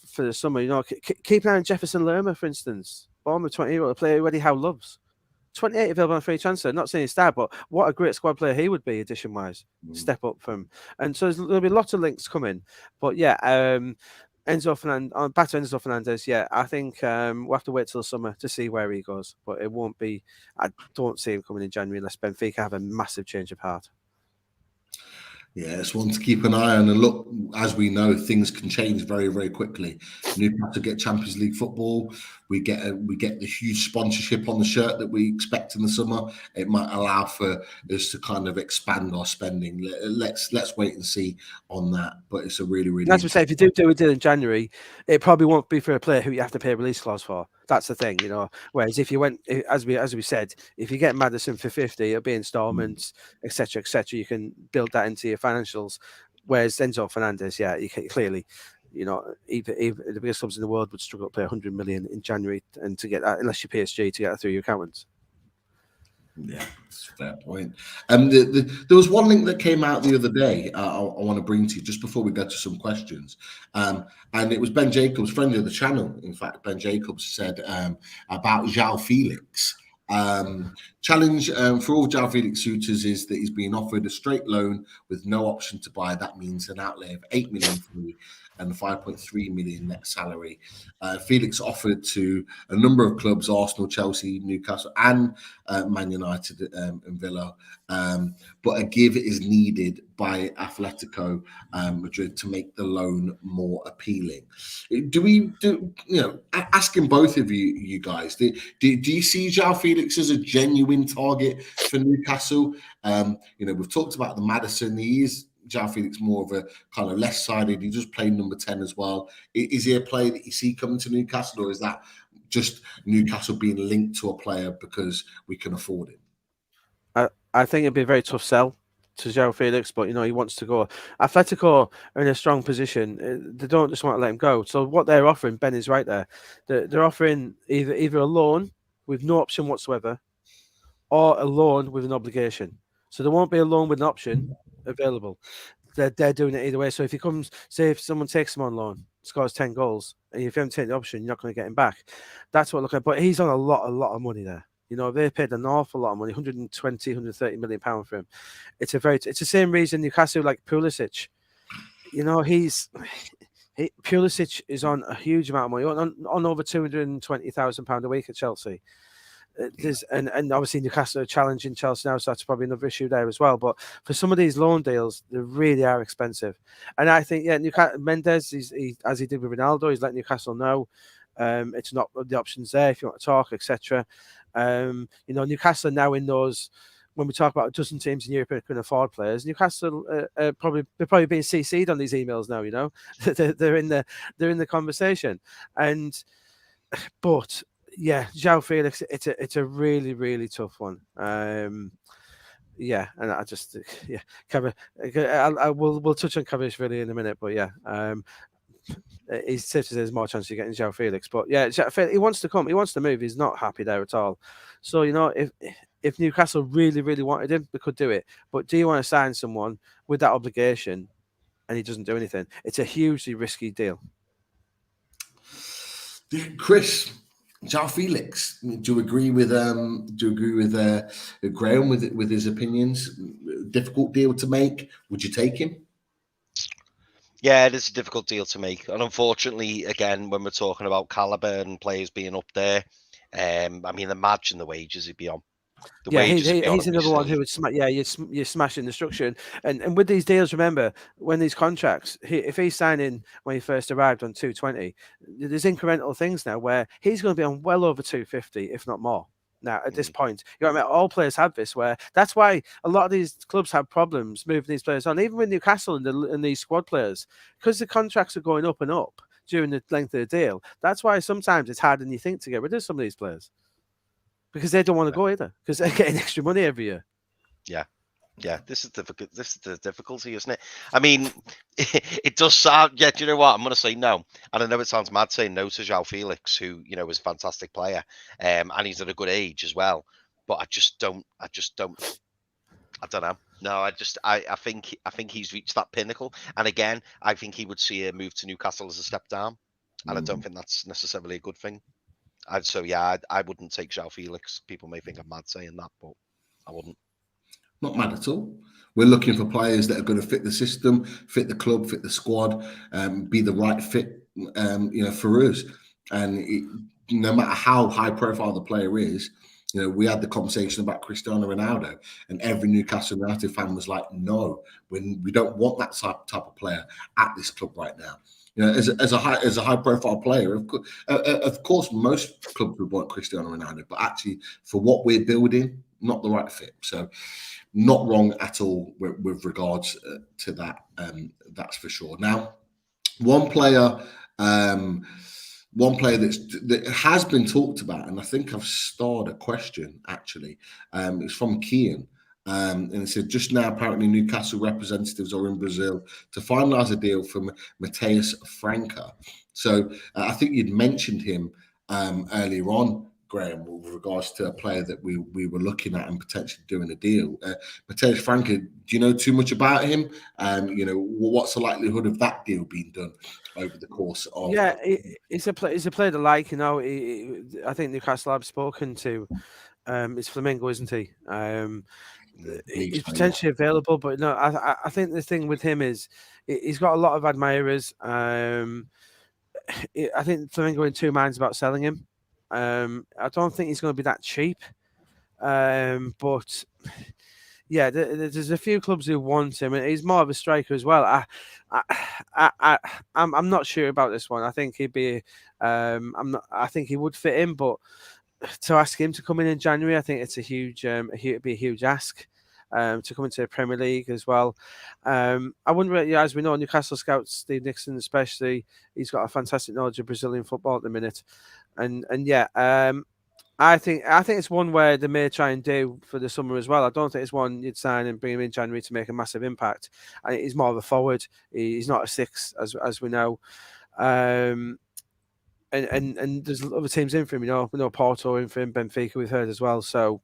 for the summer. You know, keep an eye on Jefferson Lerma, for instance. Bournemouth 20-year-old player who Eddie Howe loves. 28 available on free transfer. Not saying he's star, but what a great squad player he would be, addition wise. Step up from, and so there'll be lots of links coming. But Enzo Fernandez, back to Enzo Fernandez. Yeah, I think we'll have to wait till the summer to see where he goes. But it won't be. I don't see him coming in January unless Benfica have a massive change of heart. Yeah, it's one to keep an eye on. And look, as we know, things can change very, very quickly. Newcastle get Champions League football. We get the huge sponsorship on the shirt that we expect in the summer. It might allow for us to kind of expand our spending. Let's wait and see on that. But it's a really, really. As we say, if you do a deal in January, it probably won't be for a player who you have to pay a release clause for. That's the thing, you know. Whereas if you went, as we said, if you get Madison for 50, it'll be installments, etc., etc. You can build that into your financials. Whereas Enzo Fernandez, yeah, you can clearly, you know, even the biggest clubs in the world would struggle to pay 100 million in January, and to get that, unless you're PSG, to get that through your accountants. Yeah, that's a fair point. There was one link that came out the other day I want to bring to you just before we go to some questions. And it was Ben Jacobs, friend of the channel. In fact, Ben Jacobs said about Joao Felix. Challenge for all Joao Felix suitors is that he's being offered a straight loan with no option to buy. That means an outlay of 8 million fee and 5.3 million net salary. Felix offered to a number of clubs: Arsenal, Chelsea, Newcastle, and Man United and Villa. But a give is needed by Atletico Madrid to make the loan more appealing. Asking both of you guys, do you see Joao Felix as a genuine target for Newcastle? We've talked about the Madison. He is Joao Felix more of a kind of left-sided. He just played number 10 as well. Is he a player that you see coming to Newcastle, or is that just Newcastle being linked to a player because we can afford him? I think it'd be a very tough sell to Joao Felix, but he wants to go. Atletico are in a strong position. They don't just want to let him go. So what they're offering, Ben is right there. They're offering either a loan with no option whatsoever, or a loan with an obligation. So there won't be a loan with an option available. They're doing it either way. So if he comes, say if someone takes him on loan, scores 10 goals, and if you haven't taken the option, you're not going to get him back. That's what I look at. But he's on a lot of money there. They paid an awful lot of money, 120, 130 million pounds for him. It's the same reason Newcastle like Pulisic. Pulisic is on a huge amount of money, on over £220,000 a week at Chelsea. And obviously Newcastle are challenging Chelsea now, so that's probably another issue there as well. But for some of these loan deals, they really are expensive. And I think, Newcastle Mendes, as he did with Ronaldo, he's let Newcastle know it's not the options there if you want to talk, etc. Newcastle are now in those. When we talk about a dozen teams in Europe who can afford players, Newcastle they're probably being CC'd on these emails now. They're in the conversation, but. Yeah, Joao Felix, it's a really, really tough one. And I just we'll touch on Kvaratskhelia in a minute, but he's safe to say there's more chance of getting Joao Felix. But he wants to come, he wants to move. He's not happy there at all. So if Newcastle really, really wanted him, they could do it. But do you want to sign someone with that obligation and he doesn't do anything? It's a hugely risky deal. Chris. Joao Felix, do you agree with Graeme with his opinions? Difficult deal to make. Would you take him? Yeah, it is a difficult deal to make, and unfortunately, again, when we're talking about caliber and players being up there, imagine the wages he'd be on. The Yeah, wages he's another one who would you're smashing the structure. And with these deals, remember, when these contracts, if he's signing when he first arrived on 220, there's incremental things now where he's going to be on well over 250, if not more. Now, at this point, you know what I mean? All players have this, where that's why a lot of these clubs have problems moving these players on, even with Newcastle and these squad players, because the contracts are going up and up during the length of the deal. That's why sometimes it's harder than you think to get rid of some of these players, because they don't want to go either, because they're getting extra money every year. Yeah, this is difficult. This is the difficulty, isn't it? I mean, it does sound. Yeah, do you know what? I'm going to say no, and I know it sounds mad saying no to Joao Felix, who was a fantastic player, and he's at a good age as well. But I don't know. No, I think he's reached that pinnacle, and again, I think he would see a move to Newcastle as a step down, and I don't think that's necessarily a good thing. I wouldn't take Joao Felix. People may think I'm mad saying that, but I wouldn't. Not mad at all. We're looking for players that are going to fit the system, fit the club, fit the squad, be the right fit, for us. And no matter how high profile the player is, we had the conversation about Cristiano Ronaldo, and every Newcastle United fan was like, "No, we don't want that type of player at this club right now." As a high profile player, of course, most clubs would want Cristiano Ronaldo, but actually, for what we're building, not the right fit. So, not wrong at all with regards to that. That's for sure. Now, one player that has been talked about, and I think I've starred a question actually. It's from Kian. And it said, just now, apparently Newcastle representatives are in Brazil to finalise a deal for Matheus Franca. So I think you'd mentioned him earlier on, Graeme, with regards to a player that we were looking at and potentially doing a deal. Matheus Franca, do you know too much about him? What's the likelihood of that deal being done over the course of? Yeah, it's a player that, like, I think Newcastle have spoken to. It's Flamengo, isn't he? He's potentially available, but no, I think the thing with him is he's got a lot of admirers. I think Flamengo are in two minds about selling him. I don't think he's going to be that cheap. But yeah, there's a few clubs who want him, and he's more of a striker as well. I'm not sure about this one. I think he'd be. I think he would fit in, but to ask him to come in January, I think it's a huge. It'd be a huge ask. To come into the Premier League as well. I wouldn't really, as we know, Newcastle scouts, Steve Nixon especially, he's got a fantastic knowledge of Brazilian football at the minute. And I think it's one where they may try and do for the summer as well. I don't think it's one you'd sign and bring him in January to make a massive impact. And he's more of a forward. He's not a six, as we know. And there's other teams in for him, we know Porto in for him, Benfica we've heard as well. So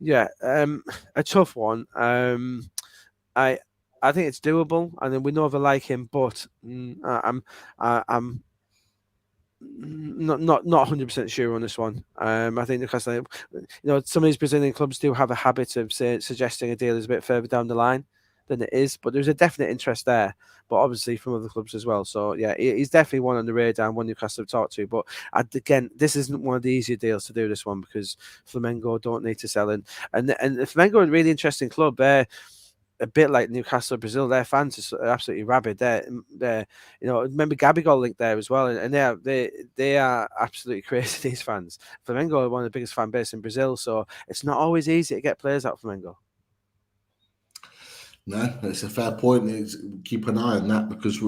yeah, a tough one. I think it's doable, and then we know they like him, but I'm not 100% sure on this one. I think Newcastle, some of these Brazilian clubs do have a habit of suggesting a deal is a bit further down the line than it is, but there's a definite interest there, but obviously from other clubs as well. So yeah, he's definitely one on the radar and one Newcastle have talked to. But again, this isn't one of the easier deals to do, this one, because Flamengo don't need to sell in, and Flamengo are a really interesting club. They're a bit like Newcastle, Brazil. Their fans are absolutely rabid. They're remember Gabigol linked there as well, and they are absolutely crazy. These fans, Flamengo are one of the biggest fan base in Brazil, so it's not always easy to get players out of Flamengo. No, it's a fair point. Keep an eye on that, because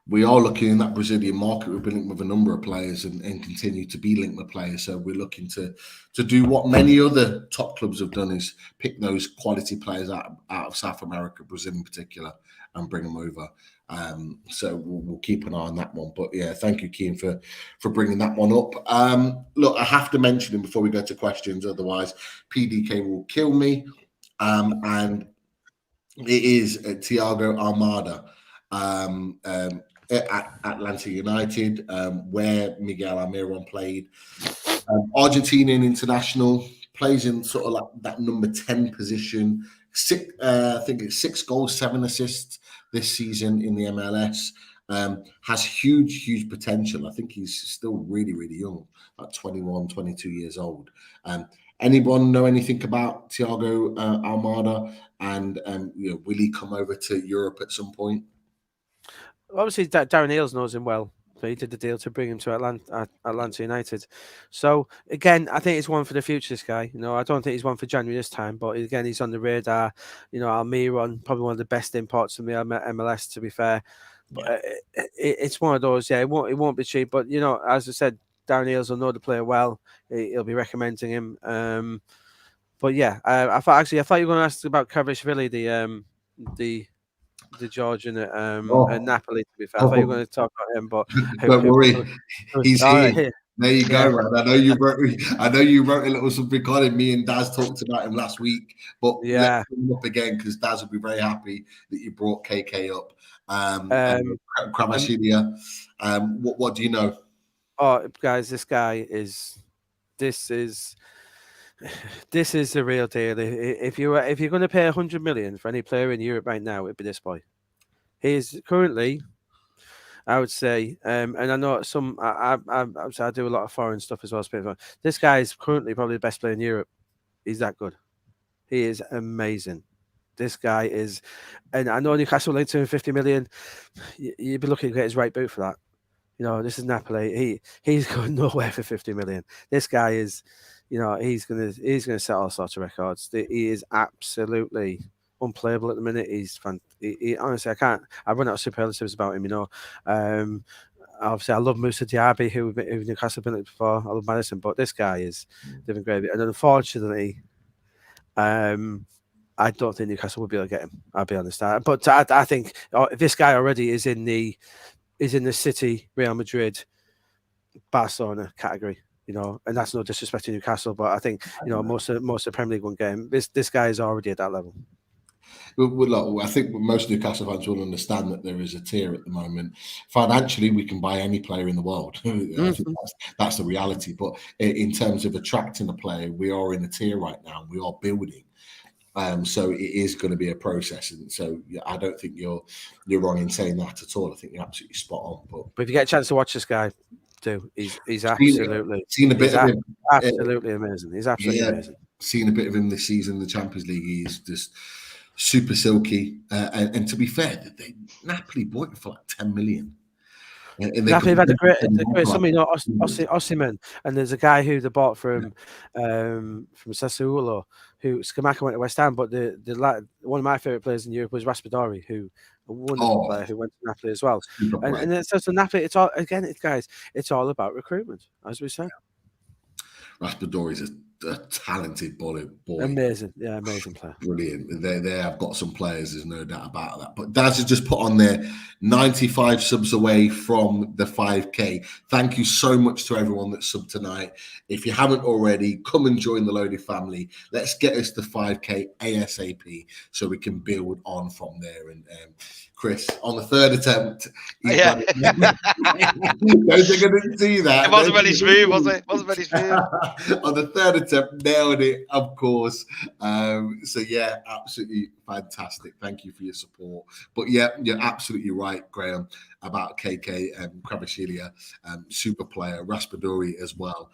we are looking in that Brazilian market. We've been linked with a number of players and continue to be linked with players. So we're looking to do what many other top clubs have done, is pick those quality players out of South America, Brazil in particular, and bring them over. So we'll keep an eye on that one. But yeah, thank you, Keane, for bringing that one up. Look, I have to mention him before we go to questions, otherwise PDK will kill me. And it is Thiago Almada at Atlanta United, where Miguel Almiron played. Argentinian international, plays in sort of like that number 10 position. I think it's 6 goals, 7 assists this season in the MLS. Has huge potential. I think he's still really, really young, like 21, 22 years old. anyone know anything about Thiago Almada, and will he come over to Europe at some point? Obviously, Darren Eales knows him well. So he did the deal to bring him to Atlanta United. So again, I think it's one for the future. This guy, I don't think he's one for January this time, but again, he's on the radar. Almiron, probably one of the best imports from the MLS. To be fair, but it's one of those. Yeah, it won't be cheap. But as I said, Darren Eales will know the player well. He'll be recommending him. But yeah, I thought you were going to ask about Kvaratskhelia, the Georgian at Napoli. To be fair, I thought you were going to talk about him, but don't worry, he's here. Right. There you go, man. I know you wrote a little something on him. Me and Daz talked about him last week, but let's bring him up again because Daz will be very happy that you brought KK up. Kvaratskhelia, what do you know? Oh, guys, this is the real deal. If you're going to pay 100 million for any player in Europe right now, it'd be this boy. He is currently, I would say, and I know I do a lot of foreign stuff as well. This guy is currently probably the best player in Europe. He's that good. He is amazing. This guy is, and I know Newcastle linked to him 50 million. You'd be looking to get his right boot for that. This is Napoli. He's going nowhere for 50 million. This guy is. He's gonna set all sorts of records. He is absolutely unplayable at the minute. He honestly, I run out of superlatives about him. Obviously, I love Moussa Diaby, who Newcastle have been at before. I love Madison, but this guy is doing great. And unfortunately, I don't think Newcastle will be able to get him. I'll be honest. But I think this guy already is in the City, Real Madrid, Barcelona category. And that's no disrespect to Newcastle, but I think most of the Premier League won't get him. This guy is already at that level. Well, I think most Newcastle fans will understand that there is a tier at the moment. Financially, we can buy any player in the world. I think that's the reality. But in terms of attracting a player, we are in a tier right now. We are building. So it is going to be a process, and so I don't think you're wrong in saying that at all. I think you're absolutely spot on. But if you get a chance to watch this guy, he's absolutely seen a bit of him. Absolutely amazing. He's absolutely amazing. Seen a bit of him this season in the Champions League. He's just super silky. And to be fair, Napoli bought him for like 10 million. Napoli had a great something, Osimhen, and there's a guy who they bought from Sassuolo, who Scamacca went to West Ham, but the one of my favourite players in Europe was Raspadori, who a wonderful player who went to Napoli as well. And it's also Napoli. It's all guys. It's all about recruitment, as we said. Raspadori is a talented boy. Amazing player. Brilliant. They have got some players. There's no doubt about that. But Daz has just put on there 95 subs away from the 5K. Thank you so much to everyone that subbed tonight. If you haven't already, come and join the Loaded family. Let's get us to 5K ASAP so we can build on from there. And Chris, on the third attempt, I didn't see that. It wasn't very smooth, was it? Wasn't very smooth. On the third attempt, nailed it, of course. So yeah, absolutely fantastic. Thank you for your support. But yeah, you're absolutely right, Graeme, about KK and Kvaratskhelia, super player, Raspadori as well.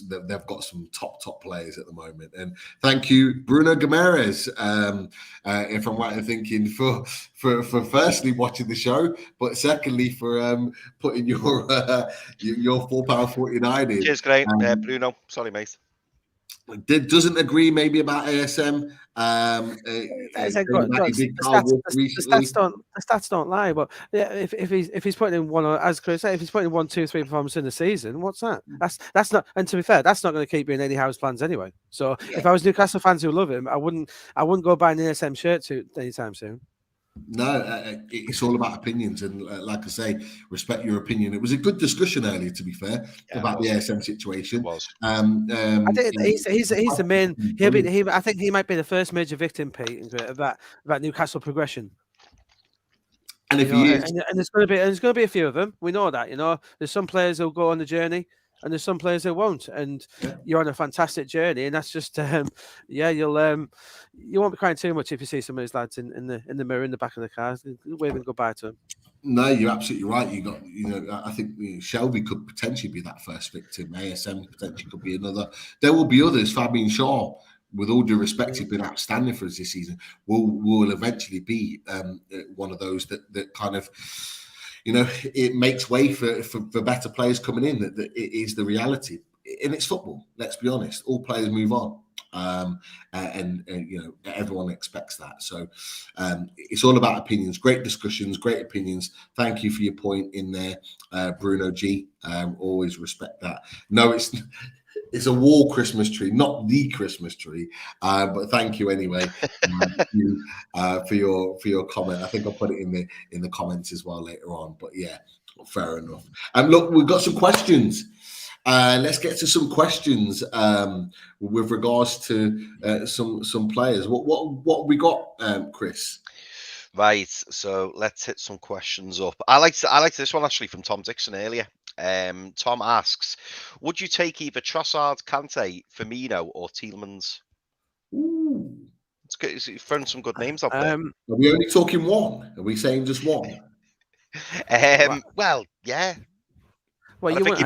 They've got some top players at the moment, and thank you, Bruno Guimarães, if I'm right in thinking, for firstly watching the show, but secondly for putting your £4.49 in. Cheers, great, Bruno. Sorry, mate. Doesn't agree maybe about ASM. The stats don't lie, but yeah, if he's putting in one, as Chris said, if he's putting in 1, 2, 3 performances in the season, what's that? That's not. And to be fair, that's not going to keep you in any house plans anyway. So if I was Newcastle fans who love him, I wouldn't go buy an ASM shirt anytime soon. No, it's all about opinions, and like I say, respect your opinion. It was a good discussion earlier, to be fair, about the ASM situation. It was. I think he's the main. I think he might be the first major victim, Pete, of that Newcastle progression. And if he is, and there's going to be a few of them. We know that. There's some players who'll go on the journey, and there's some players who won't. And you're on a fantastic journey, and that's just you won't be crying too much if you see some of these lads in the mirror in the back of the car waving goodbye to them. No, you're absolutely right. I think Shelby could potentially be that first victim. ASM potentially could be another. There will be others. Fabian Shaw, with all due respect, he's been outstanding for us this season. Will eventually be one of those that kind of, it makes way for better players coming in. That it is the reality, and it's football. Let's be honest. All players move on. And everyone expects that. So it's all about opinions. Great discussions, great opinions. Thank you for your point in there, Bruno G. Always respect that. No, it's a wall Christmas tree, not the Christmas tree. But thank you anyway for your comment. I think I'll put it in the comments as well later on. But yeah, fair enough. Look, we've got some questions. Let's get to some questions with regards to some players. What we got, Chris? Right, so let's hit some questions up. I liked this one actually from Tom Dixon earlier. Tom asks, would you take either Trossard, Kante, Firmino, or Tielemans? Ooh. It's good. You've thrown some good names up there. Are we only talking one? Are we saying just one? Well, yeah. Well, you wouldn't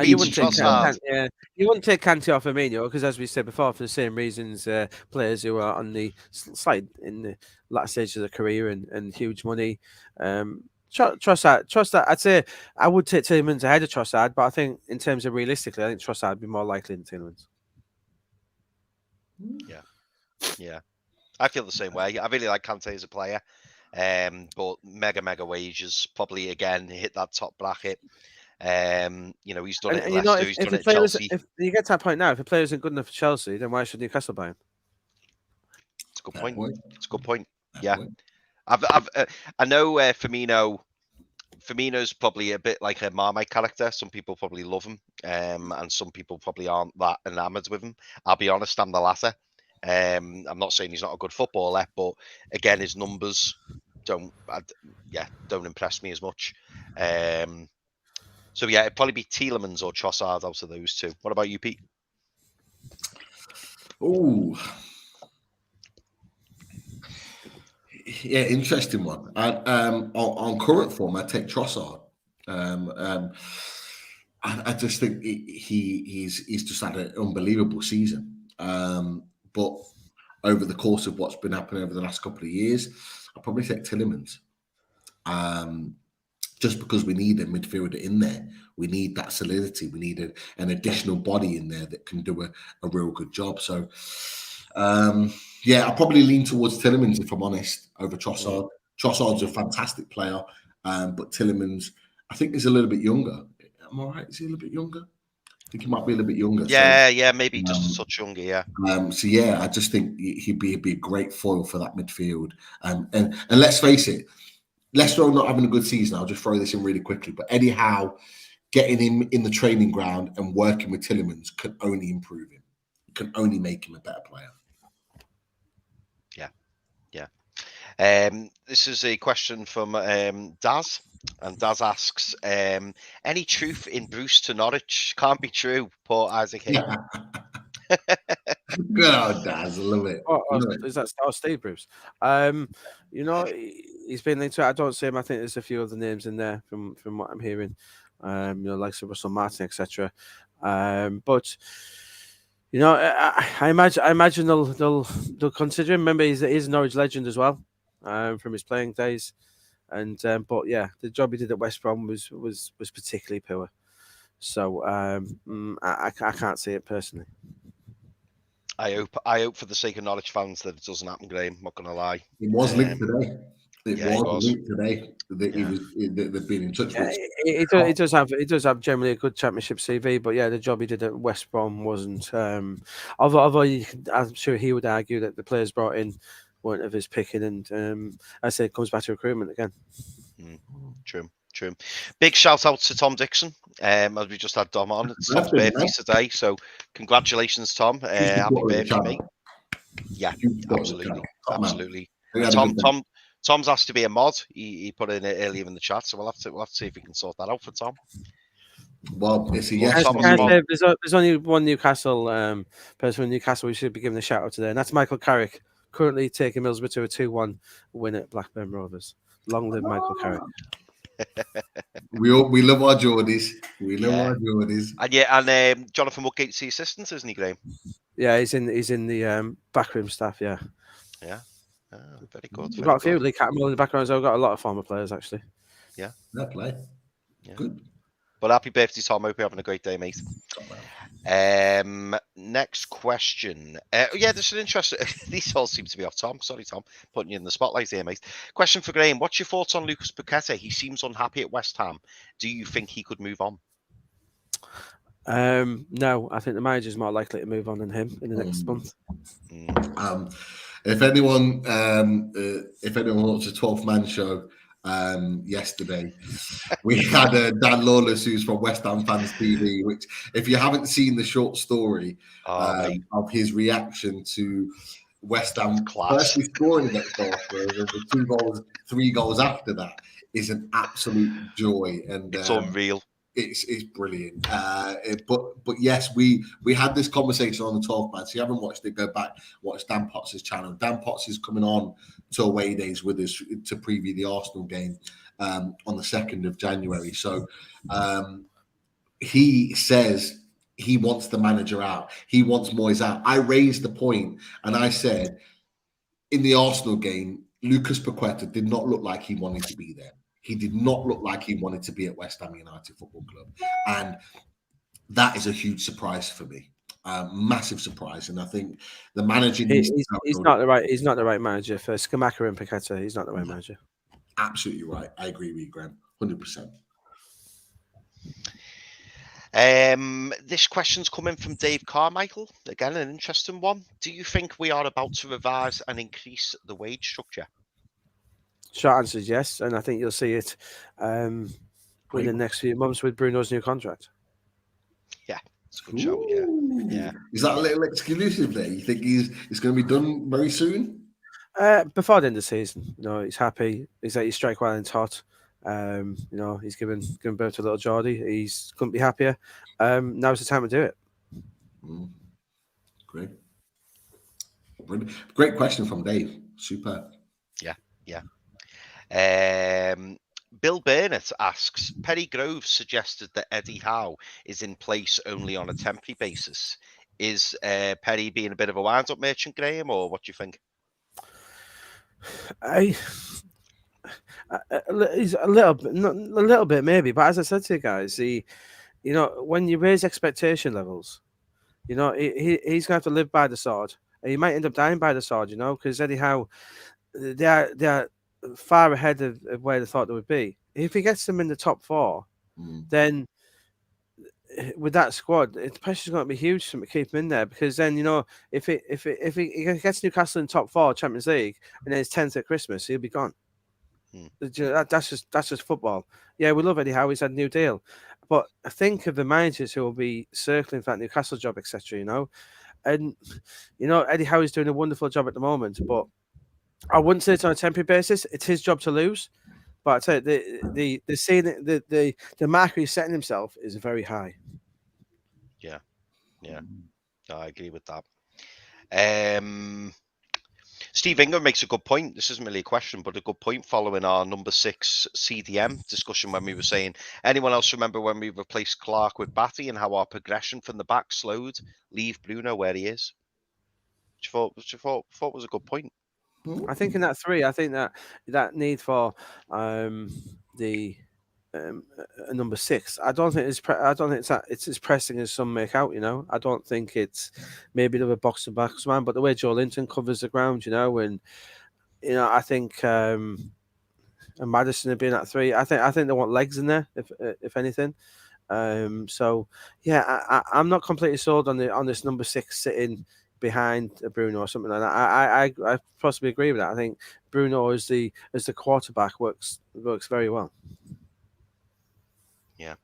take Kante off Firmino because, as we said before, for the same reasons, players who are on the slide in the latter stage of their career and huge money. Trossard, I'd say I would take Tielemans ahead of Trossard, but I think in terms of realistically, I think Trossard would be more likely than Tielemans. Yeah. I feel the same way. I really like Kante as a player, but mega wages. Probably again hit that top bracket. He's done it at Leicester, he's done it at Chelsea. If you get to that point now, if a player isn't good enough for Chelsea, then why should Newcastle buy him? It's a good point. It's a good point. Yeah. I know Firmino's probably a bit like a Marmite character. Some people probably love him, and some people probably aren't that enamored with him. I'll be honest, I'm the latter. I'm not saying he's not a good footballer, but again, his numbers don't impress me as much. So yeah, it'd probably be Tielemans or Trossard out of those two. What about you, Pete? Oh, yeah, interesting one. On current form, I take Trossard. I just think he's just had an unbelievable season. But over the course of what's been happening over the last couple of years, I'll probably take Tielemans. Just because we need a midfielder in there. We need that solidity. We need an additional body in there that can do a real good job. So, I'll probably lean towards Tielemans, if I'm honest, over Trossard. Trossard's a fantastic player, but Tielemans, I think, is a little bit younger. Am I right? Is he a little bit younger? I think he might be a little bit younger. Yeah, maybe just a touch younger, yeah. I just think he'd be a great foil for that midfield. And let's face it, Leicester are not having a good season. I'll just throw this in really quickly. But Eddie Howe, getting him in the training ground and working with Tielemans can only improve him. It can only make him a better player. Yeah. This is a question from Daz. And Daz asks, any truth in Bruce to Norwich? Can't be true. Poor Isaac Hayes. Good old Daz, I love it. Is that Steve Bruce? He's been linked to it. I don't see him. I think there's a few other names in there from what I'm hearing. Like Russell Martin, etc. But I imagine they'll consider him. Remember, he's a Norwich legend as well, from his playing days. And but yeah, the job he did at West Brom was particularly poor. So I can't see it personally. I hope for the sake of Norwich fans that it doesn't happen, Graeme. I'm not going to lie. It was linked today. It was linked today. They've been in touch with. It does have generally a good championship CV, but yeah, the job he did at West Brom wasn't. Although I'm sure he would argue that the players brought in weren't of his picking, and I say it comes back to recruitment again. True. Big shout out to Tom Dixon. As we just had Dom on. It's Tom's birthday today, so congratulations, Tom. Happy birthday, mate. Yeah, absolutely. Tom's asked to be a mod. He put in it earlier in the chat, so we'll have to see if we can sort that out for Tom. Well, it's a yes. There's only one Newcastle person in Newcastle we should be giving a shout out today, and that's Michael Carrick, currently taking Middlesbrough to a 2-1 win at Blackburn Rovers. Long live Michael Carrick. We love our Geordies. We love our Geordies. And Jonathan Woodgate's the assistant, isn't he, Graeme? Yeah, he's in the backroom staff. Yeah. Yeah. Oh, very good. We've got a few Lee Catmull in the background, so we've got a lot of former players actually. Yeah. Fair play. Yeah. Good. Well, happy birthday, Tom. Hope you're having a great day, mate. Next question. This is an interesting. These all seem to be off Tom. Sorry, Tom, putting you in the spotlight here, mate. Question for Graeme. What's your thoughts on Lucas Paqueta? He seems unhappy at West Ham. Do you think he could move on? No, I think the manager's more likely to move on than him in the next month. If anyone watched the 12th Man show yesterday, we had Dan Lawless, who's from West Ham Fans TV, which, if you haven't seen the short story of his reaction to West Ham firstly scoring against Arsenal and the 3 goals after that, is an absolute joy. And it's unreal. It's brilliant. But yes, we had this conversation on the 12th Man. So if you haven't watched it, go back, watch Dan Potts' channel. Dan Potts is coming on to away days with us to preview the Arsenal game on the 2nd of January. So he says he wants the manager out. He wants Moises out. I raised the point and I said, in the Arsenal game, Lucas Paqueta did not look like he wanted to be there. He did not look like he wanted to be at West Ham United Football Club. And that is a huge surprise for me. Massive surprise. And I think the manager he's not the right manager for Scamacca and Paqueta. He's not the right manager. Absolutely right. I agree with you, Graeme. 100%. This question's coming from Dave Carmichael. Again, an interesting one. Do you think we are about to revise and increase the wage structure? Short answer is yes, and I think you'll see it within the next few months with Bruno's new contract. Yeah, it's a good show. Yeah. Is that a little exclusive there? You think it's going to be done very soon? Before the end of the season. He's happy. He's strike while it's hot. He's given birth to a little Geordie. He's couldn't be happier. Now's the time to do it. Great. Brilliant. Great question from Dave. Super. Yeah. Bill Burnett asks, Perry Groves suggested that Eddie Howe is in place only on a temporary basis. Is Perry being a bit of a wind-up merchant, Graeme, or what do you think? He's a little bit maybe, but as I said to you guys, when you raise expectation levels, he's going to have to live by the sword, and he might end up dying by the sword, because Eddie Howe, they are far ahead of where they thought they would be. If he gets them in the top 4, then with that squad, the pressure's going to be huge to keep him in there, because then if he gets Newcastle in top 4 Champions League and then it's 10th at Christmas, he'll be gone. That's just football. Yeah, we love Eddie Howe. He's had a new deal, but think of the managers who will be circling for that Newcastle job, etc. And Eddie Howe is doing a wonderful job at the moment, but I wouldn't say it's on a temporary basis. It's his job to lose, but I'd say the marker he's setting himself is very high. Yeah, no, I agree with that. Steve Ingham makes a good point. This isn't really a question, but a good point following our number 6 CDM discussion when we were saying, anyone else remember when we replaced Clark with Batty and how our progression from the back slowed? Leave Bruno where he is. Which I thought was a good point. I think in that 3, I think that need for the number 6. I don't think it's as pressing as some make out. I don't think it's maybe another box to box man, but the way Joe Linton covers the ground, and I think and Madison would be in that 3. I think they want legs in there, if anything. So yeah, I'm not completely sold on this number 6 sitting behind Bruno or something like that. I possibly agree with that. I think Bruno as the quarterback works very well. Yeah.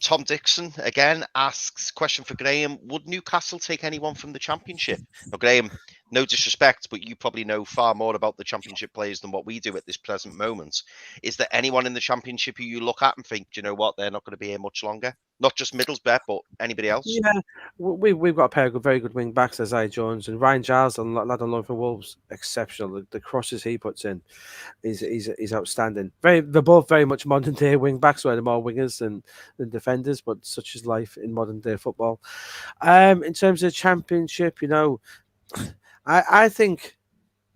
Tom Dixon again asks, question for Graeme: would Newcastle take anyone from the Championship? Now, Graeme, no disrespect, but you probably know far more about the Championship players than what we do at this present moment. Is there anyone in the Championship who you look at and think, do you know what, they're not going to be here much longer? Not just Middlesbrough, but anybody else? Yeah, we've got a pair of very good wing backs, Isaiah Jones and Ryan Giles, and lad on loan from Wolves, exceptional. The crosses he puts in, he's outstanding. They're both very much modern day wing backs, where they're more wingers than defenders, but such is life in modern day football. In terms of Championship, I think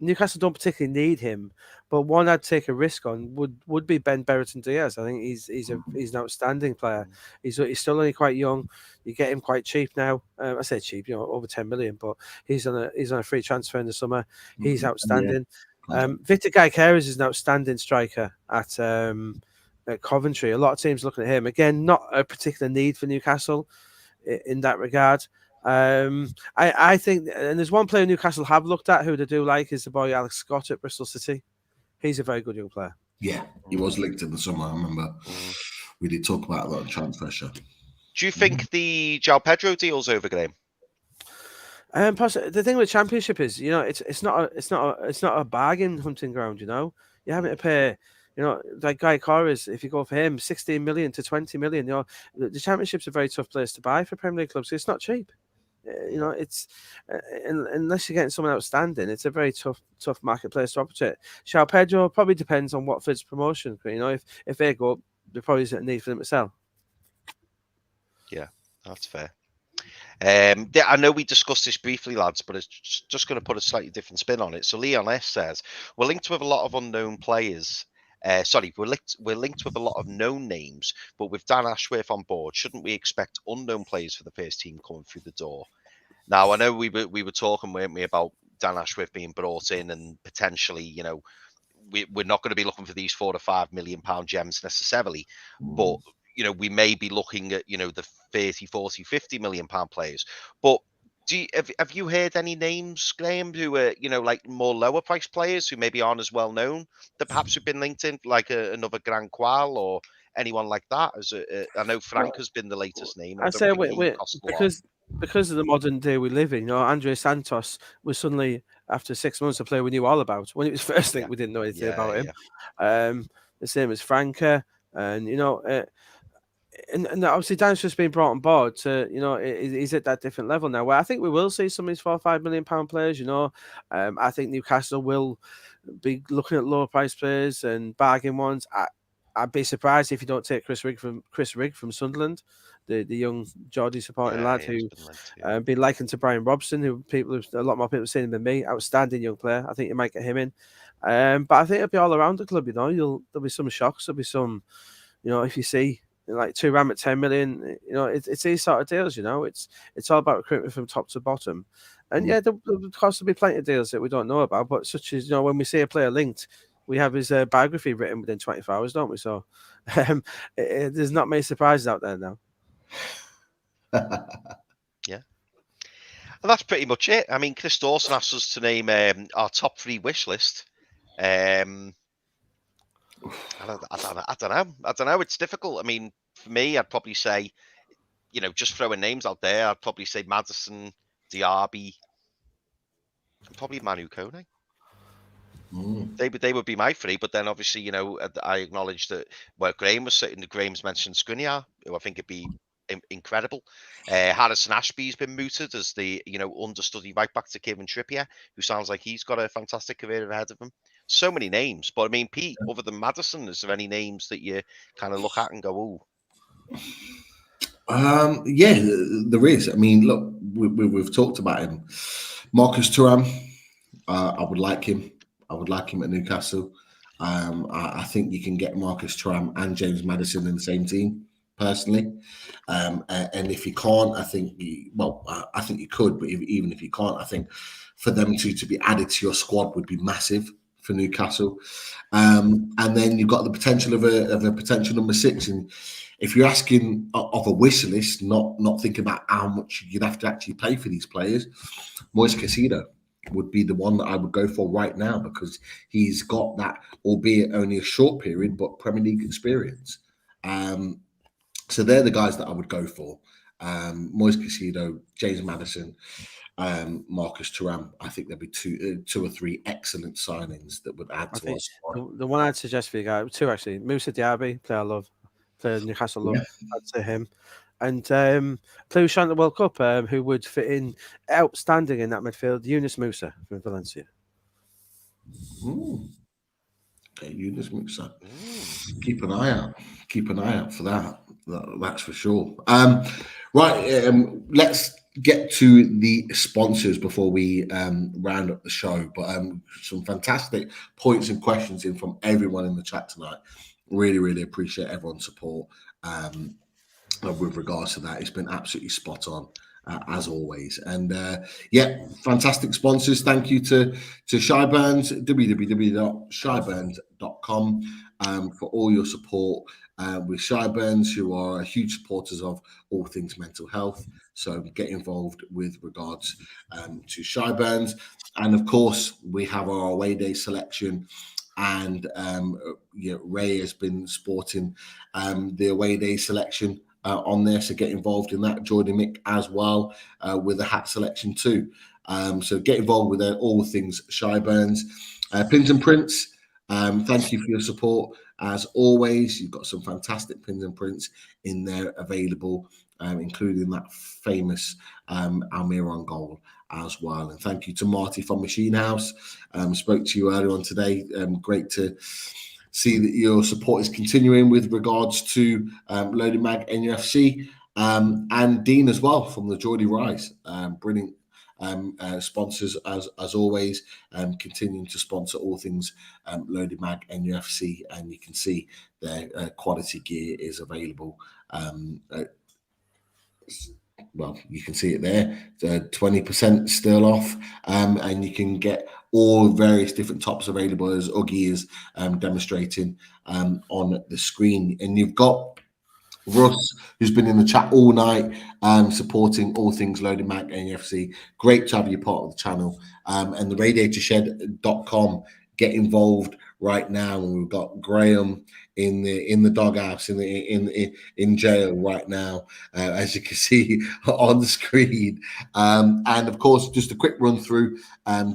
Newcastle don't particularly need him, but one I'd take a risk on would be Ben Bertrand Diaz. I think he's an outstanding player. He's still only quite young. You get him quite cheap now. I say cheap, over 10 million, but he's on a free transfer in the summer. He's outstanding. Victor Gyökeres is an outstanding striker at Coventry. A lot of teams looking at him. Again, not a particular need for Newcastle in that regard. I think, and there's one player Newcastle have looked at who they do like, is the boy Alex Scott at Bristol City. He's a very good young player. Yeah, he was linked in the summer. I remember we did talk about a lot of transfer show. Do you think the João Pedro deal's over, Graeme? The thing with Championship is, it's not a bargain hunting ground. You're having to pay. Like Guy Corres, if you go for him, 16 million to 20 million. The Championship's a very tough place to buy for Premier League clubs. It's not cheap. It's unless you're getting someone outstanding, it's a very tough marketplace to operate. João Pedro probably depends on what fits promotion. If they go up, there probably isn't a need for them to sell. Yeah, that's fair. I know we discussed this briefly, lads, but it's just going to put a slightly different spin on it. So Leon S says, we're linked with a lot of unknown players. We're linked with a lot of known names, but with Dan Ashworth on board, shouldn't we expect unknown players for the first team coming through the door? Now, I know we were talking, weren't we, about Dan Ashworth being brought in and potentially, we're not going to be looking for these £4 to £5 million gems necessarily, but we may be looking at the 30, 40, 50 million pound players. But have you heard any names, Graeme, who are like more lower price players who maybe aren't as well known that perhaps have been linked in, like another Grand Qual or anyone like that? I know Frank has been the latest name. I say because of the modern day we live in, Andre Santos was suddenly, after 6 months, a player we knew all about. When it was first linked, we didn't know anything about him. The same as Franca, and and obviously Dan's just been brought on board to, he's at that different level now, where I think we will see some of these £4 or £5 million players. I think Newcastle will be looking at lower price players and bargain ones. I'd be surprised if you don't take Chris Rigg from Sunderland, the young Geordie supporting lad who been likened to Brian Robson, a lot more people have seen him than me. Outstanding young player. I think you might get him in. But I think it'll be all around the club. There'll be some shocks. There'll be some, if you see like Thuram at 10 million, it's these sort of deals. It's all about recruitment from top to bottom. And there'll be plenty of deals that we don't know about. But such as when we see a player linked, we have his biography written within 24 hours, don't we? So there's not many surprises out there now. Yeah. And that's pretty much it. I mean, Chris Dawson asked us to name our top 3 wish list. I don't know. It's difficult. I mean, for me, I'd probably say, just throwing names out there, I'd probably say Madison, Diaby, and probably Manu Kone. They would be my 3, but then obviously, I acknowledge that Graeme was saying, Graeme's mentioned Skriniar, who I think would be incredible. Harrison Ashby's been mooted as the understudy right back to Kieran Trippier, who sounds like he's got a fantastic career ahead of him. So many names, but I mean, Pete, other than Madison, is there any names that you kind of look at and go, "Ooh"? Yeah, there is. I mean, look, we've talked about him. Marcus Thuram, I would like him. I would like him at Newcastle. I think you can get Marcus Thuram and James Madison in the same team, personally. And if you can't, I think you could. But even if you can't, I think for them to be added to your squad would be massive for Newcastle. And then you've got the potential of a potential number 6. And if you're asking of a wish list, not thinking about how much you'd have to actually pay for these players, Moises Caicedo would be the one that I would go for right now, because he's got that, albeit only a short period, but Premier League experience. So they're the guys that I would go for. Moises Caicedo, James Madison. Marcus Thuram. I think there'd be two or three excellent signings that would add to our squad. The one I'd suggest for you guys, two actually, Moussa Diaby, player I love, player Newcastle love, I'd say him. And player who shot at the World Cup, who would fit in outstanding in that midfield, Yunus Musa from Valencia. Okay, Yunus Musa. Keep an eye out. Keep an eye out for that. That's for sure. Right, let's get to the sponsors before we round up the show. But some fantastic points and questions in from everyone in the chat tonight. Really, really appreciate everyone's support with regards to that. It's been absolutely spot on. As always, and fantastic sponsors. Thank you to Shyburns, www.shyburns.com, for all your support with Shyburns, who are huge supporters of all things mental health. So get involved with regards to Shyburns, and of course we have our away day selection. And Ray has been sporting the away day selection on there, so get involved in that. Jordan Mick as well with the hat selection too. So get involved with all things Shyburns. Pins and prints, thank you for your support as always. You've got some fantastic pins and prints in there available, including that famous Almiron goal as well. And thank you to Marty from Machine House. Spoke to you earlier on today. Great to see that your support is continuing with regards to Loaded Mag NUFC, and Dean as well from the Geordie Rise. Brilliant sponsors as always, continuing to sponsor all things Loaded Mag NUFC, and you can see their quality gear is available. Well, you can see it there, 20% still off, and you can get all various different tops available, as Uggy is demonstrating on the screen. And you've got Russ, who's been in the chat all night, supporting all things Loaded Mag NUFC. Great to have you part of the channel. And the radiatorshed.com, get involved right now. And we've got Graeme in the doghouse in jail right now, as you can see on the screen. And of course, just a quick run through,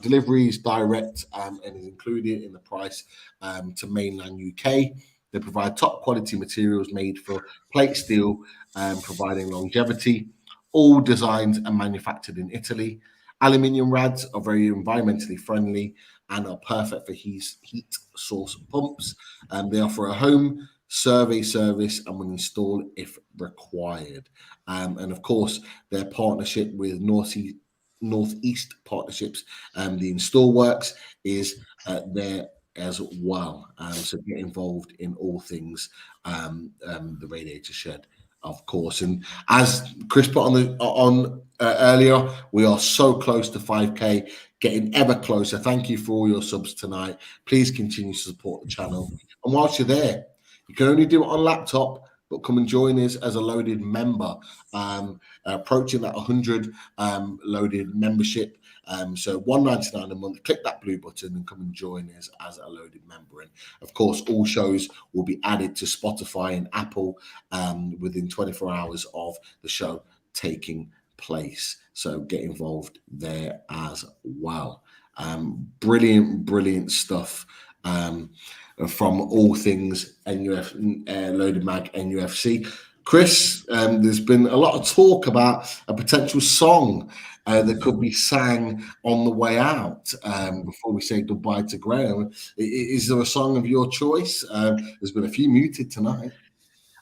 deliveries direct, and is included in the price to mainland UK. They provide top quality materials made for plate steel, providing longevity, all designed and manufactured in Italy. Aluminium rads are very environmentally friendly and are perfect for heat source pumps. They offer a home survey service and will install if required. And of course, their partnership with Northeast Partnerships, the install works, is there as well. So get involved in all things the Radiator Shed, of course. And as Chris put on earlier, we are so close to 5k, getting ever closer. Thank you for all your subs tonight. Please continue to support the channel. And whilst you're there, you can only do it on laptop, but come and join us as a Loaded member, approaching that 100 Loaded membership. So $1.99 a month. Click that blue button and come and join us as a Loaded member. And of course, all shows will be added to Spotify and Apple within 24 hours of the show taking place. So get involved there as well. Brilliant stuff from all things Loaded Mag NUFC. Chris, there's been a lot of talk about a potential song that could be sang on the way out before we say goodbye to Graeme. Is there a song of your choice? There's been a few muted tonight.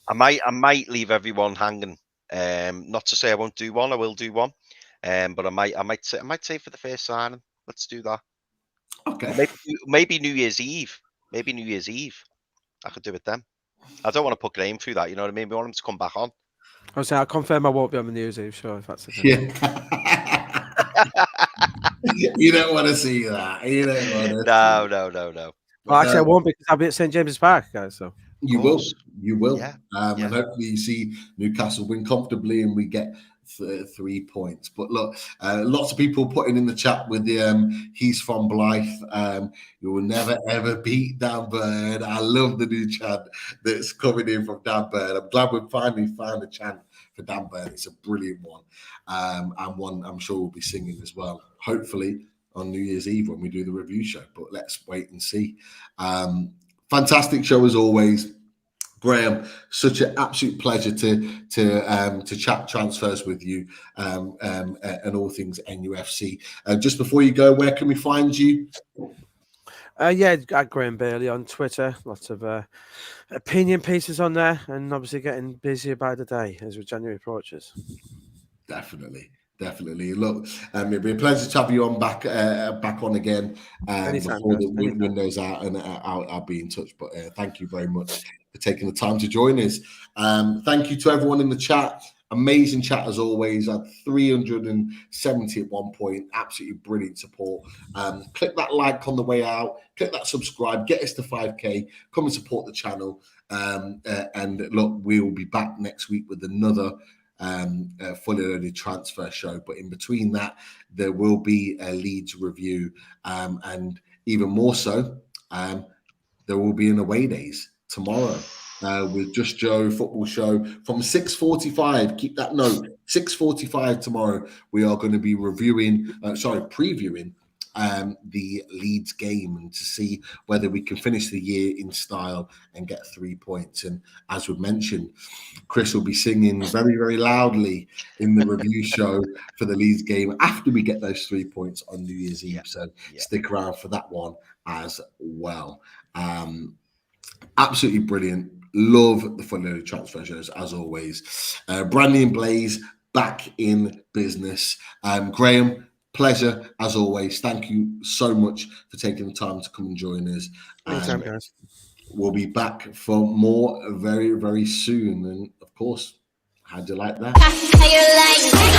I might leave everyone hanging. Not to say I won't do one. I will do one. But I might say for the first signing, let's do that. Okay. Maybe New Year's Eve. Maybe New Year's Eve. I could do it then. I don't want to put Graeme through that. You know what I mean? We want him to come back on. I'll confirm I won't be on the New Year's Eve show if that's the thing. Yeah. You don't want to see that. You don't want to. No. Well, actually, I won't, because I'll be at St James's Park, guys. So you will. Yeah. And hopefully you see Newcastle win comfortably and we get 3 points. But look, lots of people putting in the chat with the he's from Blythe. You will never ever beat Dan Bird. I love the new chant that's coming in from Dan Bird. I'm glad we finally found a chant Dan Burn. It's a brilliant one, and one I'm sure we'll be singing as well, hopefully on New Year's Eve when we do the review show, but let's wait and see. Fantastic show as always. Graeme, such an absolute pleasure to chat transfers with you and all things NUFC. Just before you go, where can we find you? At Graeme Bailey on Twitter. Lots of opinion pieces on there, and obviously getting busier by the day as January approaches. Definitely. Look, it'd be a pleasure to have you on back on again before the window's out, and I'll be in touch. But thank you very much for taking the time to join us. Thank you to everyone in the chat. Amazing chat as always. I had 370 at one point. Absolutely brilliant support. Click that like on the way out. Click that subscribe. Get us to 5K. Come and support the channel. And look, we will be back next week with another fully loaded transfer show, but in between that there will be a Leeds review, and even more so there will be an away days tomorrow with Just Joe football show from 6:45. Keep that note, 6:45 tomorrow. We are going to be previewing the Leeds game, and to see whether we can finish the year in style and get 3 points. And as we mentioned, Chris will be singing very, very loudly in the review show for the Leeds game after we get those 3 points on New Year's Eve. So stick around for that one as well. Absolutely brilliant. Love the Fully Loaded transfer shows as always. Brandy and Blaze back in business. Graeme, pleasure as always. Thank you so much for taking the time to come and join us. Anytime, guys. We'll be back for more very, very soon. And of course, how'd you like that? How you like that?